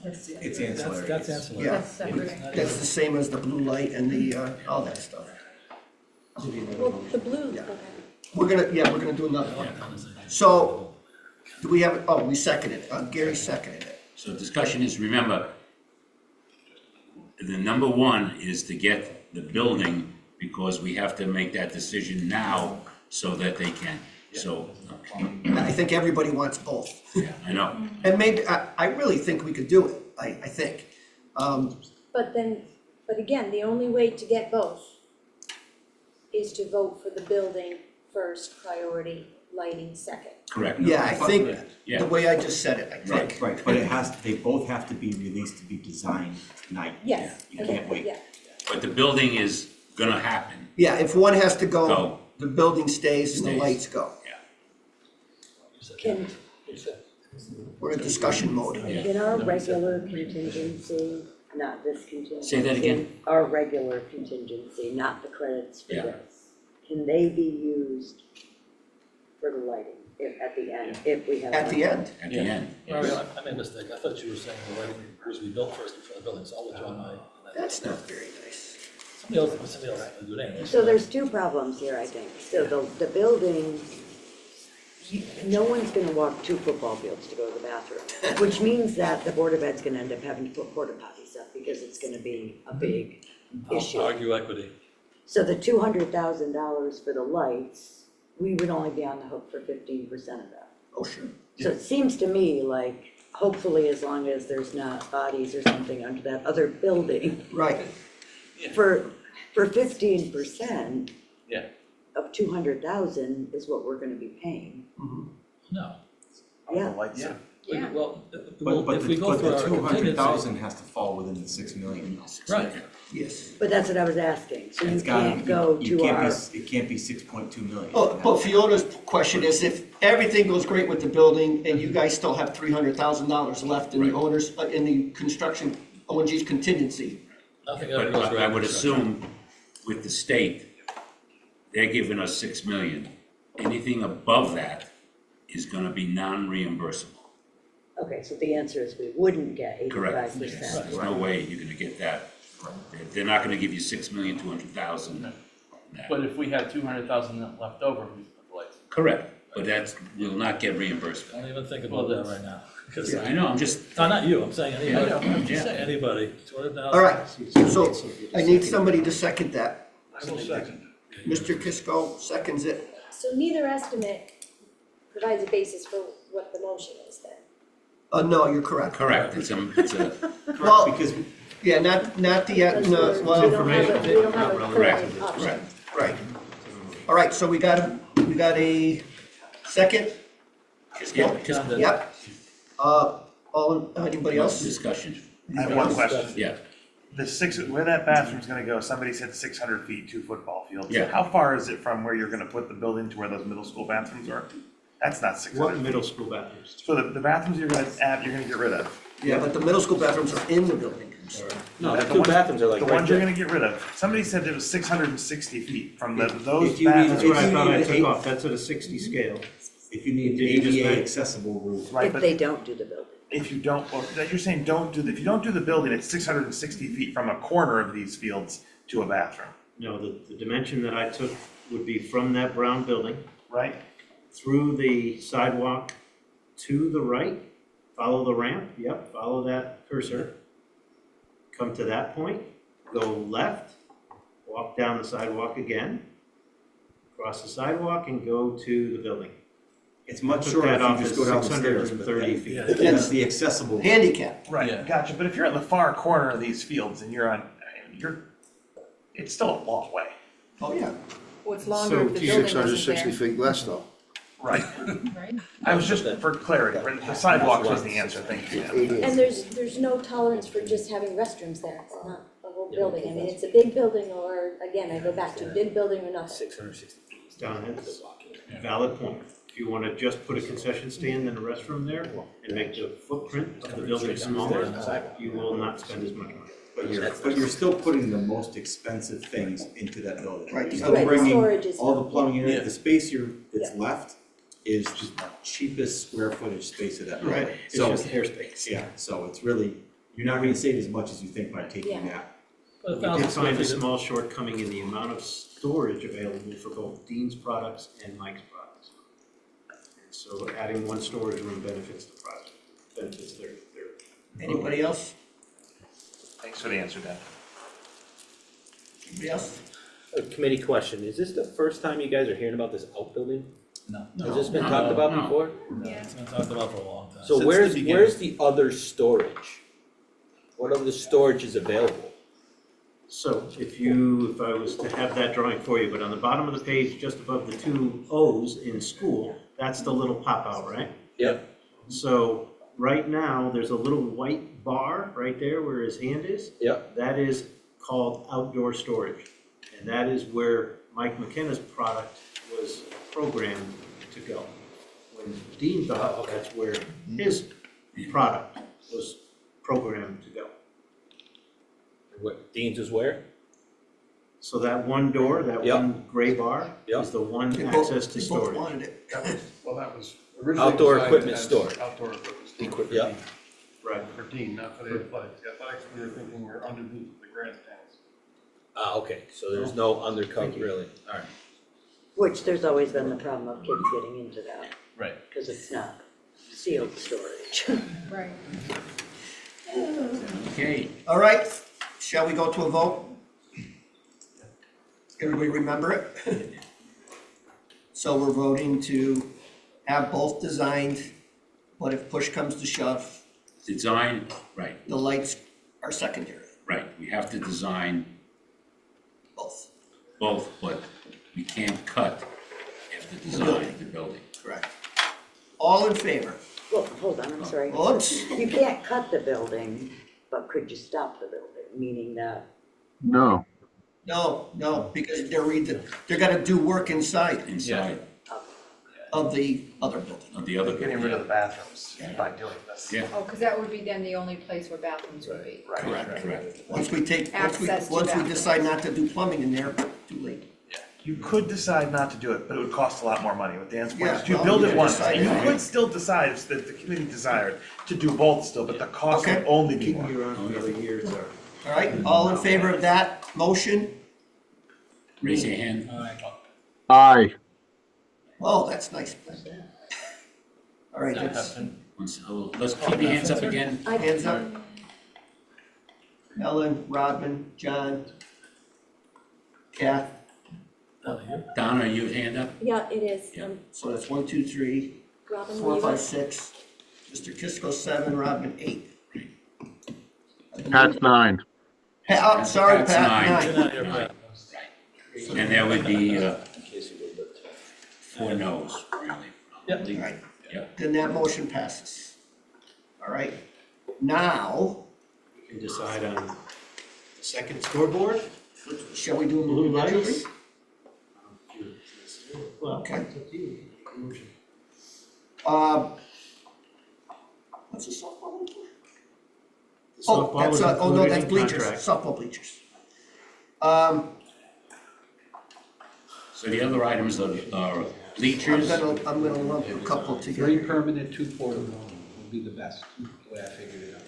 Speaker 15: It's ancillary.
Speaker 4: That's ancillary.
Speaker 2: Yeah,
Speaker 3: That's separate.
Speaker 2: that's the same as the blue light and the, all that stuff.
Speaker 8: Well, the blue,
Speaker 2: Yeah.
Speaker 8: okay.
Speaker 2: We're gonna do another one. So, do we have, we seconded it, Gary seconded it.
Speaker 1: So discussion is, remember, the number one is to get the building, because we have to make that decision now so that they can, so,
Speaker 2: I think everybody wants both.
Speaker 1: yeah, I know.
Speaker 2: And maybe, I really think we could do it, I think.
Speaker 8: But again, the only way to get both is to vote for the building first, priority, lighting second.
Speaker 1: Correct.
Speaker 2: Yeah, I think,
Speaker 1: Yeah.
Speaker 2: the way I just said it, I think.
Speaker 15: Right, but they both have to be released to be designed tonight.
Speaker 8: Yes.
Speaker 15: You can't wait.
Speaker 8: Yeah.
Speaker 1: But the building is gonna happen.
Speaker 2: Yeah, if one has to go,
Speaker 1: Go.
Speaker 2: the building stays and the
Speaker 1: Stays.
Speaker 2: lights go.
Speaker 8: Can,
Speaker 2: We're in discussion mode.
Speaker 12: In our regular contingency, not this contingency.
Speaker 1: Say that again.
Speaker 12: Our regular contingency, not the credits for
Speaker 1: Yeah.
Speaker 12: this, can they be used for the lighting at the end, if we have?
Speaker 2: At the end.
Speaker 1: At the end.
Speaker 4: Mary, I made a mistake. I thought you were saying the lighting was to be built first before the building, so I'll withdraw my.
Speaker 2: That's not very nice.
Speaker 4: Somebody else will do it anyway.
Speaker 12: So there's two problems here, I think. So the building, no one's gonna walk 2 football fields to go to the bathroom, which means that the Board of Ed's gonna end up having to put porta potties up because it's gonna be a big issue.
Speaker 4: I'll argue equity.
Speaker 12: So the $200,000 for the lights, we would only be on the hook for 15% of that.
Speaker 2: Oh, sure.
Speaker 12: So it seems to me like, hopefully, as long as there's not bodies or something under that other building,
Speaker 2: Right.
Speaker 12: for 15%.
Speaker 9: Yeah.
Speaker 12: Of 200,000 is what we're gonna be paying.
Speaker 4: No.
Speaker 12: Yeah.
Speaker 11: Lights.
Speaker 15: Yeah.
Speaker 4: Well,
Speaker 15: But
Speaker 4: if we go
Speaker 15: the
Speaker 4: for our
Speaker 15: 200,000 has to fall within the 6 million.
Speaker 4: Right.
Speaker 2: Yes.
Speaker 12: But that's what I was asking, so you
Speaker 15: It's gotta-
Speaker 12: can't go
Speaker 15: you
Speaker 12: to
Speaker 15: can't
Speaker 12: our,
Speaker 15: be- It can't be 6.2 million.
Speaker 2: But Fiona's question is, if everything goes great with the building and you guys still have $300,000 left in the owners, in the construction, ONG's contingency.
Speaker 4: Nothing ever
Speaker 1: But
Speaker 4: goes right.
Speaker 1: I would assume with the state, they're giving us 6 million. Anything above that is gonna be non-reimbursable.
Speaker 12: okay, so the answer is we wouldn't get 85%.
Speaker 1: Correct. There's no way you're gonna get that. They're not gonna give you 6,200,000
Speaker 9: But if we had 200,000 left over, we put the lights.
Speaker 1: Correct, but that's, will not get reimbursed for that.
Speaker 4: Don't even think about that right now. 'Cause-
Speaker 1: I know, I'm just,
Speaker 4: No, not you, I'm saying anybody.
Speaker 1: Yeah, I know,
Speaker 4: I'm just
Speaker 1: yeah.
Speaker 4: saying anybody. 200,000.
Speaker 2: All right, so I need somebody to second that.
Speaker 4: I will second.
Speaker 2: Mr. Kisco seconds it.
Speaker 8: So neither estimate provides a basis for what the motion is then?
Speaker 2: No, you're correct.
Speaker 1: correct, it's a,
Speaker 2: Well,
Speaker 15: Because
Speaker 2: yeah, not the,
Speaker 8: Because
Speaker 2: no,
Speaker 8: we
Speaker 2: well,
Speaker 8: don't have a
Speaker 1: Correct.
Speaker 8: current option.
Speaker 2: right. All right, so we got a second?
Speaker 1: yeah, just
Speaker 2: Yep. Anybody else?
Speaker 1: discussion,
Speaker 11: I have one question.
Speaker 1: yeah.
Speaker 11: Where that bathroom's gonna go, somebody said 600 feet, 2 football fields.
Speaker 1: Yeah.
Speaker 11: How far is it from where you're gonna put the building to where those middle school bathrooms are? That's not 600
Speaker 6: What
Speaker 11: feet.
Speaker 6: middle school bathrooms?
Speaker 11: So the bathrooms you're gonna add, you're gonna get rid of.
Speaker 2: Yeah, but the middle school bathrooms are in the building.
Speaker 13: No,
Speaker 11: The
Speaker 13: the two
Speaker 11: ones-
Speaker 13: bathrooms are like
Speaker 11: The
Speaker 13: right
Speaker 11: ones you're
Speaker 13: there.
Speaker 11: gonna get rid of. Somebody said it was 660 feet from those
Speaker 15: if you need-
Speaker 11: bathrooms.
Speaker 6: That's what I thought I
Speaker 15: If you
Speaker 6: took
Speaker 15: need-
Speaker 6: off, that's at a 60 scale.
Speaker 15: if you need
Speaker 6: Did you just
Speaker 15: ADA
Speaker 6: make-
Speaker 15: accessible roof,
Speaker 11: Right,
Speaker 12: If
Speaker 11: but
Speaker 12: they don't do the building.
Speaker 11: if you don't, well, that you're saying if you don't do the building, it's 660 feet from a corner of these fields to a bathroom,
Speaker 6: No, the dimension that I took would be from that brown building
Speaker 11: right?
Speaker 6: through the sidewalk to the right, follow the ramp, yep, follow that cursor. Come to that point, go left, walk down the sidewalk again, cross the sidewalk and go to the building.
Speaker 15: it's much
Speaker 6: Took
Speaker 15: shorter
Speaker 6: that
Speaker 15: if you
Speaker 6: off
Speaker 15: just
Speaker 6: as
Speaker 15: go down the stairs.
Speaker 6: 630 feet.
Speaker 4: Yeah.
Speaker 15: That's the accessible.
Speaker 2: Handicap.
Speaker 4: Yeah.
Speaker 11: Right, gotcha, but if you're in the far corner of these fields and it's still a long way.
Speaker 2: Oh, yeah.
Speaker 3: Well, it's longer if the building
Speaker 14: Six hundred
Speaker 3: wasn't
Speaker 14: sixty
Speaker 3: there,
Speaker 14: feet less though.
Speaker 11: Right.
Speaker 3: right?
Speaker 11: I was just, for clarity, the sidewalks was the answer, thank you.
Speaker 8: And there's no tolerance for just having restrooms there, it's not a whole building, I mean, it's a big building or, again, I go back to big building or nothing.
Speaker 13: 660 feet.
Speaker 6: Don, it's a valid point. If you wanna just put a concession stand and a restroom there and make the footprint of the building smaller, you will not spend as much money.
Speaker 15: But you're still putting the most expensive things into that building.
Speaker 2: Right,
Speaker 15: You're
Speaker 2: the
Speaker 15: still
Speaker 8: Right, the
Speaker 15: bringing
Speaker 8: storage is
Speaker 15: all the
Speaker 8: not-
Speaker 15: plumbing in
Speaker 4: Yeah.
Speaker 15: it, the space that's left is just cheapest square footage space of that building.
Speaker 2: Right,
Speaker 6: It's
Speaker 15: So,
Speaker 6: just airspace.
Speaker 15: yeah, so it's really, you're not gonna save as much as you think by taking
Speaker 8: Yeah.
Speaker 15: that.
Speaker 4: But a
Speaker 6: We
Speaker 4: 1,000
Speaker 6: did
Speaker 4: square
Speaker 6: find a
Speaker 4: feet of-
Speaker 6: small shortcoming in the amount of storage available for both Dean's products and Mike's products. And so adding one storage room benefits the project, benefits their.
Speaker 2: Anybody else?
Speaker 11: Thanks for the answer, Dan.
Speaker 2: Anybody else?
Speaker 13: A committee question, is this the first time you guys are hearing about this outbuilding?
Speaker 4: No.
Speaker 13: Has this been
Speaker 1: No,
Speaker 13: talked about
Speaker 1: no.
Speaker 13: before?
Speaker 4: No, it's been talked about for a long time.
Speaker 13: So
Speaker 9: Since the
Speaker 13: where's
Speaker 9: beginning.
Speaker 13: the other storage? What other storage is available?
Speaker 6: So if I was to have that drawing for you, but on the bottom of the page, just above the two O's in school, that's the little pop-out, right?
Speaker 13: Yep.
Speaker 6: So right now, there's a little white bar right there where his hand is.
Speaker 13: Yep.
Speaker 6: That is called outdoor storage. And that is where Mike McKenna's product was programmed to go. When Dean thought that's where his product was programmed to go.
Speaker 13: What, Dean's is where?
Speaker 6: So that one door, that
Speaker 13: Yep.
Speaker 6: one gray bar
Speaker 13: Yep.
Speaker 6: is the one
Speaker 2: They both-
Speaker 6: access to
Speaker 2: they both
Speaker 6: storage.
Speaker 2: wanted it.
Speaker 11: Well, that was
Speaker 13: Outdoor equipment store.
Speaker 11: Outdoor equipment store.
Speaker 13: Equip, yeah.
Speaker 6: Right.
Speaker 11: For Dean, not for the athletics. The athletics, we were thinking were underneath the grandstands.
Speaker 13: Ah, okay, so there's no undercover really, alright.
Speaker 12: Which there's always been the problem of kids getting into that,
Speaker 4: Right.
Speaker 12: because it's not sealed storage.
Speaker 3: Right.
Speaker 1: Okay,
Speaker 2: All right, shall we go to a vote? Everybody remember it? So we're voting to have both designed, but if push comes to shove,
Speaker 1: design, right,
Speaker 2: the lights are secondary,
Speaker 1: right, we have to design
Speaker 2: both.
Speaker 1: both, but we can't cut after designing the building.
Speaker 2: Correct. All in favor?
Speaker 12: Well, hold on, I'm sorry.
Speaker 2: Oops.
Speaker 12: You can't cut the building, but could you stop the building, meaning that?
Speaker 14: No.
Speaker 2: No, because they're gonna do work inside
Speaker 1: Inside
Speaker 2: of the other building.
Speaker 1: of the other.
Speaker 11: Getting rid of the bathrooms by doing this.
Speaker 1: Yeah,
Speaker 3: Oh, because that would be then the only place where bathrooms would be.
Speaker 2: Correct.
Speaker 1: correct.
Speaker 2: Once we
Speaker 3: Access to
Speaker 2: once we
Speaker 3: bathrooms.
Speaker 2: decide not to do plumbing in there, too late.
Speaker 11: You could decide not to do it, but it would cost a lot more money with Dan's
Speaker 2: Yeah,
Speaker 11: point. If you
Speaker 2: well,
Speaker 11: build
Speaker 2: you
Speaker 11: it once,
Speaker 2: decide
Speaker 11: and you
Speaker 2: that.
Speaker 11: could still decide if the committee desired to do both still, but the cost would
Speaker 2: Okay.
Speaker 11: only be
Speaker 6: Keep
Speaker 11: more.
Speaker 6: you around for another year or so.
Speaker 2: All right, all in favor of that motion?
Speaker 1: raise your hand.
Speaker 18: Aye.
Speaker 2: Oh, that's nice. All right, that's,
Speaker 1: Let's keep your hands up again.
Speaker 2: hands up. Ellen, Rodman, John, Kath,
Speaker 1: Donna, you hand up?
Speaker 8: Yeah, it is.
Speaker 2: so that's 1, 2, 3,
Speaker 8: Robin,
Speaker 2: 4,
Speaker 8: will you
Speaker 2: 5,
Speaker 8: go?
Speaker 2: 6. Mr. Kisco, 7, Rodman, 8.
Speaker 18: Pat's 9.
Speaker 2: Oh, sorry,
Speaker 1: Pat's
Speaker 2: Pat, 9.
Speaker 1: Right. And there would be, 4 no's, really.
Speaker 4: Yep.
Speaker 2: All right,
Speaker 1: Yep.
Speaker 2: then that motion passes. All right, now,
Speaker 6: We can decide on the second scoreboard,
Speaker 2: shall we do them
Speaker 6: blue
Speaker 2: individually?
Speaker 6: lights. Well,
Speaker 2: Okay.
Speaker 6: it's up to you.
Speaker 2: What's the softball one for?
Speaker 6: The
Speaker 2: Oh,
Speaker 6: softball
Speaker 2: that's,
Speaker 6: was
Speaker 2: oh no,
Speaker 6: included
Speaker 2: that's
Speaker 6: in
Speaker 2: bleachers,
Speaker 6: contract.
Speaker 2: softball bleachers.
Speaker 1: So the other items are bleachers.
Speaker 2: I'm gonna lump a couple
Speaker 16: 3
Speaker 2: together.
Speaker 16: permanent, 2 portable would be the best, the way I figured it out.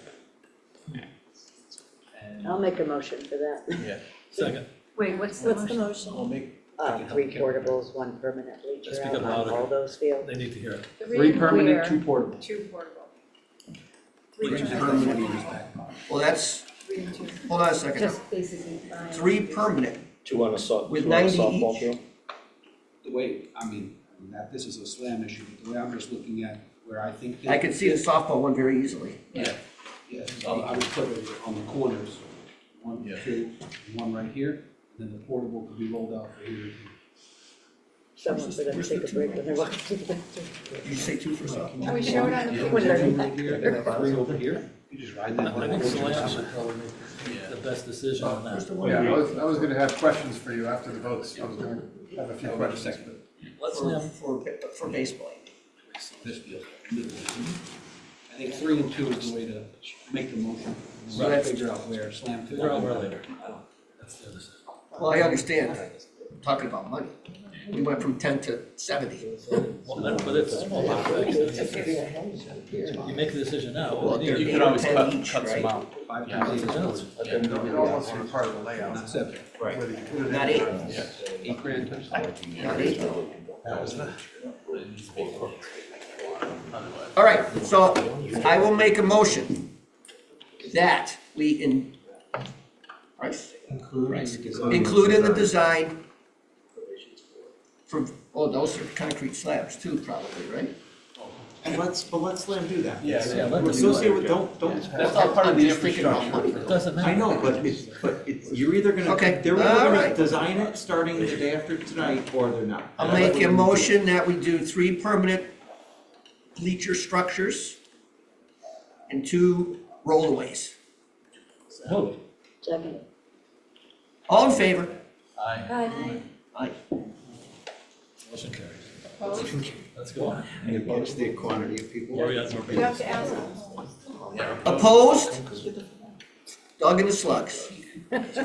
Speaker 12: I'll make a motion for that.
Speaker 9: Yeah.
Speaker 4: Second,
Speaker 5: Wait, what's the
Speaker 8: What's the
Speaker 5: motion?
Speaker 8: motion?
Speaker 9: I'll make,
Speaker 12: 3 portables, 1 permanent bleacher
Speaker 4: Speak
Speaker 12: out
Speaker 4: up
Speaker 12: on
Speaker 4: louder.
Speaker 12: all those fields.
Speaker 4: they need to hear it.
Speaker 16: 3 permanent,
Speaker 3: where?
Speaker 16: 2 portable.
Speaker 3: 2 portable.
Speaker 16: Which is
Speaker 2: permanent.
Speaker 16: what he was back on.
Speaker 2: Well, that's,
Speaker 3: 3 and 2.
Speaker 2: hold on a second.
Speaker 5: Just basically buying.
Speaker 2: 3 permanent,
Speaker 10: 2 on a
Speaker 2: With
Speaker 10: two on a
Speaker 2: 90
Speaker 10: softball
Speaker 2: each.
Speaker 10: field.
Speaker 16: The way, I mean, that, this is a slam issue, but the way I'm just looking at where I think.
Speaker 2: I can see the softball one very easily.
Speaker 16: Yeah, so I would put it on the corners, 1, 2, and 1 right here, and then the portable could be rolled out for here.
Speaker 12: Someone for them to take a break when they're walking to the bathroom.
Speaker 2: Did you say 2 for softball?
Speaker 3: Can we show it on the
Speaker 16: Yeah,
Speaker 3: picture?
Speaker 12: When they're-
Speaker 16: 2 right here, and then 3 over here, you just ride that.
Speaker 4: I think Slam should probably make the best decision on that.
Speaker 18: Yeah, I was gonna have questions for you after the votes. I was gonna have a few questions, but.
Speaker 4: Let's
Speaker 2: For baseball.
Speaker 16: This field. I think 3 and 2 is the way to make the motion,
Speaker 2: So
Speaker 16: right,
Speaker 2: that's-
Speaker 16: figure out where slam fits.
Speaker 4: Figure out where later. That's the other side.
Speaker 2: Well, I understand, I'm talking about money. We went from 10 to 70.
Speaker 4: Well, but it's, you make the decision now.
Speaker 2: Well,
Speaker 4: what do you
Speaker 2: they're
Speaker 4: need?
Speaker 9: you can always
Speaker 2: 10
Speaker 9: cut,
Speaker 2: each,
Speaker 9: cut some
Speaker 2: right?
Speaker 9: out.
Speaker 16: 5 times 8 is
Speaker 4: Else.
Speaker 11: It almost be part of the layout.
Speaker 16: not 7.
Speaker 9: Right.
Speaker 11: Whether you put it in.
Speaker 2: Not 8,
Speaker 16: 8 grand times.
Speaker 2: not 8.
Speaker 11: That was the.
Speaker 2: All right, so I will make a motion that we include in the design for, oh, those are concrete slabs too, probably, right?
Speaker 6: But let's let him do that.
Speaker 4: Yeah, let them
Speaker 6: Associate
Speaker 4: do
Speaker 6: with, don't.
Speaker 9: That's all part of the
Speaker 2: I'm just thinking about
Speaker 9: infrastructure.
Speaker 2: money.
Speaker 4: It doesn't matter.
Speaker 6: I know, but it's, you're either gonna,
Speaker 2: Okay,
Speaker 6: they're either
Speaker 2: all
Speaker 6: gonna
Speaker 2: right.
Speaker 6: design it starting the day after tonight, or they're not.
Speaker 2: I'll make a motion that we do 3 permanent bleacher structures and 2 rollaways.
Speaker 4: Move.
Speaker 12: Second.
Speaker 2: All in favor?
Speaker 4: Aye.
Speaker 8: Aye.
Speaker 2: Aye.
Speaker 4: Motion carries.
Speaker 3: Opposed?
Speaker 4: Let's go on.
Speaker 6: And it gets the quantity of people.
Speaker 4: Where we got more
Speaker 3: You have to ask.
Speaker 2: Opposed? Doug and the Slugs. It's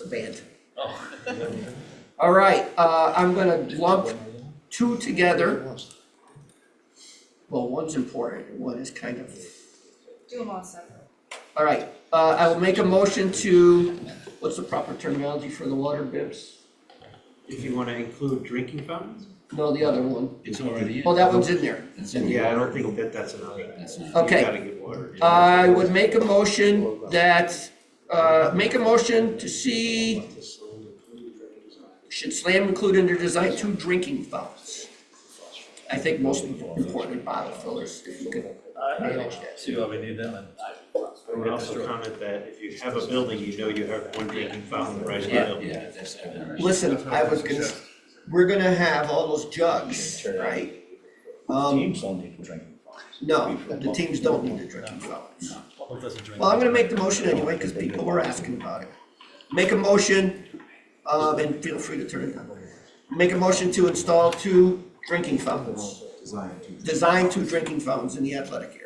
Speaker 2: a band.
Speaker 4: Oh.
Speaker 2: All right, I'm gonna lump 2 together. Well, one's important, and one is kind of,
Speaker 3: Do them all separate.
Speaker 2: all right. I will make a motion to, what's the proper terminology for the water bibs?
Speaker 6: If you wanna include drinking fountains?
Speaker 2: No, the other one.
Speaker 1: It's already in.
Speaker 2: Oh, that one's in there.
Speaker 1: It's in
Speaker 6: Yeah, I
Speaker 1: there.
Speaker 6: don't think that that's an option. You
Speaker 2: Okay.
Speaker 6: gotta get water.
Speaker 2: I would make a motion that, make a motion to see, should Slam include in their design 2 drinking fountains? I think most importantly bottle fillers, if you could manage that.
Speaker 4: See why we need them and.
Speaker 6: I would also comment that if you have a building, you know you have 1 drinking fountain right in the
Speaker 1: Yeah,
Speaker 6: building.
Speaker 1: yeah, that's.
Speaker 2: Listen, we're gonna have all those jugs, right?
Speaker 10: Teams don't need to drink.
Speaker 2: No, the teams don't need the drinking fountains.
Speaker 4: Public doesn't drink.
Speaker 2: Well, I'm gonna make the motion anyway, because people were asking about it. Make a motion, and feel free to turn it on. Make a motion to install 2 drinking fountains. Design 2 drinking fountains in the athletic area.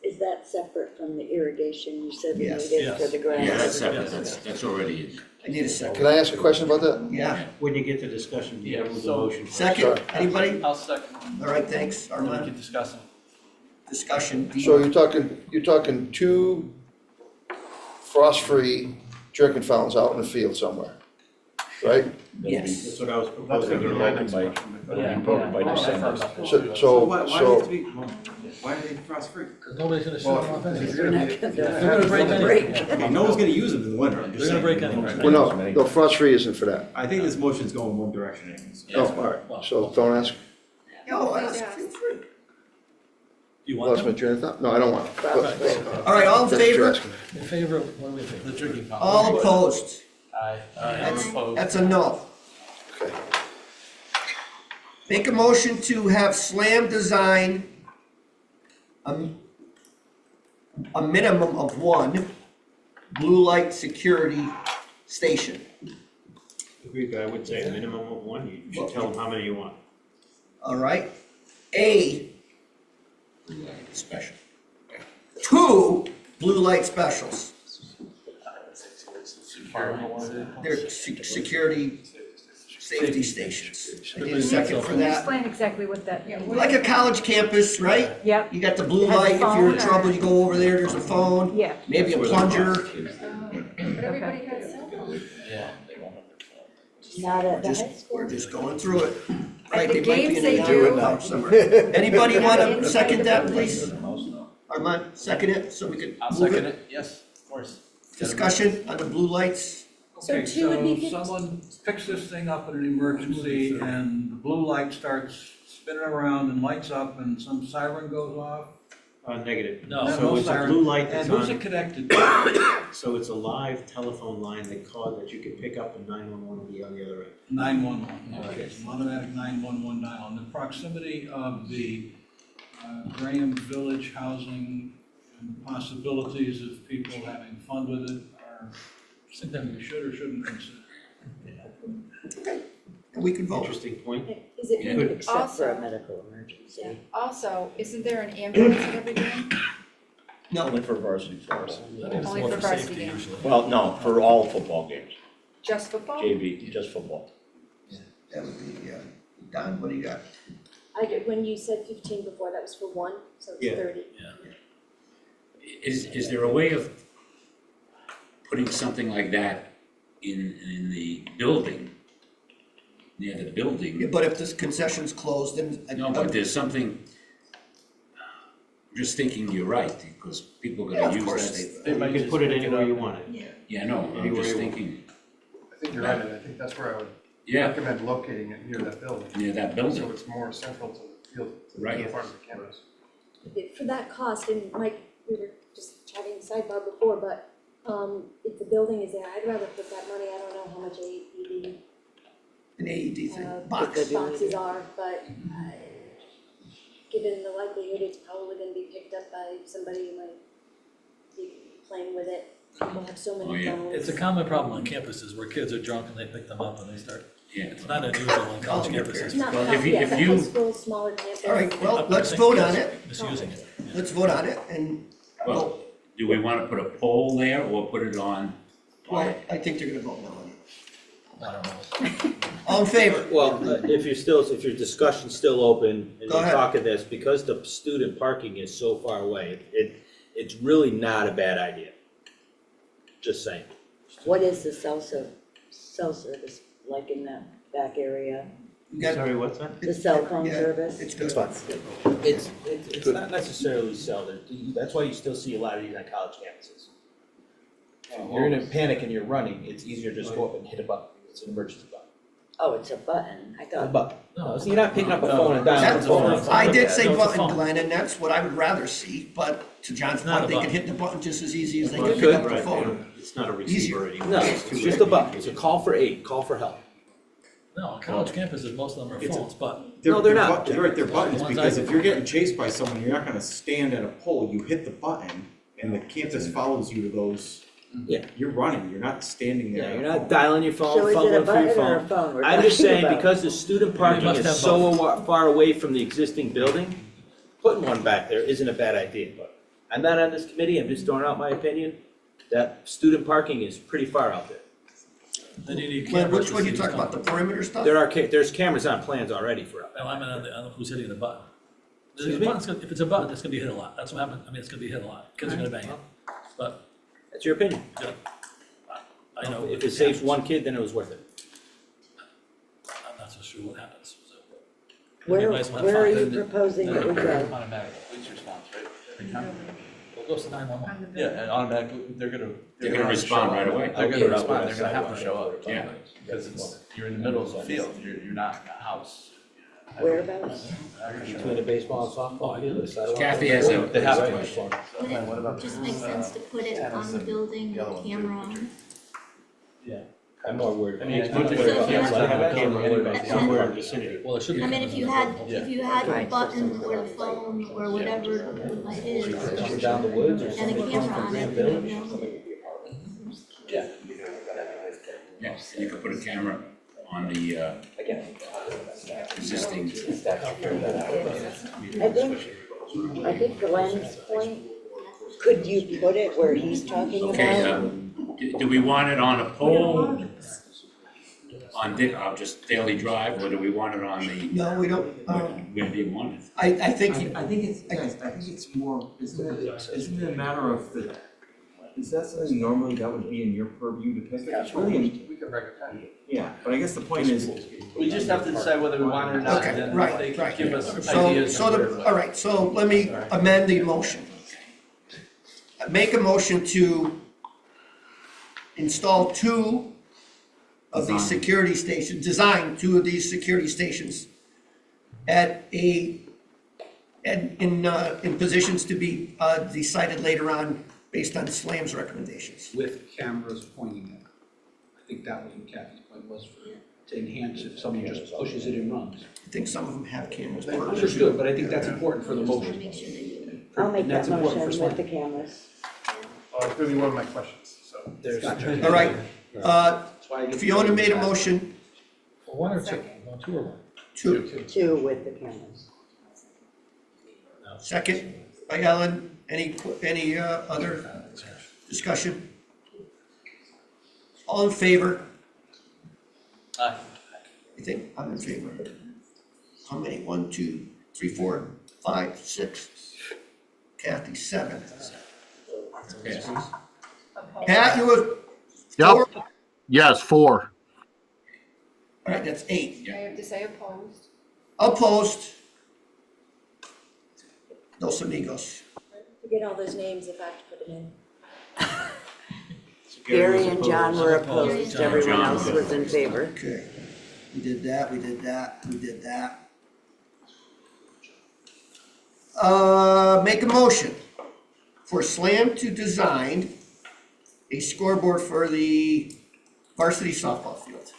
Speaker 12: Is that separate from the irrigation you said we
Speaker 2: Yes.
Speaker 12: needed for the grass?
Speaker 1: Yeah, that's separate, that's already in.
Speaker 2: I need a second.
Speaker 14: Can I ask a question about that?
Speaker 2: Yeah,
Speaker 6: When you get to discussion, you gotta move the motion.
Speaker 2: second, anybody?
Speaker 9: I'll second.
Speaker 2: All right, thanks,
Speaker 9: Then we
Speaker 2: Armand.
Speaker 9: can discuss it.
Speaker 2: Discussion.
Speaker 14: So you're talking 2 frost-free drinking fountains out in the field somewhere? right?
Speaker 2: Yes.
Speaker 10: That's what I was
Speaker 18: That's
Speaker 10: proposing,
Speaker 18: gonna be
Speaker 10: it'll
Speaker 18: my
Speaker 10: open
Speaker 18: next
Speaker 10: by,
Speaker 18: question.
Speaker 10: it'll be broken by December.
Speaker 15: Why are they frost free?
Speaker 4: Because nobody's gonna shut
Speaker 18: Well,
Speaker 4: them off anyway.
Speaker 18: because you're gonna be.
Speaker 4: They're gonna break anyway.
Speaker 15: Okay, no one's gonna use them in the winter, I'm just
Speaker 4: They're gonna
Speaker 15: saying.
Speaker 4: break anyway.
Speaker 14: Well, no, frost-free isn't for that.
Speaker 15: I think this motion's going one direction anyways.
Speaker 14: Oh, all right, so don't ask,
Speaker 2: Yo, ask, feel free.
Speaker 4: You want
Speaker 14: lost my
Speaker 4: them?
Speaker 14: train of thought? No, I don't want it.
Speaker 2: All right, all in
Speaker 14: That's what you're
Speaker 2: favor?
Speaker 14: asking.
Speaker 4: In favor of, what do we think? The drinking fountain.
Speaker 2: All opposed?
Speaker 9: Aye.
Speaker 2: That's a no.
Speaker 14: Okay.
Speaker 2: Make a motion to have Slam design a minimum of one blue light security station.
Speaker 6: Agreed, but I would say a minimum of one, you should tell them how many you want.
Speaker 2: All right? A,
Speaker 1: Special.
Speaker 2: 2 blue light specials. They're security safety stations. I need a second for
Speaker 5: Can you
Speaker 2: that.
Speaker 5: explain exactly what that?
Speaker 2: Like a college campus, right?
Speaker 5: Yep.
Speaker 2: You got the blue
Speaker 5: Has a
Speaker 2: light, if you're in
Speaker 5: phone
Speaker 2: trouble,
Speaker 5: or-
Speaker 2: you go over there, there's a phone,
Speaker 5: Yeah.
Speaker 2: maybe a plunger.
Speaker 3: But everybody has cell phones.
Speaker 9: Yeah.
Speaker 12: Not at the high
Speaker 2: Just,
Speaker 12: school.
Speaker 2: we're just going through it.
Speaker 3: At
Speaker 2: Right,
Speaker 3: the
Speaker 2: they might be
Speaker 3: games
Speaker 2: in
Speaker 3: they
Speaker 2: a
Speaker 3: do.
Speaker 2: house somewhere. Anybody wanna second that, please? Armand, second it, so we can
Speaker 9: I'll
Speaker 2: move
Speaker 9: second
Speaker 2: it.
Speaker 9: it, yes, of course.
Speaker 2: Discussion on the blue lights.
Speaker 8: So
Speaker 16: Okay,
Speaker 8: two would be
Speaker 16: so
Speaker 8: 50.
Speaker 16: someone picks this thing up in an emergency and the blue light starts spinning around and lights up and some siren goes off?
Speaker 6: Negative.
Speaker 4: No,
Speaker 6: So
Speaker 16: no
Speaker 6: it's a
Speaker 16: siren.
Speaker 6: blue light
Speaker 16: And
Speaker 6: that's
Speaker 16: who's it
Speaker 6: on,
Speaker 16: connected to?
Speaker 6: so it's a live telephone line that you can pick up and 911 will be on the other end.
Speaker 16: 911, okay, so automatic 911 dial. And the proximity of the Graham Village housing and the possibilities of people having fun with it are something we should or shouldn't consider.
Speaker 2: We can vote.
Speaker 6: Interesting point.
Speaker 8: Is it
Speaker 1: Yeah.
Speaker 12: Except for
Speaker 3: Also-
Speaker 12: a medical emergency.
Speaker 3: Also, isn't there an ambulance at every game?
Speaker 2: No,
Speaker 10: Only for varsity football.
Speaker 3: Only
Speaker 4: More
Speaker 3: for varsity
Speaker 4: safety
Speaker 3: games.
Speaker 4: usually.
Speaker 10: Well, no, for all football games,
Speaker 3: Just football?
Speaker 10: JV, just football.
Speaker 2: that would be, Don, what do you got?
Speaker 8: I did, when you said 15 before, that was for one, so it's
Speaker 6: Yeah.
Speaker 8: 30.
Speaker 1: Is there a way of putting something like that in the building? Near the
Speaker 2: Yeah,
Speaker 1: building?
Speaker 2: but if this concession's closed, then.
Speaker 1: No, but there's something, I'm just thinking you're right, because people are
Speaker 2: Yeah,
Speaker 1: gonna
Speaker 2: of course
Speaker 1: use that.
Speaker 2: they-
Speaker 6: You can put it anywhere you want it.
Speaker 1: Yeah, no, I'm
Speaker 6: Anywhere
Speaker 1: just
Speaker 6: you want.
Speaker 1: thinking,
Speaker 18: I think you're right, and I think that's where I would
Speaker 1: yeah,
Speaker 18: recommend locating it near that building.
Speaker 1: near that
Speaker 18: So
Speaker 1: building,
Speaker 18: it's more central to the field, to the
Speaker 1: Right.
Speaker 18: part of the campus.
Speaker 8: For that cost, and Mike, we were just chatting sidebar before, but if the building is there, I'd rather put that money, I don't know how much AED
Speaker 2: An AED thing,
Speaker 8: boxes
Speaker 2: box.
Speaker 8: are, but given the likelihood it's probably gonna be picked up by somebody who might be playing with it. People have so
Speaker 1: Oh,
Speaker 8: many
Speaker 1: yeah.
Speaker 8: phones.
Speaker 4: It's a common problem on campuses where kids are drunk and they pick them up and they start,
Speaker 1: yeah.
Speaker 4: it's not unusual on college
Speaker 2: Oh,
Speaker 4: campuses.
Speaker 8: Not,
Speaker 1: Well, if you-
Speaker 8: yeah,
Speaker 1: if
Speaker 8: the
Speaker 1: you-
Speaker 8: high school, smaller campus.
Speaker 2: All right, well,
Speaker 4: But
Speaker 2: let's
Speaker 4: I think
Speaker 2: vote on
Speaker 4: kids
Speaker 2: it.
Speaker 4: Misusing it.
Speaker 2: Let's vote on it, and,
Speaker 1: Well, do we wanna put a poll there or put it on?
Speaker 2: well, I think they're gonna vote no on it.
Speaker 4: I don't know.
Speaker 2: All in favor?
Speaker 13: Well, if your discussion's still open and
Speaker 2: Go
Speaker 13: you're
Speaker 2: ahead.
Speaker 13: talking this, because the student parking is so far away, it's really not a bad idea. Just saying.
Speaker 12: What is the cell service like in that back area?
Speaker 2: You got-
Speaker 6: Sorry, what's that?
Speaker 12: The cell phone
Speaker 2: Yeah,
Speaker 12: service?
Speaker 2: It's good.
Speaker 13: It's not necessarily sell, that's why you still see a lot of these on college campuses. If you're in a panic and you're running, it's easier to just go up and hit a button, it's an emergency button.
Speaker 12: Oh, it's a button. I
Speaker 13: A
Speaker 12: thought,
Speaker 13: button, no, so you're not picking up a phone and dialing
Speaker 2: That's,
Speaker 13: the phone.
Speaker 2: I did
Speaker 4: Yeah,
Speaker 2: say
Speaker 4: no, it's a
Speaker 2: button,
Speaker 4: phone.
Speaker 2: Glenn, and that's what I would rather see, but to John's
Speaker 4: It's not
Speaker 2: point,
Speaker 4: a
Speaker 2: they could
Speaker 4: button.
Speaker 2: hit the button just as easy as they
Speaker 13: Well,
Speaker 2: could
Speaker 13: it
Speaker 2: pick
Speaker 13: could,
Speaker 2: up the
Speaker 6: Right,
Speaker 2: phone.
Speaker 6: it's not a
Speaker 2: Easier.
Speaker 6: receiver anymore.
Speaker 13: No, it's just a button, it's a call for aid, call for help.
Speaker 4: No, on college campuses, most of them are
Speaker 15: It's a-
Speaker 4: phones, but
Speaker 13: No, they're not.
Speaker 15: They're right, they're buttons,
Speaker 4: The ones
Speaker 15: because
Speaker 4: I-
Speaker 15: if you're getting chased by someone, you're not gonna stand at a pole, you hit the button, and the campus follows you to those.
Speaker 13: Yeah.
Speaker 15: You're running, you're not standing there.
Speaker 13: Yeah,
Speaker 15: at
Speaker 13: you're
Speaker 15: a
Speaker 13: not
Speaker 15: pole.
Speaker 13: dialing your
Speaker 12: so
Speaker 13: phone,
Speaker 12: is it a
Speaker 13: fumbling through your
Speaker 12: button or a
Speaker 13: phone.
Speaker 12: phone we're
Speaker 13: I'm just
Speaker 12: talking
Speaker 13: saying,
Speaker 12: about?
Speaker 13: because the student parking
Speaker 4: must
Speaker 13: is
Speaker 4: have
Speaker 13: so far away from the existing building, putting one back there isn't a bad idea, but I'm not on this committee, I'm just throwing out my opinion, that student parking is pretty far out there.
Speaker 4: then you need
Speaker 2: Glenn,
Speaker 4: cameras
Speaker 2: which
Speaker 4: to
Speaker 2: one
Speaker 4: see
Speaker 2: you
Speaker 4: who's
Speaker 2: talking about,
Speaker 4: coming.
Speaker 2: the perimeter stuff?
Speaker 13: There's cameras on plans already for,
Speaker 4: No, I mean, on the who's hitting the button.
Speaker 13: Excuse
Speaker 4: The
Speaker 13: me?
Speaker 4: button's gonna- If it's a button, it's gonna be hit a lot, that's what happened, I mean, it's gonna be hit a lot, kids are gonna bang it. But,
Speaker 13: that's your opinion.
Speaker 4: I know.
Speaker 13: If it saves one kid, then it was worth it.
Speaker 4: sure what happens, so.
Speaker 12: Where,
Speaker 4: Nice one,
Speaker 12: where are
Speaker 4: fine.
Speaker 12: you proposing that we go?
Speaker 9: Automatic police response, right? Every time?
Speaker 4: Well, it goes to 911.
Speaker 9: Yeah, and automatically, they're gonna.
Speaker 1: respond right away.
Speaker 9: They're
Speaker 13: Get
Speaker 9: gonna
Speaker 13: it out
Speaker 9: respond,
Speaker 13: with
Speaker 9: they're
Speaker 13: a
Speaker 9: gonna have to
Speaker 13: sidewalk.
Speaker 9: show up.
Speaker 1: Yeah.
Speaker 9: Because you're in the middle of the field, you're not in a house.
Speaker 12: Whereabouts?
Speaker 13: Between the baseball and softball field, the sidewalk.
Speaker 1: Kathy has a
Speaker 9: They have
Speaker 1: question.
Speaker 7: Would it just make sense to put it on the building with a camera on?
Speaker 13: I'm more worried.
Speaker 9: I mean, it's
Speaker 13: about-
Speaker 9: good
Speaker 7: to
Speaker 9: to
Speaker 7: have
Speaker 9: have
Speaker 7: a
Speaker 9: camera
Speaker 7: anyway,
Speaker 9: somewhere in the vicinity.
Speaker 4: Well, it should be.
Speaker 7: I mean, if you had
Speaker 9: Yeah.
Speaker 7: a button or the phone or whatever the light is,
Speaker 13: Coming down the woods or
Speaker 7: and a
Speaker 13: something.
Speaker 7: camera on it, you know.
Speaker 9: Yeah.
Speaker 1: Yes, you could put a camera on the existing.
Speaker 12: I think Glenn's point, could you put it where he's talking
Speaker 1: Okay,
Speaker 12: about?
Speaker 1: do we want it on a pole on just Daily Drive, or do we want it on the,
Speaker 2: No, we don't,
Speaker 1: where do you want it?
Speaker 2: I think,
Speaker 15: I think it's, guys, I think it's more, isn't it a matter of the, is that something normally that would be in your purview to pick? It's really,
Speaker 18: We can recommend it.
Speaker 15: yeah, but I guess the point is,
Speaker 9: We just have to decide whether we want it or not,
Speaker 2: Okay,
Speaker 9: and then
Speaker 2: right,
Speaker 9: they can
Speaker 2: right.
Speaker 9: give us
Speaker 2: so,
Speaker 9: ideas.
Speaker 2: so the, all right, so let me amend the motion. Make a motion to install 2 of these security stations, design 2 of these security stations at in positions to be decided later on based on SLAM's recommendations.
Speaker 16: With cameras pointing at it. I think that was what Kathy's point was, to enhance if someone just pushes it and runs.
Speaker 2: I think some of them have cameras.
Speaker 16: Understood, but I think that's important for the motion.
Speaker 12: I'll make
Speaker 16: And
Speaker 12: that
Speaker 16: that's important for
Speaker 12: motion with
Speaker 16: SLAM.
Speaker 12: the cameras.
Speaker 18: It's gonna be one of my questions, so.
Speaker 2: All right, Fiona made a motion
Speaker 4: For one or two, no, 2 or 1.
Speaker 2: to,
Speaker 12: 2 with the cameras.
Speaker 2: second by Ellen. Any other discussion? All in favor?
Speaker 9: Aye.
Speaker 2: I think I'm in favor. How many? 1, 2, 3, 4, 5, 6. Kathy, 7.
Speaker 1: Yes.
Speaker 2: Pat, you were
Speaker 18: Yep.
Speaker 2: 4?
Speaker 18: Yes, 4.
Speaker 2: All right, that's 8.
Speaker 3: I have to say opposed.
Speaker 2: Opposed? Dos amigos.
Speaker 8: Forget all those names if I have to put them in.
Speaker 12: Gary and John were opposed,
Speaker 7: John.
Speaker 12: everyone
Speaker 1: John.
Speaker 12: else was in favor.
Speaker 2: Okay. We did that, we did that, we did that. Make a motion for SLAM to design a scoreboard for the varsity softball field.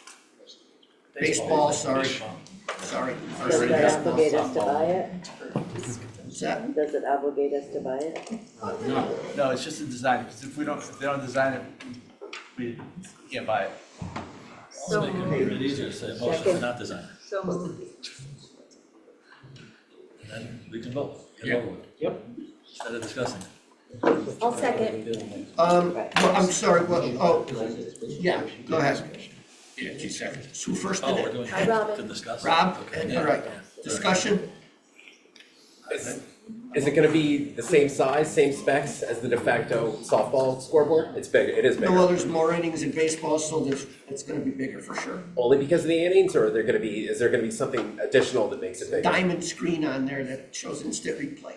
Speaker 2: Baseball, sorry. Sorry.
Speaker 12: Does that obligate us to buy it?
Speaker 2: What's that?
Speaker 12: Does it obligate us to buy it?
Speaker 9: No, it's just a design, because if they don't design it, we can't buy it.
Speaker 4: So make it a little bit easier to say a motion to not design.
Speaker 5: So moved.
Speaker 4: And then we can vote. Get it
Speaker 1: Yeah.
Speaker 4: over with.
Speaker 15: Yep.
Speaker 4: Instead of discussing.
Speaker 8: I'll second.
Speaker 2: Well, I'm sorry, yeah, go ahead.
Speaker 1: Yeah, 2 seconds.
Speaker 2: Who first
Speaker 4: Oh,
Speaker 2: did
Speaker 4: we're
Speaker 2: it?
Speaker 4: doing
Speaker 8: Hi,
Speaker 4: it
Speaker 8: Robin.
Speaker 4: to discuss.
Speaker 2: Rob?
Speaker 4: Okay.
Speaker 2: All right. Discussion?
Speaker 17: Is it gonna be the same size, same specs as the de facto softball scoreboard? It's bigger, it is
Speaker 2: Well,
Speaker 17: bigger.
Speaker 2: there's more innings in baseball, so it's gonna be bigger for sure.
Speaker 17: Only because of the innings, or is there gonna be something additional that makes it bigger?
Speaker 2: Diamond screen on there that shows instant replay.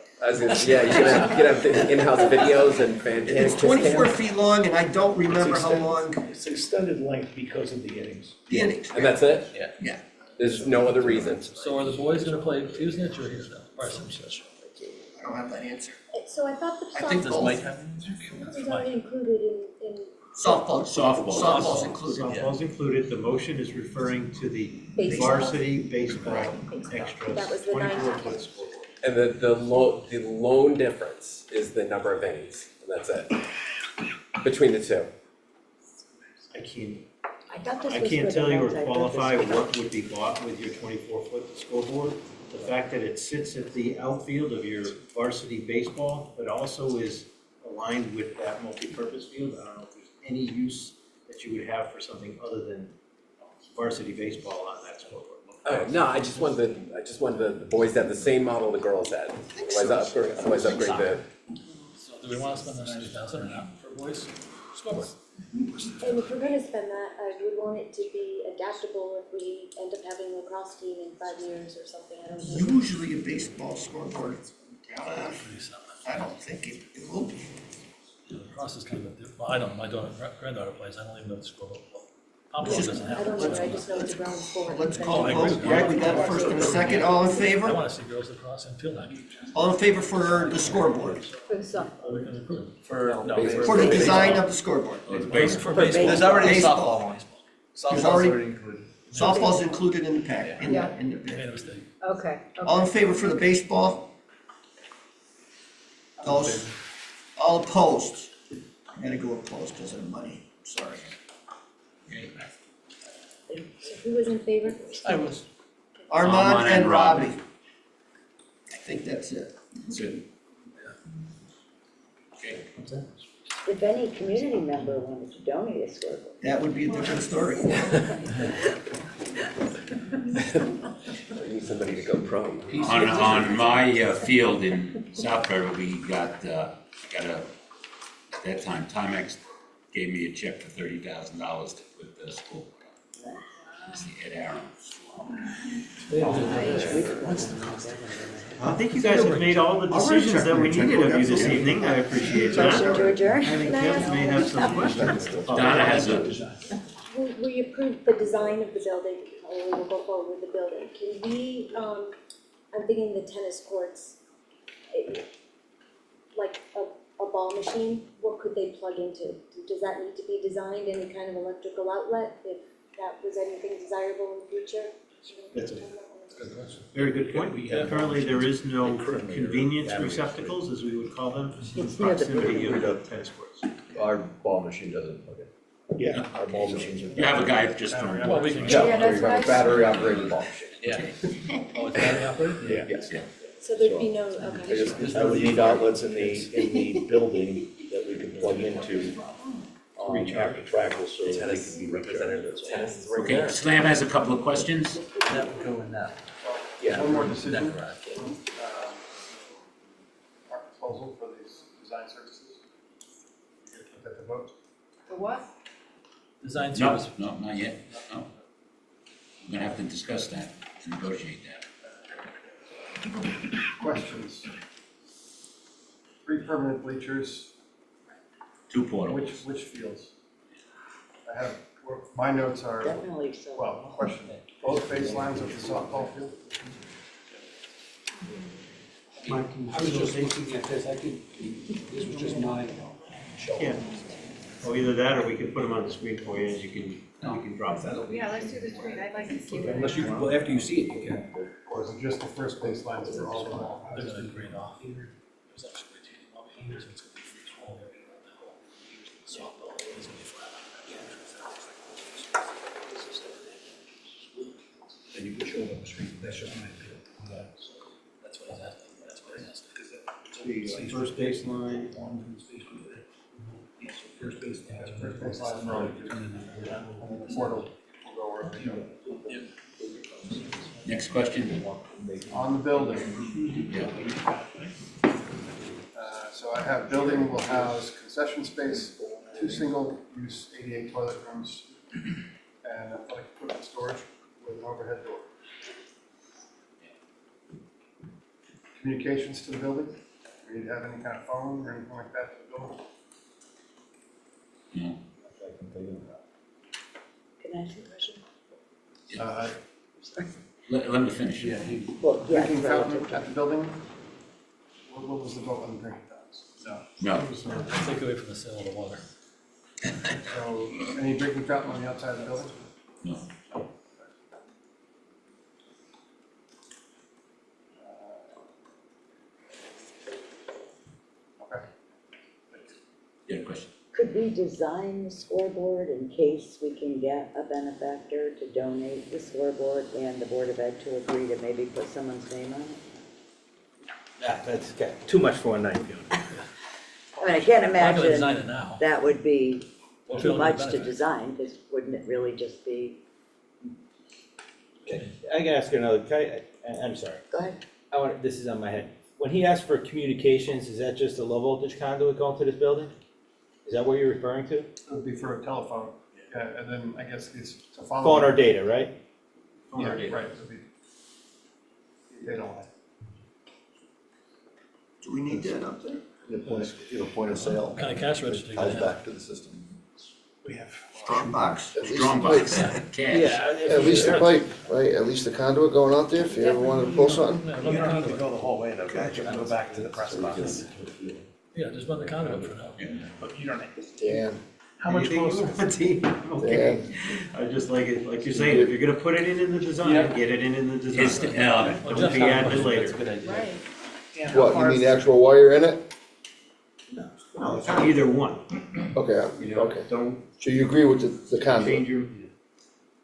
Speaker 17: Yeah, you could have the in-house videos and fantastic.
Speaker 2: It's 24 feet long, and I don't remember how long
Speaker 6: It's extended length because of the innings.
Speaker 2: the innings.
Speaker 17: And that's it?
Speaker 2: Yeah.
Speaker 17: There's no other reason.
Speaker 4: So are the boys gonna play Fusenich or here now?
Speaker 2: I don't have that answer.
Speaker 8: So I thought the
Speaker 2: I think
Speaker 8: softball
Speaker 2: both.
Speaker 9: Mike have?
Speaker 8: was already included in.
Speaker 2: Softball's included.
Speaker 6: Softball's included, the motion is referring to the
Speaker 8: Baseball.
Speaker 6: varsity baseball
Speaker 8: Baseball.
Speaker 6: extra
Speaker 8: That was the
Speaker 6: 24-foot scoreboard.
Speaker 17: And the lone difference is the number of innings, and that's it. Between the two.
Speaker 6: I can't,
Speaker 8: I thought this
Speaker 6: I
Speaker 8: was
Speaker 6: can't
Speaker 8: for the
Speaker 6: tell you or
Speaker 8: ones I thought this
Speaker 6: qualify
Speaker 8: was-
Speaker 6: what would be bought with your 24-foot scoreboard. The fact that it sits at the outfield of your varsity baseball, but also is aligned with that multi-purpose field, I don't know if there's any use that you would have for something other than varsity baseball on that scoreboard.
Speaker 17: Oh, no, I just wanted the boys to have the same model the girls had. Otherwise upgrade the,
Speaker 4: So do we wanna spend the 90,000 or not for boys scoreboard?
Speaker 8: And if we're gonna spend that, I would want it to be adaptable if we end up having a lacrosse team in 5 years or something, I don't know.
Speaker 2: Usually a baseball scoreboard, I don't think it will be.
Speaker 4: Yeah, lacrosse is kind of, well, I don't, my granddaughter plays, I don't even know the score.
Speaker 2: Let's just-
Speaker 4: doesn't
Speaker 8: I
Speaker 4: have.
Speaker 8: don't know, I just know it's a brown sport.
Speaker 2: Let's call
Speaker 4: I
Speaker 2: a
Speaker 4: agree
Speaker 2: vote.
Speaker 4: with you.
Speaker 2: Right, we got a first and a second, all in
Speaker 4: I
Speaker 2: favor?
Speaker 4: wanna see girls lacrosse and field hockey.
Speaker 2: All in favor for the scoreboard,
Speaker 5: For the softball.
Speaker 4: We can improve.
Speaker 2: for the design of the scoreboard.
Speaker 4: For baseball.
Speaker 9: There's already a
Speaker 2: Baseball.
Speaker 9: softball one.
Speaker 2: There's
Speaker 9: Softball's
Speaker 2: already-
Speaker 9: already included.
Speaker 2: Softball's included in the pack, in
Speaker 5: Yeah.
Speaker 2: the bid.
Speaker 4: Made a mistake.
Speaker 5: Okay,
Speaker 2: All in
Speaker 5: okay.
Speaker 2: favor for the baseball? Those, all opposed? I gotta go opposed because of money, sorry.
Speaker 8: So who was in favor?
Speaker 9: I was.
Speaker 2: Armand and Robbie. I think that's it.
Speaker 1: That's it. Okay.
Speaker 12: If any community member wanted to donate a scoreboard.
Speaker 2: That would be a different story.
Speaker 17: I need somebody to go pro.
Speaker 1: On my field in Southbury, we got a, at that time, Timex gave me a check for $30,000 to put the school. It's the Ed Aaron.
Speaker 6: I think you guys have made all the decisions that we needed of you this evening, I appreciate that.
Speaker 12: Motion to adjourn?
Speaker 6: I think Kim may have some questions.
Speaker 1: Donna has a,
Speaker 8: We approved the design of the building, and we will go forward with the building. Can we, I'm thinking the tennis courts, like a ball machine, what could they plug into? Does that need to be designed, any kind of electrical outlet, if that was anything desirable in the future?
Speaker 6: That's very good point. Currently, there is no convenience receptacles, as we would call them, in proximity of tennis courts.
Speaker 17: Our ball machine doesn't plug in.
Speaker 10: Yeah, our ball machines are.
Speaker 1: you have a guy just for.
Speaker 4: Well, we can.
Speaker 3: Yeah, that's what I
Speaker 17: Battery operated ball machine.
Speaker 4: Yeah. Oh, it's battery operated?
Speaker 10: Yeah.
Speaker 17: Yes.
Speaker 8: So there'd be no, okay.
Speaker 10: I would need outlets in the building that we could plug into, after practice, so they could be recharged, that's all.
Speaker 17: Tennis is right
Speaker 1: Okay,
Speaker 17: there.
Speaker 1: Slam has a couple of questions.
Speaker 9: That would go in that.
Speaker 18: Yeah, one more decision.
Speaker 4: That garage.
Speaker 18: Our proposal for these design services. You gonna put that to vote?
Speaker 3: The what?
Speaker 4: Design
Speaker 1: No,
Speaker 4: service.
Speaker 1: no, not yet, no. We're gonna have to discuss that and negotiate that.
Speaker 18: Questions? 3 permanent bleachers,
Speaker 1: 2 portables.
Speaker 18: which fields? I have, my notes are,
Speaker 12: Definitely so.
Speaker 18: well, question, both baselines of the softball field?
Speaker 16: I was just thinking at this, this was just my show.
Speaker 6: Yeah. Well, either that, or we could put them on the screen for you, and you can drop that.
Speaker 3: Yeah, let's do the screen, I'd like to see that.
Speaker 16: Unless you, well, after you see it, you can.
Speaker 18: Or is it just the first baselines for all of them?
Speaker 4: They're gonna grade off. There's actually retaining wall here, so it's gonna be free fall. Softball is gonna be flat.
Speaker 16: Then you can show them the screen, that's just my opinion.
Speaker 4: That's what I was asking, that's what I asked.
Speaker 6: The first baseline.
Speaker 16: Yes, first base.
Speaker 18: First baseline for all of you. And the portal will go wherever you go.
Speaker 1: Next question?
Speaker 18: On the building,
Speaker 1: Yeah.
Speaker 18: so I have building will house concession space, 2 single-use 88 toilet rooms, and athletic equipment storage with an overhead door. Communications to the building, do you have any kind of phone or anything like that to the building?
Speaker 1: No.
Speaker 12: Can I ask you a question?
Speaker 1: Let me finish.
Speaker 16: Yeah,
Speaker 12: Well, yeah,
Speaker 18: Drinking fountain
Speaker 12: relative to-
Speaker 18: at the building? What was the vote on the drinking fountains?
Speaker 1: No.
Speaker 4: Let's take away from the sale of the water.
Speaker 18: So, any drinking fountain on the outside of the building?
Speaker 1: No.
Speaker 18: Okay.
Speaker 1: You had a question?
Speaker 12: Could we design the scoreboard in case we can get a benefactor to donate the scoreboard and the Board of Ed to agree to maybe put someone's name on it?
Speaker 13: That's too much for one night, Fiona.
Speaker 12: I mean, I can't
Speaker 4: I'm gonna
Speaker 12: imagine
Speaker 4: design it now.
Speaker 12: that would be
Speaker 4: Well, if
Speaker 12: too
Speaker 4: we don't get
Speaker 12: much to
Speaker 4: benefit.
Speaker 12: design, because wouldn't it really just be,
Speaker 13: I can ask you another, I'm sorry.
Speaker 12: go ahead.
Speaker 13: This is on my head. When he asked for communications, is that just a low voltage conduit going to this building? Is that what you're referring to?
Speaker 18: It would be for a telephone, yeah, and then I guess it's to follow.
Speaker 13: Phone or data, right?
Speaker 18: Yeah, right, it would be data line.
Speaker 2: Do we need that up there?
Speaker 4: What kind of cash register you have?
Speaker 18: to the system. We have.
Speaker 2: Strong box.
Speaker 1: Strong box, cash.
Speaker 14: At least the pipe, right, at least the conduit going out there, if you ever wanted to pull something.
Speaker 4: Yeah,
Speaker 11: You
Speaker 4: run the
Speaker 11: don't have to
Speaker 4: conduit.
Speaker 11: go the whole way though, you can go back to the press box.
Speaker 4: Yeah, just run the conduit for now.
Speaker 11: But you don't,
Speaker 14: Dan,
Speaker 11: how much
Speaker 6: Anything you
Speaker 11: closer?
Speaker 6: want, Dean? Okay. I just like it, like you're saying, if you're gonna put it in the design, get it in the
Speaker 1: It's
Speaker 6: design.
Speaker 1: the element.
Speaker 4: Well,
Speaker 6: Don't
Speaker 4: Jeff's
Speaker 6: be
Speaker 4: got a
Speaker 6: adding it
Speaker 4: question,
Speaker 6: later.
Speaker 4: that's a good idea.
Speaker 3: Right.
Speaker 11: Dan, how
Speaker 14: what,
Speaker 11: far
Speaker 14: you
Speaker 11: is-
Speaker 14: mean the actual wire in it?
Speaker 6: No, either one,
Speaker 14: Okay,
Speaker 6: you know,
Speaker 14: okay.
Speaker 6: don't
Speaker 14: So you agree with the conduit?
Speaker 6: change your,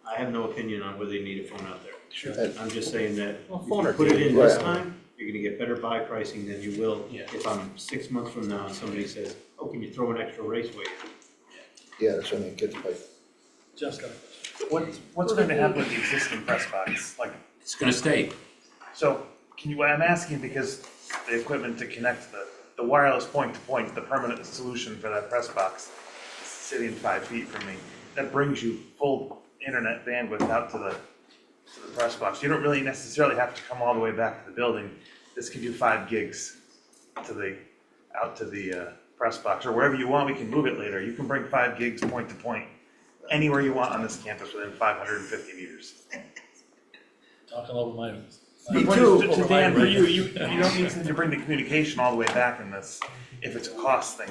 Speaker 6: I have no opinion on whether you need a phone out there.
Speaker 14: Sure.
Speaker 6: I'm just saying that
Speaker 13: Well,
Speaker 6: if
Speaker 13: phone
Speaker 6: you
Speaker 13: or
Speaker 6: put it in this
Speaker 14: Right.
Speaker 6: time, you're gonna get better buy pricing than you will
Speaker 16: Yeah.
Speaker 6: if I'm 6 months from now and somebody says, oh, can you throw an extra raceway in?
Speaker 14: Yeah, that's what I mean, get the pipe.
Speaker 4: Jeff's got a question.
Speaker 11: What's going to happen with the existing press box? Like,
Speaker 1: It's gonna stay.
Speaker 11: so, I'm asking because the equipment to connect the wireless point-to-point, the permanent solution for that press box, is sitting 5 feet from me. That brings you full internet bandwidth out to the press box. You don't really necessarily have to come all the way back to the building. This can do 5 gigs out to the press box, or wherever you want, we can move it later. You can bring 5 gigs point-to-point anywhere you want on this campus within 550 meters.
Speaker 4: Talking over my.
Speaker 2: Me
Speaker 11: The point
Speaker 2: too.
Speaker 11: is, to Dan, for you, you don't need to bring the communication all the way back in this, if it's a cost thing,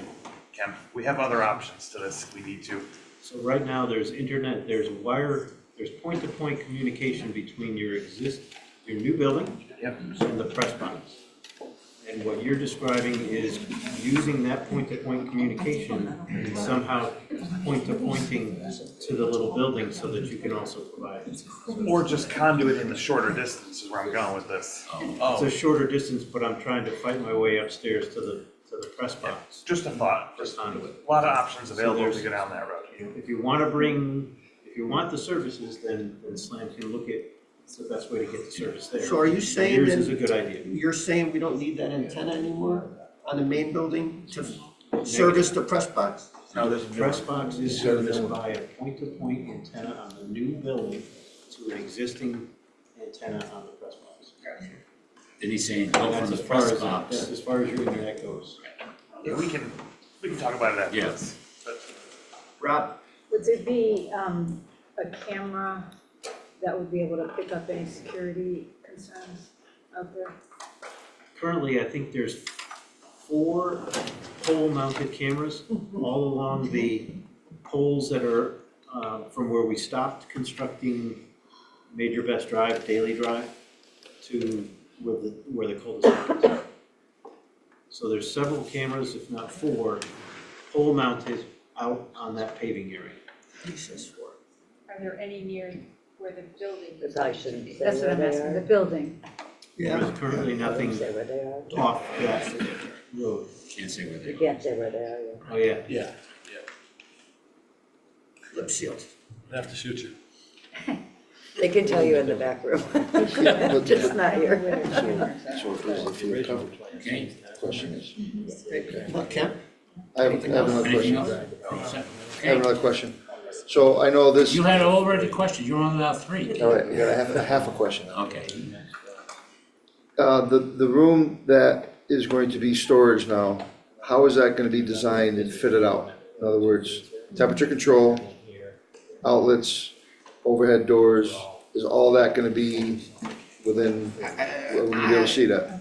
Speaker 11: Ken. We have other options to this if we need to.
Speaker 6: So right now, there's internet, there's wire, there's point-to-point communication between your new building
Speaker 11: Yep.
Speaker 6: and the press box. And what you're describing is using that point-to-point communication and somehow point-to-pointing to the little building so that you can also provide.
Speaker 11: Or just conduit in the shorter distance is where I'm going with this.
Speaker 6: It's a shorter distance, but I'm trying to fight my way upstairs to the press box.
Speaker 11: Just a thought, just
Speaker 6: Conduit.
Speaker 11: a lot of options
Speaker 6: So
Speaker 11: available
Speaker 6: there's-
Speaker 11: to go down that road.
Speaker 6: If you want the services, then SLAM can look at the best way to get the service there.
Speaker 2: So are you saying
Speaker 6: Yours
Speaker 2: then-
Speaker 6: is a good idea.
Speaker 2: You're saying we don't need that antenna anymore on the main building to service the press box?
Speaker 6: No, this press box is serviced by a point-to-point antenna on the new building to an existing antenna on the press box.
Speaker 1: Then he's saying go
Speaker 6: That's
Speaker 1: from the
Speaker 6: as far
Speaker 1: press
Speaker 6: as,
Speaker 1: box.
Speaker 6: that's as far as your internet goes.
Speaker 11: Yeah, we can talk about it after
Speaker 1: Yeah.
Speaker 11: this. But
Speaker 2: Rob,
Speaker 5: Would there be a camera that would be able to pick up any security concerns out there?
Speaker 6: Currently, I think there's 4 pole-mounted cameras all along the poles that are from where we stopped constructing Major Best Drive, Daily Drive, to where the cul-de-sac is. So there's several cameras, if not 4, pole-mounted out on that paving area.
Speaker 2: he says four.
Speaker 3: Are there any near where the building?
Speaker 12: Because I shouldn't say
Speaker 5: That's what
Speaker 12: where
Speaker 5: I'm
Speaker 12: they
Speaker 5: asking, the
Speaker 12: are.
Speaker 5: building.
Speaker 2: Yeah,
Speaker 6: There's currently
Speaker 12: I
Speaker 6: nothing
Speaker 12: wouldn't say where they are.
Speaker 6: off that road.
Speaker 1: Can't say where they
Speaker 12: You
Speaker 1: are.
Speaker 12: can't say where they are, yeah.
Speaker 6: Oh, yeah.
Speaker 4: Yeah,
Speaker 2: lip sealed.
Speaker 4: I'd have to shoot you.
Speaker 12: They can tell you in the back room, just not here.
Speaker 14: So is the field covered?
Speaker 1: Okay.
Speaker 14: Question is,
Speaker 2: Look, Ken,
Speaker 14: I have another
Speaker 1: Anything
Speaker 14: question.
Speaker 1: else?
Speaker 14: I have
Speaker 1: Okay.
Speaker 14: another question. So I know this,
Speaker 1: You had already questions, you only allowed 3.
Speaker 14: all right, I got a half a question.
Speaker 1: Okay.
Speaker 14: The room that is going to be storage now, how is that gonna be designed and fitted out? In other words, temperature control, outlets, overhead doors, is all that gonna be within, will we be able to see that?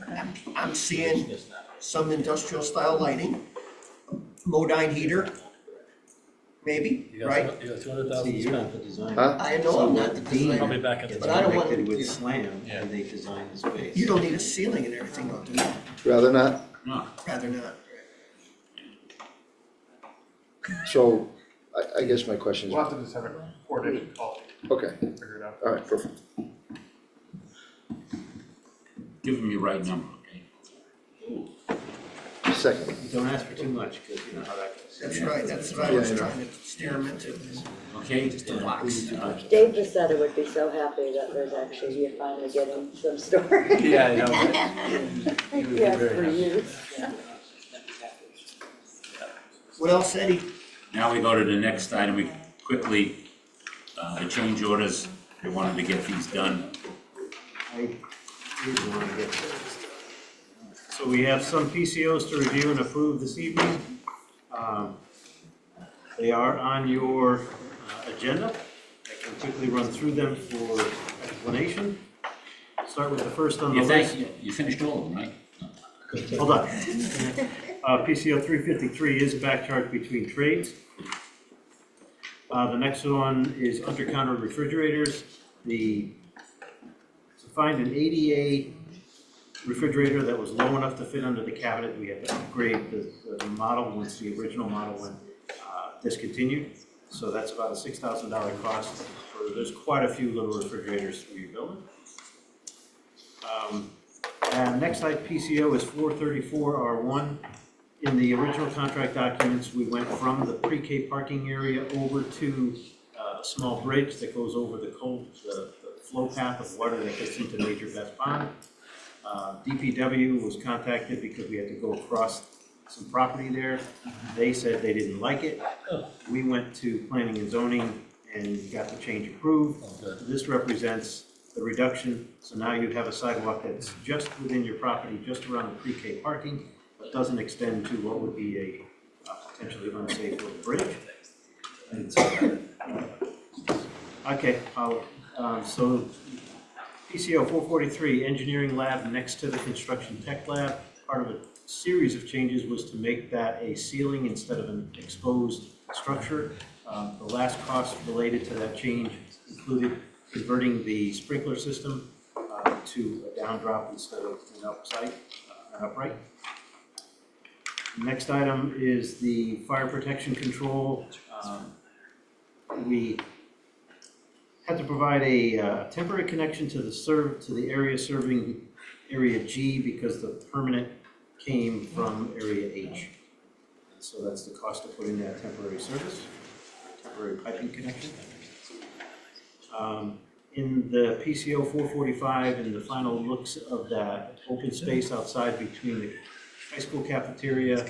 Speaker 2: I'm seeing some industrial style lighting, Modine heater, maybe,
Speaker 4: You got
Speaker 2: right?
Speaker 4: You got
Speaker 6: See,
Speaker 4: 200,000
Speaker 6: you're not the
Speaker 4: spent.
Speaker 6: designer.
Speaker 14: Huh?
Speaker 2: I know I'm not the
Speaker 6: Dean
Speaker 4: Probably
Speaker 2: designer,
Speaker 4: back at
Speaker 6: gets
Speaker 4: the.
Speaker 2: But I don't want-
Speaker 6: connected with
Speaker 2: yeah.
Speaker 6: SLAM and they design the space.
Speaker 2: you don't need a ceiling and everything, though, do you?
Speaker 14: Rather not?
Speaker 1: No.
Speaker 2: Rather not.
Speaker 14: So, I guess my question is,
Speaker 11: We'll have to just have a coordinated call,
Speaker 14: okay,
Speaker 11: figure it out.
Speaker 14: all right, perfect.
Speaker 1: Give him your right number, okay?
Speaker 14: Second,
Speaker 6: Don't ask for too much, because you know how that goes.
Speaker 2: That's right, that's what I was trying to steer him into.
Speaker 1: Okay?
Speaker 12: Dave just said it would be so happy that there's actually, you're finally getting some storage.
Speaker 9: Yeah, I know.
Speaker 12: Yeah, for years.
Speaker 2: What else, Eddie?
Speaker 1: Now we go to the next item, we quickly, the change orders, they wanted to get these done.
Speaker 6: I did want to get those. So we have some PCOs to review and approve this evening. They are on your agenda. I can quickly run through them for explanation. Start with the first on the list.
Speaker 1: You finished all of them, right?
Speaker 6: Hold on. PCO 353 is a back charge between trades. The next one is under-counter refrigerators. To find an ADA refrigerator that was low enough to fit under the cabinet, we had to upgrade the model once the original model went discontinued. So that's about a $6,000 cost. There's quite a few little refrigerators for your building. And next type PCO is 434R1. In the original contract documents, we went from the pre-K parking area over to a small bridge that goes over the flow path of water that gets into Major Best Pond. DPW was contacted because we had to go across some property there. They said they didn't like it. We went to planning and zoning and got the change approved. This represents the reduction, so now you have a sidewalk that's just within your property, just around the pre-K parking, but doesn't extend to what would be a potentially unsafe little bridge. Okay, so PCO 443, engineering lab next to the construction tech lab. Part of a series of changes was to make that a ceiling instead of an exposed structure. The last cost related to that change included converting the sprinkler system to a down drop instead of an upright. Next item is the fire protection control. We had to provide a temporary connection to the area serving area G because the permanent came from area H. So that's the cost of putting that temporary service, temporary piping connection. In the PCO 445, in the final looks of that open space outside between the high school cafeteria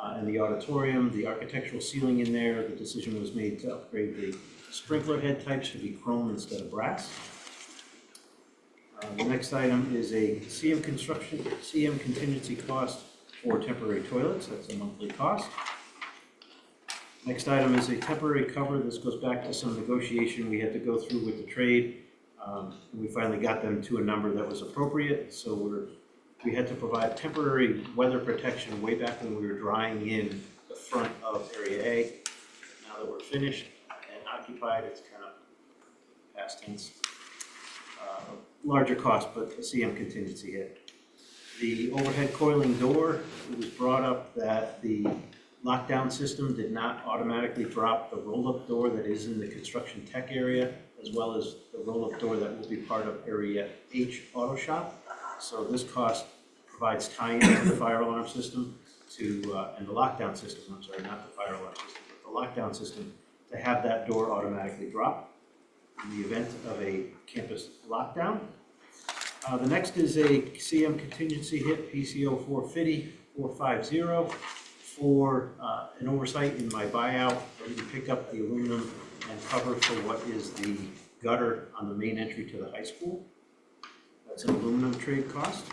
Speaker 6: and the auditorium, the architectural ceiling in there, the decision was made to upgrade the sprinkler head types to be chrome instead of brass. The next item is a CM contingency cost for temporary toilets. That's a monthly cost. Next item is a temporary cover. This goes back to some negotiation we had to go through with the trade. We finally got them to a number that was appropriate. So we had to provide temporary weather protection way back when we were drying in the front of area A. Now that we're finished and occupied, it's kind of past tense. Larger cost, but a CM contingency hit. The overhead coiling door, it was brought up that the lockdown system did not automatically drop the roll-up door that is in the construction tech area, as well as the roll-up door that will be part of area H auto shop. So this cost provides tie-in to the fire alarm system and the lockdown system, I'm sorry, not the fire alarm system, but the lockdown system, to have that door automatically drop in the event of a campus lockdown. The next is a CM contingency hit, PCO 450 for an oversight in my buyout. I didn't pick up the aluminum and cover for what is the gutter on the main entry to the high school. That's an aluminum trade cost.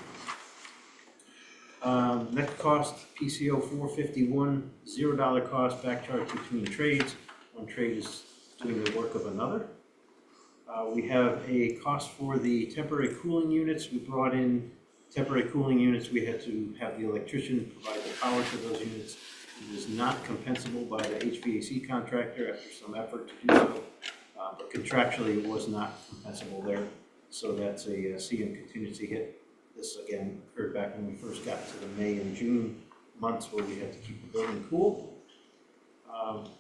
Speaker 6: Next cost, PCO 451, $0 cost, back charge between trades. One trade is doing the work of another. We have a cost for the temporary cooling units. We brought in temporary cooling units. We had to have the electrician provide the power to those units. It is not compensable by the HVAC contractor after some effort to do so, but contractually it was not compensable there. So that's a CM contingency hit. This again occurred back when we first got to the May and June months where we had to keep the building cool.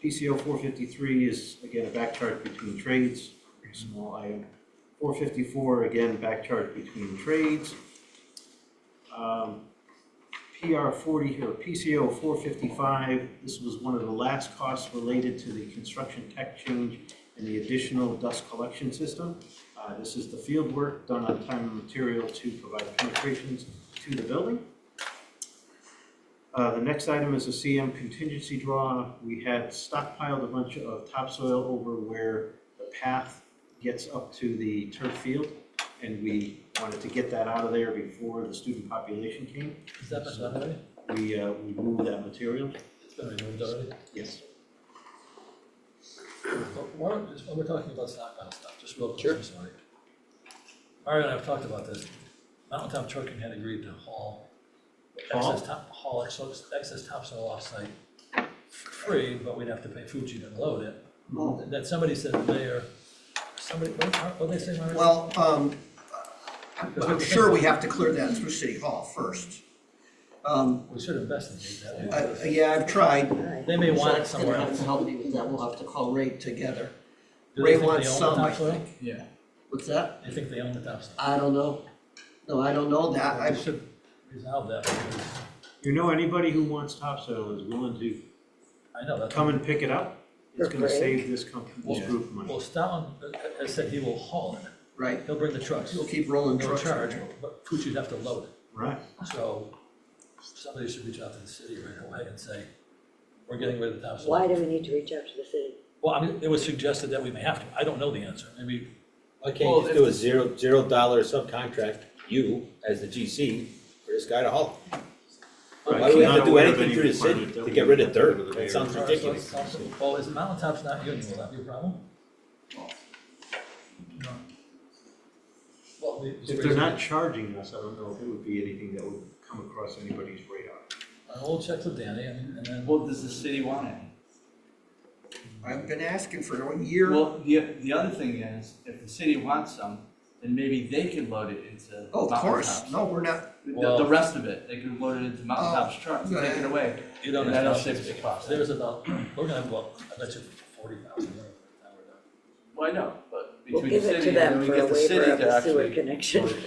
Speaker 6: PCO 453 is again a back charge between trades. Small item. 454, again, back charge between trades. PR40 or PCO 455, this was one of the last costs related to the construction tech change and the additional dust collection system. This is the field work done on time and material to provide penetrations to the building. The next item is a CM contingency draw. We had stockpiled a bunch of topsoil over where the path gets up to the turf field, and we wanted to get that out of there before the student population came.
Speaker 4: Is that been done already?
Speaker 6: We moved that material.
Speaker 4: It's been removed already?
Speaker 6: Yes.
Speaker 4: But why don't, just, while we're talking about stockpile stuff, just real quick,
Speaker 17: Sure.
Speaker 4: I'm sorry. Mario and I have talked about this. Mountain Top Trucking had agreed to haul excess topsoil off-site for free, but we'd have to pay Fuji to load it. Then somebody said what they say, Mario?
Speaker 2: Well, I'm sure we have to clear that through City Hall first.
Speaker 4: We should investigate that.
Speaker 2: Yeah, I've tried.
Speaker 4: They may want it
Speaker 2: So
Speaker 4: somewhere
Speaker 2: they're gonna have
Speaker 4: else.
Speaker 2: to help me with that, we'll have to call Ray together.
Speaker 4: Do they
Speaker 2: Ray
Speaker 4: think they
Speaker 2: wants
Speaker 4: own the
Speaker 2: some, I
Speaker 4: topsoil?
Speaker 2: think.
Speaker 16: Yeah.
Speaker 2: What's that?
Speaker 4: I think they own the topsoil.
Speaker 2: I don't know. No, I don't know that.
Speaker 4: We should resolve that because,
Speaker 6: You know, anybody who wants topsoil is willing to
Speaker 4: I know that's.
Speaker 6: come and pick it up. It's
Speaker 12: For
Speaker 6: gonna
Speaker 12: free?
Speaker 6: save this group money.
Speaker 4: Well, Stalin has said he will haul it.
Speaker 2: Right.
Speaker 4: He'll bring the trucks.
Speaker 2: You'll keep rolling
Speaker 4: No
Speaker 2: trucks.
Speaker 4: charge, but Fuji'd have to load it.
Speaker 6: Right.
Speaker 4: So somebody should reach out to the city right away and say, we're getting rid of the topsoil.
Speaker 12: Why do we need to reach out to the city?
Speaker 4: Well, I mean, it was suggested that we may have to. I don't know the answer. Maybe,
Speaker 13: Why can't you just do a $0 subcontract, you as the GC, for this guy to haul? Why do we have to do anything through the city to get rid of dirt? That sounds ridiculous.
Speaker 4: well, is Mountain Top's not union, will that be a problem? No. Well,
Speaker 6: If they're not charging us, I don't know if it would be anything that would come across anybody's radar.
Speaker 4: We'll check with Danny and then.
Speaker 9: Well, does the city want it?
Speaker 2: I've been asking for a year.
Speaker 9: Well, the other thing is, if the city wants some, then maybe they can load it into
Speaker 2: Oh, of
Speaker 9: Mountain
Speaker 2: course.
Speaker 9: Tops.
Speaker 2: No, we're not.
Speaker 9: The rest of it, they can load it into Mountain
Speaker 2: Oh,
Speaker 9: Top's trucks, and take it away.
Speaker 4: You don't
Speaker 9: And
Speaker 4: have
Speaker 9: that'll
Speaker 4: to.
Speaker 9: save us the cost.
Speaker 4: There's about, we're gonna have, well, I bet you 40,000.
Speaker 9: Well, I know, but
Speaker 12: We'll
Speaker 9: between the
Speaker 12: give it to
Speaker 9: city and
Speaker 12: them
Speaker 9: then we
Speaker 12: for
Speaker 9: get
Speaker 12: a
Speaker 9: the
Speaker 12: waiver
Speaker 9: city
Speaker 12: of
Speaker 9: to
Speaker 12: a sewer
Speaker 9: actually
Speaker 12: connection.
Speaker 9: load it in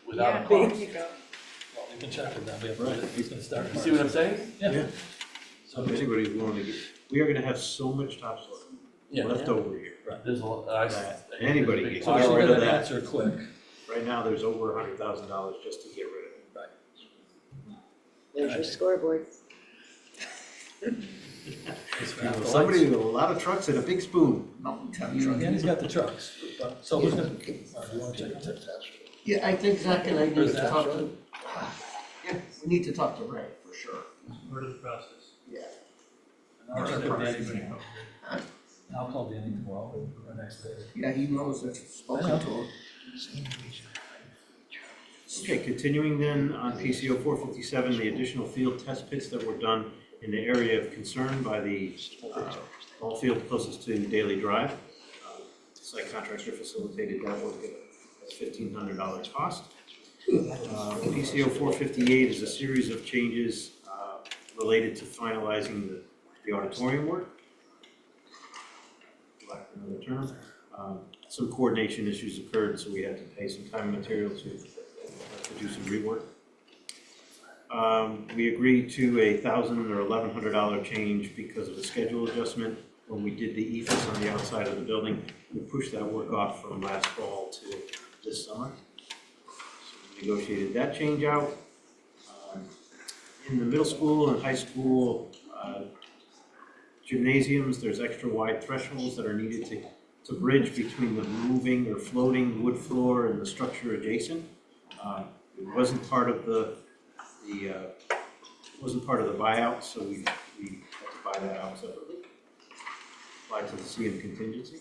Speaker 9: without a
Speaker 3: Yeah,
Speaker 9: cost.
Speaker 3: there you go.
Speaker 4: Well, we can check with them, we have, he's gonna start.
Speaker 9: You see what I'm saying?
Speaker 4: Yeah.
Speaker 6: So if anybody's willing to get, we are gonna have so much topsoil left over here.
Speaker 4: Right.
Speaker 9: There's a lot,
Speaker 6: Anybody
Speaker 9: there's a big
Speaker 6: can
Speaker 4: So we
Speaker 6: get
Speaker 4: should
Speaker 6: rid
Speaker 4: get
Speaker 6: of
Speaker 4: an
Speaker 6: that.
Speaker 4: answer quick.
Speaker 6: Right now, there's over $100,000 just to get rid of it.
Speaker 4: Right.
Speaker 12: There's your scoreboard.
Speaker 6: Somebody with a lot of trucks and a big spoon.
Speaker 2: Mountain Top Truck.
Speaker 4: Danny's got the trucks, but, so who's gonna, do you wanna check on that?
Speaker 2: Yeah, I think Zach and I need
Speaker 4: Where's
Speaker 2: to
Speaker 4: that?
Speaker 2: talk to, yeah, we need to talk to Ray, for sure.
Speaker 4: Where is the process?
Speaker 2: Yeah.
Speaker 4: And I'll check with Danny. I'll call Danny tomorrow or next day.
Speaker 2: Yeah, he knows I've spoken to him.
Speaker 6: Okay, continuing then on PCO 457, the additional field test pits that were done in the area of concern by the ball field closest to Daily Drive. Site contractor facilitated that work at $1,500 cost. PCO 458 is a series of changes related to finalizing the auditorium work. Lack of another term. Some coordination issues occurred, so we had to pay some time and material to do some rework. We agreed to a $1,000 or $1,100 change because of the schedule adjustment. When we did the EFS on the outside of the building, we pushed that work off from last fall to this summer. So we negotiated that change out. In the middle school and high school gymnasiums, there's extra wide thresholds that are needed to bridge between the moving or floating wood floor and the structure adjacent. It wasn't part of the buyout, so we had to buy that out separately. Applied to the CM contingency.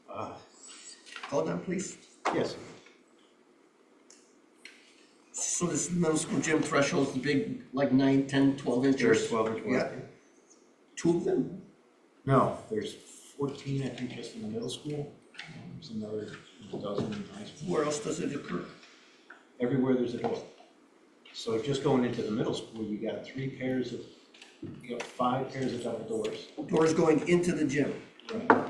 Speaker 2: Hold on, please.
Speaker 6: Yes.
Speaker 2: So this middle school gym threshold is the big, like 9, 10, 12 inches?
Speaker 6: There's 12 inch wide.
Speaker 2: Yeah. Two of them?
Speaker 6: No, there's 14, I think, just in the middle school. There's another dozen in high school.
Speaker 2: Where else does it occur?
Speaker 6: Everywhere there's a door. So just going into the middle school, you got 5 pairs of double doors.
Speaker 2: Doors going into the gym?
Speaker 6: Right.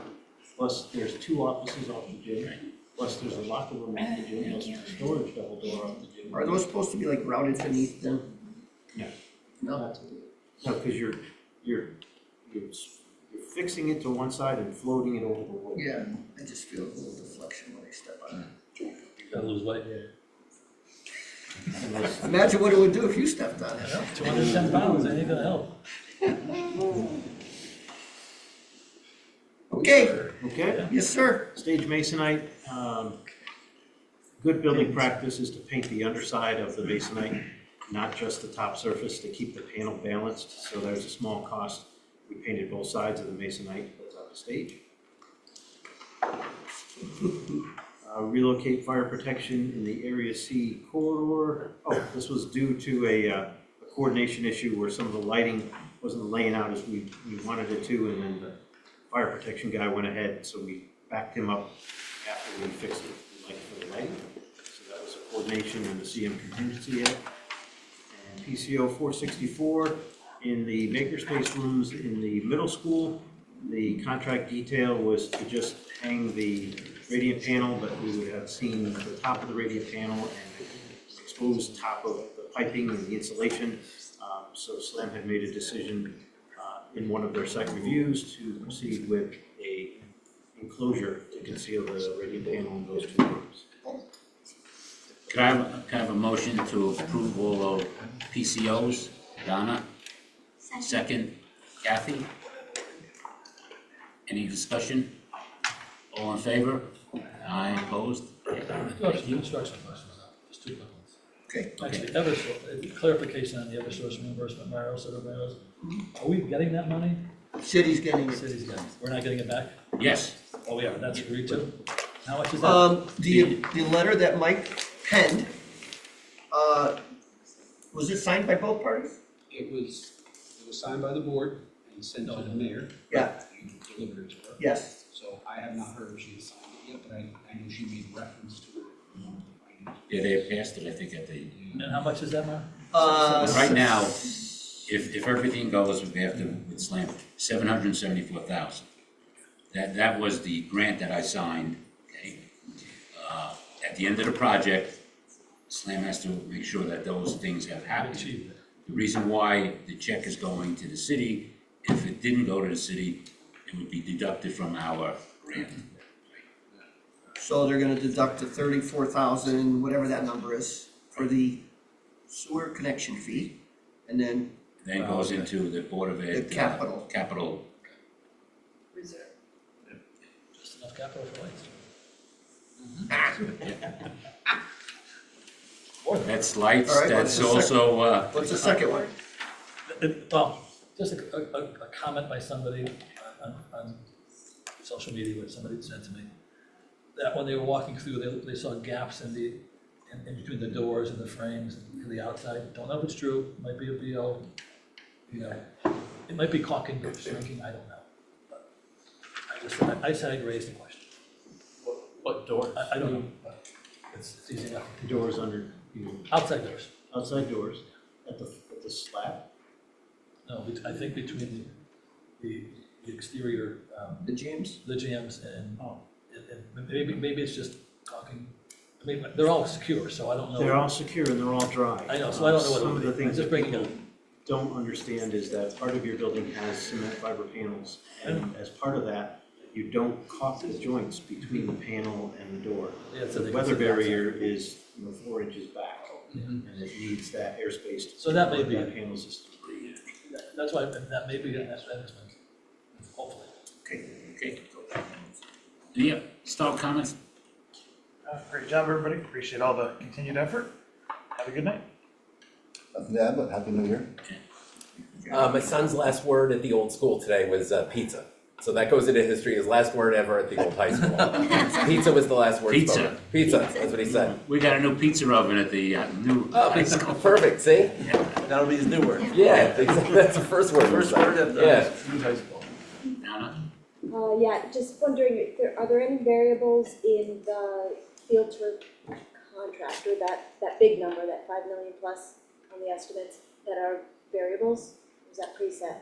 Speaker 6: Plus, there's 2 offices off the gym. Plus, there's a locker room off the gym, plus a storage double door off the gym.
Speaker 2: Are those supposed to be like routed beneath them?
Speaker 6: No.
Speaker 2: No?
Speaker 6: No, because you're fixing it to one side and floating it over the wall.
Speaker 2: Yeah, I just feel a little deflection when I step on it.
Speaker 4: Gotta lose weight.
Speaker 2: Imagine what it would do if you stepped on it.
Speaker 4: 210 pounds, ain't gonna help.
Speaker 2: Okay,
Speaker 6: Okay?
Speaker 2: yes, sir.
Speaker 6: Stage masonite, good building practice is to paint the underside of the masonite, not just the top surface, to keep the panel balanced. So there's a small cost. We painted both sides of the masonite that's on the stage. Relocate fire protection in the Area C corridor. Oh, this was due to a coordination issue where some of the lighting wasn't laying out as we wanted it to, and then the fire protection guy went ahead, so we backed him up after we fixed it, like for the lighting. So that was a coordination in the CM contingency act. And PCO 464, in the makerspace rooms in the middle school, the contract detail was to just hang the radiant panel, but we would have seen the top of the radiant panel and exposed top of the piping and the insulation. So SLAM had made a decision in one of their site reviews to proceed with a enclosure to conceal the radiant panel in those two rooms.
Speaker 1: Can I have a motion to approve all of PCOs? Donna? Second, Kathy? Any discussion? All in favor? Aye, opposed?
Speaker 4: I do have some construction questions, just two quick ones.
Speaker 2: Okay.
Speaker 4: Actually, Eversource, clarification on the Eversource reimbursement, Mario, so everybody knows. Are we getting that money?
Speaker 2: City's getting it.
Speaker 4: City's getting it. We're not getting it back?
Speaker 1: Yes.
Speaker 4: Oh, we are, that's agreed to? How much is that?
Speaker 2: The letter that Mike penned, was it signed by both parties?
Speaker 16: It was signed by the board and sent to the mayor.
Speaker 2: Yeah.
Speaker 16: You delivered it to her.
Speaker 2: Yes.
Speaker 16: So I have not heard if she signed it yet, but I know she made reference to it.
Speaker 1: Yeah, they passed it, I think, at the,
Speaker 4: And how much is that, Mario?
Speaker 1: right now, if everything goes, we have to, with SLAM, $774,000. That was the grant that I signed, okay? At the end of the project, SLAM has to make sure that those things have happened.
Speaker 4: Achieved it.
Speaker 1: The reason why the check is going to the city, if it didn't go to the city, it would be deducted from our grant.
Speaker 2: So they're gonna deduct the 34,000, whatever that number is, for the sewer connection fee, and then
Speaker 1: Then goes into the Board of Ed.
Speaker 2: The capital.
Speaker 1: Capital.
Speaker 3: Reserve.
Speaker 4: Just enough capital for lights.
Speaker 1: That's lights,
Speaker 2: All right,
Speaker 1: that's
Speaker 2: what's the second-
Speaker 1: also,
Speaker 2: what's the second one?
Speaker 4: Well, just a comment by somebody on social media, what somebody said to me, that when they were walking through, they saw gaps in between the doors and the frames to the outside. Don't know if it's true, might be a BO, it might be caulking or shrinking, I don't know. But I said I'd raise the question.
Speaker 6: What door?
Speaker 4: I don't know, but it's easy enough.
Speaker 6: Doors under,
Speaker 4: Outside doors.
Speaker 6: outside doors, at the slab?
Speaker 4: No, I think between the exterior,
Speaker 2: The jams?
Speaker 4: the jams and maybe it's just caulking. I mean, they're all secure, so I don't know.
Speaker 6: They're all secure and they're all dry.
Speaker 4: I know, so I don't know what it
Speaker 6: Some
Speaker 4: would
Speaker 6: of the
Speaker 4: be.
Speaker 6: things
Speaker 4: I'm just
Speaker 6: that
Speaker 4: bringing it
Speaker 6: people don't understand is that part of your building has cement fiber panels. And as part of that, you don't caulk the joints between the panel and the door.
Speaker 4: Yeah, so
Speaker 6: The
Speaker 4: they can
Speaker 6: weather
Speaker 4: sit outside.
Speaker 6: barrier is 4 inches back, and it needs that airspace. to
Speaker 4: So that may
Speaker 6: support
Speaker 4: be
Speaker 6: that
Speaker 4: it.
Speaker 6: panel system.
Speaker 4: That's why, that may be, that's expensive, hopefully.
Speaker 1: okay. Any start comments?
Speaker 11: Great job, everybody. Appreciate all the continued effort. Have a good night.
Speaker 18: Nothing to add, but Happy New Year.
Speaker 17: My son's last word at the old school today was pizza. So that goes into history, his last word ever at the old high school. Pizza was the last word
Speaker 1: Pizza.
Speaker 17: spoken. Pizza, that's what he said.
Speaker 1: We got a new pizza oven at the new
Speaker 17: Oh,
Speaker 1: high school.
Speaker 17: perfect, see?
Speaker 9: That'll be his new word.
Speaker 17: Yeah, that's the first word.
Speaker 9: First word at the
Speaker 17: Yeah.
Speaker 9: new high school.
Speaker 1: Donna?
Speaker 8: Yeah, just wondering, are there any variables in the field trip contract, or that big number, that 5 million plus on the estimates, that are variables? Is that preset?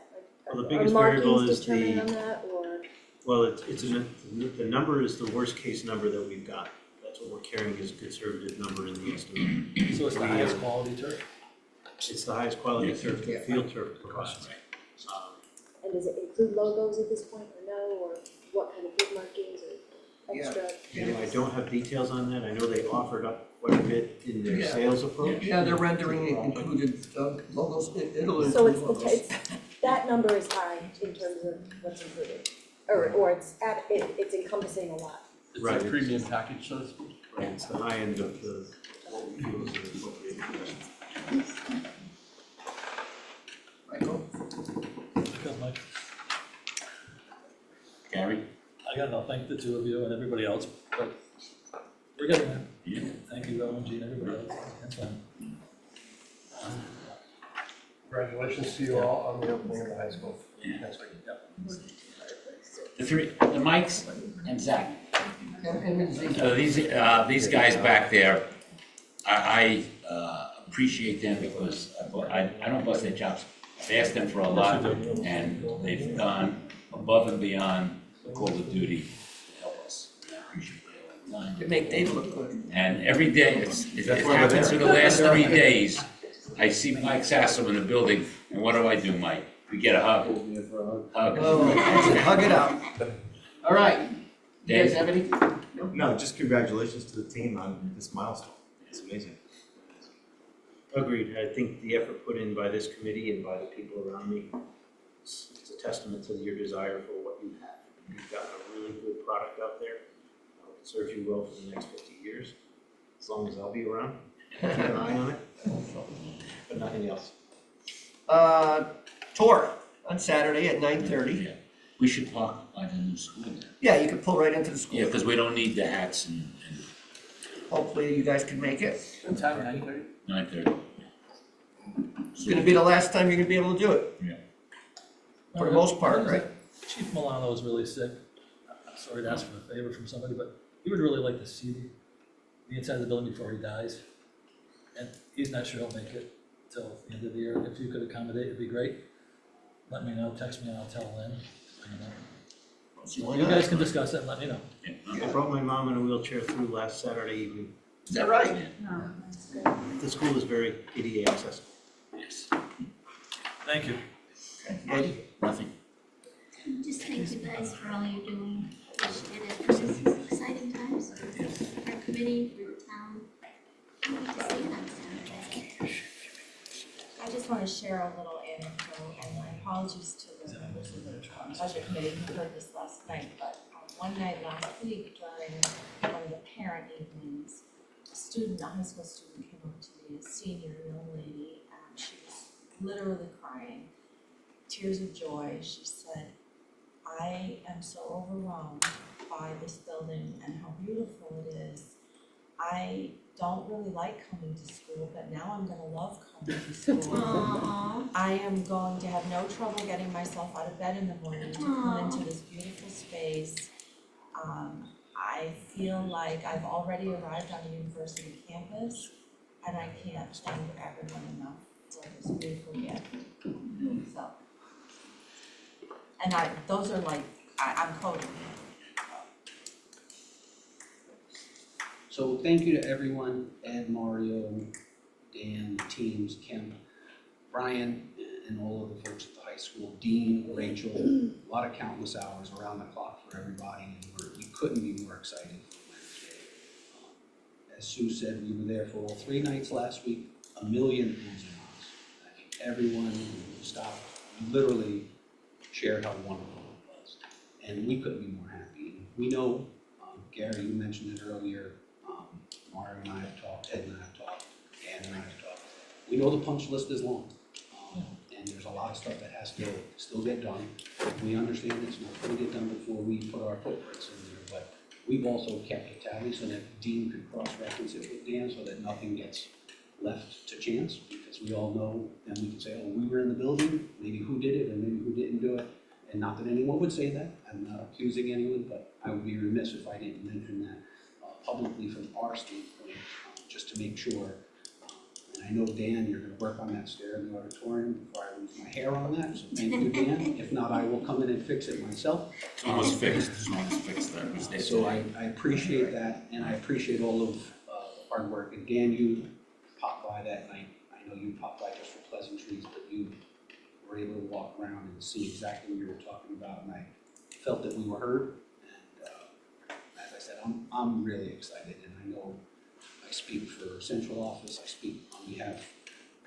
Speaker 6: Well, the biggest variable is
Speaker 8: Are markings determined on that, or?
Speaker 6: Well, the number is the worst case number that we've got. That's what we're carrying as a conservative number in the estimate.
Speaker 4: So it's the highest quality turf?
Speaker 6: It's the highest quality turf that field turf provides.
Speaker 8: And does it include logos at this point, or no, or what kind of field markings, or? extra.
Speaker 6: You know, I don't have details on that. I know they offered up quite a bit in their
Speaker 2: Yeah.
Speaker 6: sales approach.
Speaker 2: Yeah, their rendering included logos, it'll
Speaker 8: So
Speaker 2: include
Speaker 8: it's,
Speaker 2: logos.
Speaker 8: that number is high in terms of what's included, or it's encompassing a lot.
Speaker 9: It's
Speaker 6: Right.
Speaker 9: a premium package, so to speak.
Speaker 6: Right, it's the high end of the, what we feel is the appropriate investment.
Speaker 2: Michael?
Speaker 4: Because Mike,
Speaker 1: Gary?
Speaker 4: I gotta thank the two of you and everybody else, but we're getting there.
Speaker 1: Yeah.
Speaker 4: Thank you, Rowan, Gene, everybody else, that's fine.
Speaker 18: Congratulations to you all on the opening of the high school next week.
Speaker 1: The three, the Mikes and Zach.
Speaker 2: And
Speaker 1: These guys back there, I appreciate them because I don't bust their chops. I asked them for a lot and they've gone above and beyond the call of duty to help us. And I appreciate that all the time.
Speaker 2: to make Dave look good.
Speaker 1: And every day, it happens for the last 3 days, I see Mike Sasso in the building, and what do, Mike? We get a hug. Hug.
Speaker 2: Oh, hug it out. All right. You guys
Speaker 1: Dave?
Speaker 2: have any?
Speaker 15: No, just congratulations to the team on this milestone. It's amazing.
Speaker 6: Agreed. I think the effort put in by this committee and by the people around me, it's a testament to your desire for what you have. You've got a really good product out there. It serves you well for the next 50 years, as long as I'll be around. Keep an eye on it, but nothing else.
Speaker 2: Tour on Saturday at 9:30.
Speaker 1: We should talk by the new school then.
Speaker 2: Yeah, you can pull right into the school.
Speaker 1: Yeah, because we don't need the hats and
Speaker 2: Hopefully you guys can make it.
Speaker 9: What time, 9:30?
Speaker 1: 9:30.
Speaker 2: It's gonna be the last time you're gonna be able to do it.
Speaker 1: Yeah.
Speaker 2: For the most part, right?
Speaker 4: Chief Milano is really sick. I'm sorry to ask for a favor from somebody, but he would really like to see the inside of the building before he dies. And he's not sure he'll make it till the end of the year. If you could accommodate, it'd be great. Let me know, text me and I'll tell Lynn. You guys can discuss it and let me know.
Speaker 6: I brought my mom in a wheelchair through last Saturday evening.
Speaker 2: Is that right?
Speaker 5: No, that's good.
Speaker 6: The school is very ADA accessible.
Speaker 1: Yes.
Speaker 4: Thank you.
Speaker 2: Eddie?
Speaker 1: Nothing.
Speaker 7: Just thank you guys for all you're doing. Appreciate it. This is exciting times for our committee, for the town. Can't wait to see it on Saturday.
Speaker 19: I just want to share a little anecdote, and my apologies to the members of the budget committee who heard this last night, but one night last week during one of the parent evenings, a student, a high school student came up to me, a senior young lady, and she was literally crying, tears of joy. She said, "I am so overwhelmed by this building and how beautiful it is. I don't really like coming to school, but now I'm gonna love coming to school.
Speaker 7: Aww.
Speaker 19: I am going to have no trouble getting myself out of bed in the morning to come into this beautiful space. I feel like I've already arrived on the university campus, and I can't thank everyone enough for this beautiful gift." So, and those are like, I'm quoting.
Speaker 16: So thank you to everyone, Ed, Mario, Dan, the teams, Kemp, Brian, and all of the folks at the high school, Dean, Rachel, a lot of countless hours around the clock for everybody, and we couldn't be more excited for Wednesday. As Sue said, we were there for all 3 nights last week, 1 million oohs and ahs. I think everyone who stopped literally shared how wonderful it was, and we couldn't be more happy. We know, Gary, you mentioned it earlier, Mario and I have talked, Ed and I have talked, Dan and I have talked. We know the punch list is long, and there's a lot of stuff that has to still get done. We understand it's not gonna get done before we put our footprints in there, but we've also kept a tally so that Dean could cross-reference it with Dan so that nothing gets left to chance, because we all know, and we can say, oh, we were in the building, maybe who did it, or maybe who didn't do it. And not that anyone would say that, I'm not accusing anyone, but I would be remiss if I didn't mention that publicly from our standpoint, just to make sure. And I know, Dan, you're gonna work on that stair in the auditorium before I lose my hair on that, so thank you, Dan. If not, I will come in and fix it myself.
Speaker 1: It's almost fixed, that was there
Speaker 16: So
Speaker 1: today.
Speaker 16: I appreciate that, and I appreciate all of the hard work. And Dan, you popped by that night. I know you popped by just for pleasantries, but you were able to walk around and see exactly what you were talking about, and I felt that we were heard. And as I said, I'm really excited, and I know I speak for central office, I speak on behalf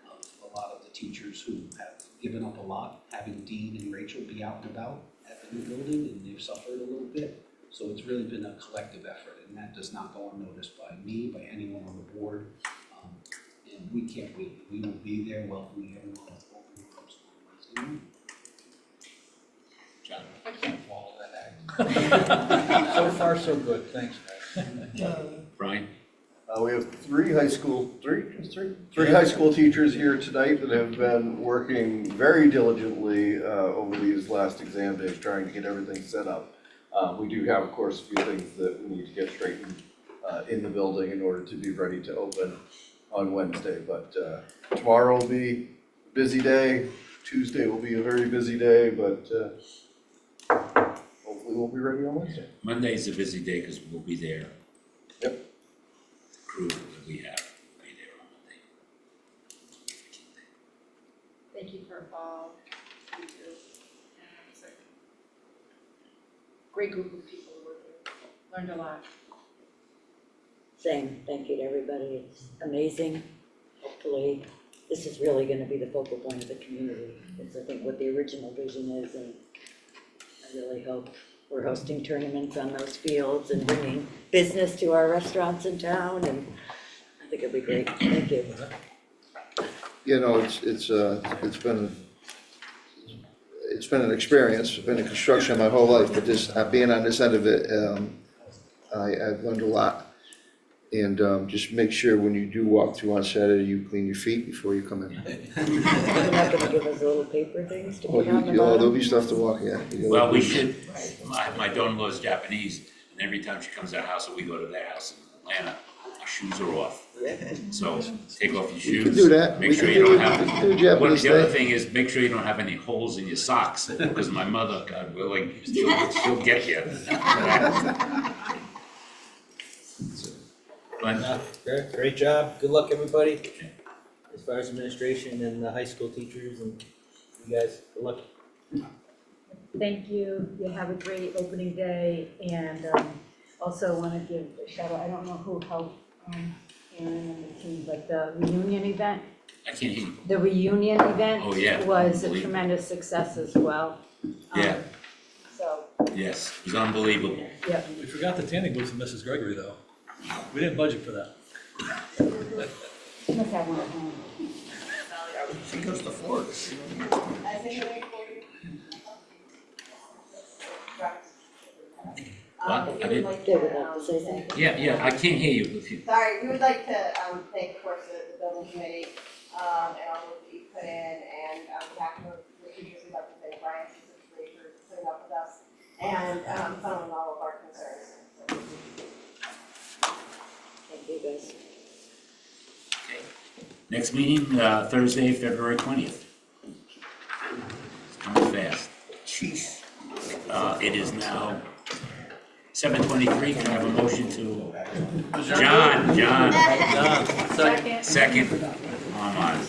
Speaker 16: of a lot of the teachers who have given up a lot, having Dean and Rachel be out and about at the new building, and they've suffered a little bit. So it's really been a collective effort, and that does not go unnoticed by me, by anyone on the board. And we can't wait. We will be there welcoming everyone with open arms on Wednesday night.
Speaker 1: John?
Speaker 16: I can't follow that act.
Speaker 4: So far, so good, thanks, guys.
Speaker 1: Brian?
Speaker 18: We have three high school teachers here tonight that have been working very diligently over these last exam days, trying to get everything set up. We do have, of course, a few things that we need to get straightened in the building in order to be ready to open on Wednesday. But tomorrow will be a busy day, Tuesday will be a very busy day, but hopefully we'll be ready on Wednesday.
Speaker 1: Monday's a busy day because we'll be there.
Speaker 18: Yep.
Speaker 1: The crew that we have will be there on Monday.
Speaker 3: Thank you for all you do. And it's a great group of people to work with. Learned a lot.
Speaker 12: Same, thank you to everybody, it's amazing. Hopefully, this is really gonna be the focal point of the community. It's, I think, what the original vision is, and I really hope we're hosting tournaments on those fields and bringing business to our restaurants in town, and I think it'll be great. Thank you.
Speaker 14: You know, it's been an experience. I've been in construction my whole life, but this, being on this end of it, I've learned a lot. And just make sure when you do walk through on Saturday, you clean your feet before you come in.
Speaker 12: You're not gonna give us little paper things to put on the
Speaker 14: There'll
Speaker 12: bottom?
Speaker 14: be stuff to walk, yeah.
Speaker 1: Well, we should, my daughter-in-law is Japanese, and every time she comes to our house or we go to their house in Atlanta, our shoes are off. So take off your shoes.
Speaker 14: can do that.
Speaker 1: Make
Speaker 14: We
Speaker 1: sure
Speaker 14: can
Speaker 1: you
Speaker 14: do
Speaker 1: don't
Speaker 14: it.
Speaker 1: have,
Speaker 14: We can do Japanese
Speaker 1: the other
Speaker 14: thing.
Speaker 1: thing is, make sure you don't have any holes in your socks, because my mother, God willing, she'll get you. Glenn?
Speaker 13: Great job, good luck, everybody, as far as administration and the high school teachers and you guys, good luck.
Speaker 5: Thank you, you have a great opening day, and also want to give a shout out, I don't know who helped Aaron and the team, but the reunion event,
Speaker 1: I can't hear you.
Speaker 5: the reunion event
Speaker 1: Oh, yeah.
Speaker 5: was a
Speaker 1: Unbelievable.
Speaker 5: tremendous success as well.
Speaker 1: Yeah.
Speaker 5: So,
Speaker 1: Yes, it was unbelievable.
Speaker 5: yeah.
Speaker 4: We forgot the tanning booth for Mrs. Gregory, though. We didn't budget for that.
Speaker 5: You must have one at home.
Speaker 2: She goes to Florida.
Speaker 1: What? I didn't,
Speaker 12: They would like to say something.
Speaker 1: yeah, I can't hear you if you,
Speaker 20: Sorry, we would like to thank, of course, the building committee and all the work that you put in, and on behalf of the teachers, we'd like to thank Brian specifically for putting up with us and following all of our concerns.
Speaker 12: Thank you, guys.
Speaker 1: okay. Next meeting, Thursday, February 20th. It's coming fast.
Speaker 2: Jeez.
Speaker 1: It is now 7:23, can I have a motion to? John. Second. Come on.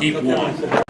Speaker 1: Keep warm.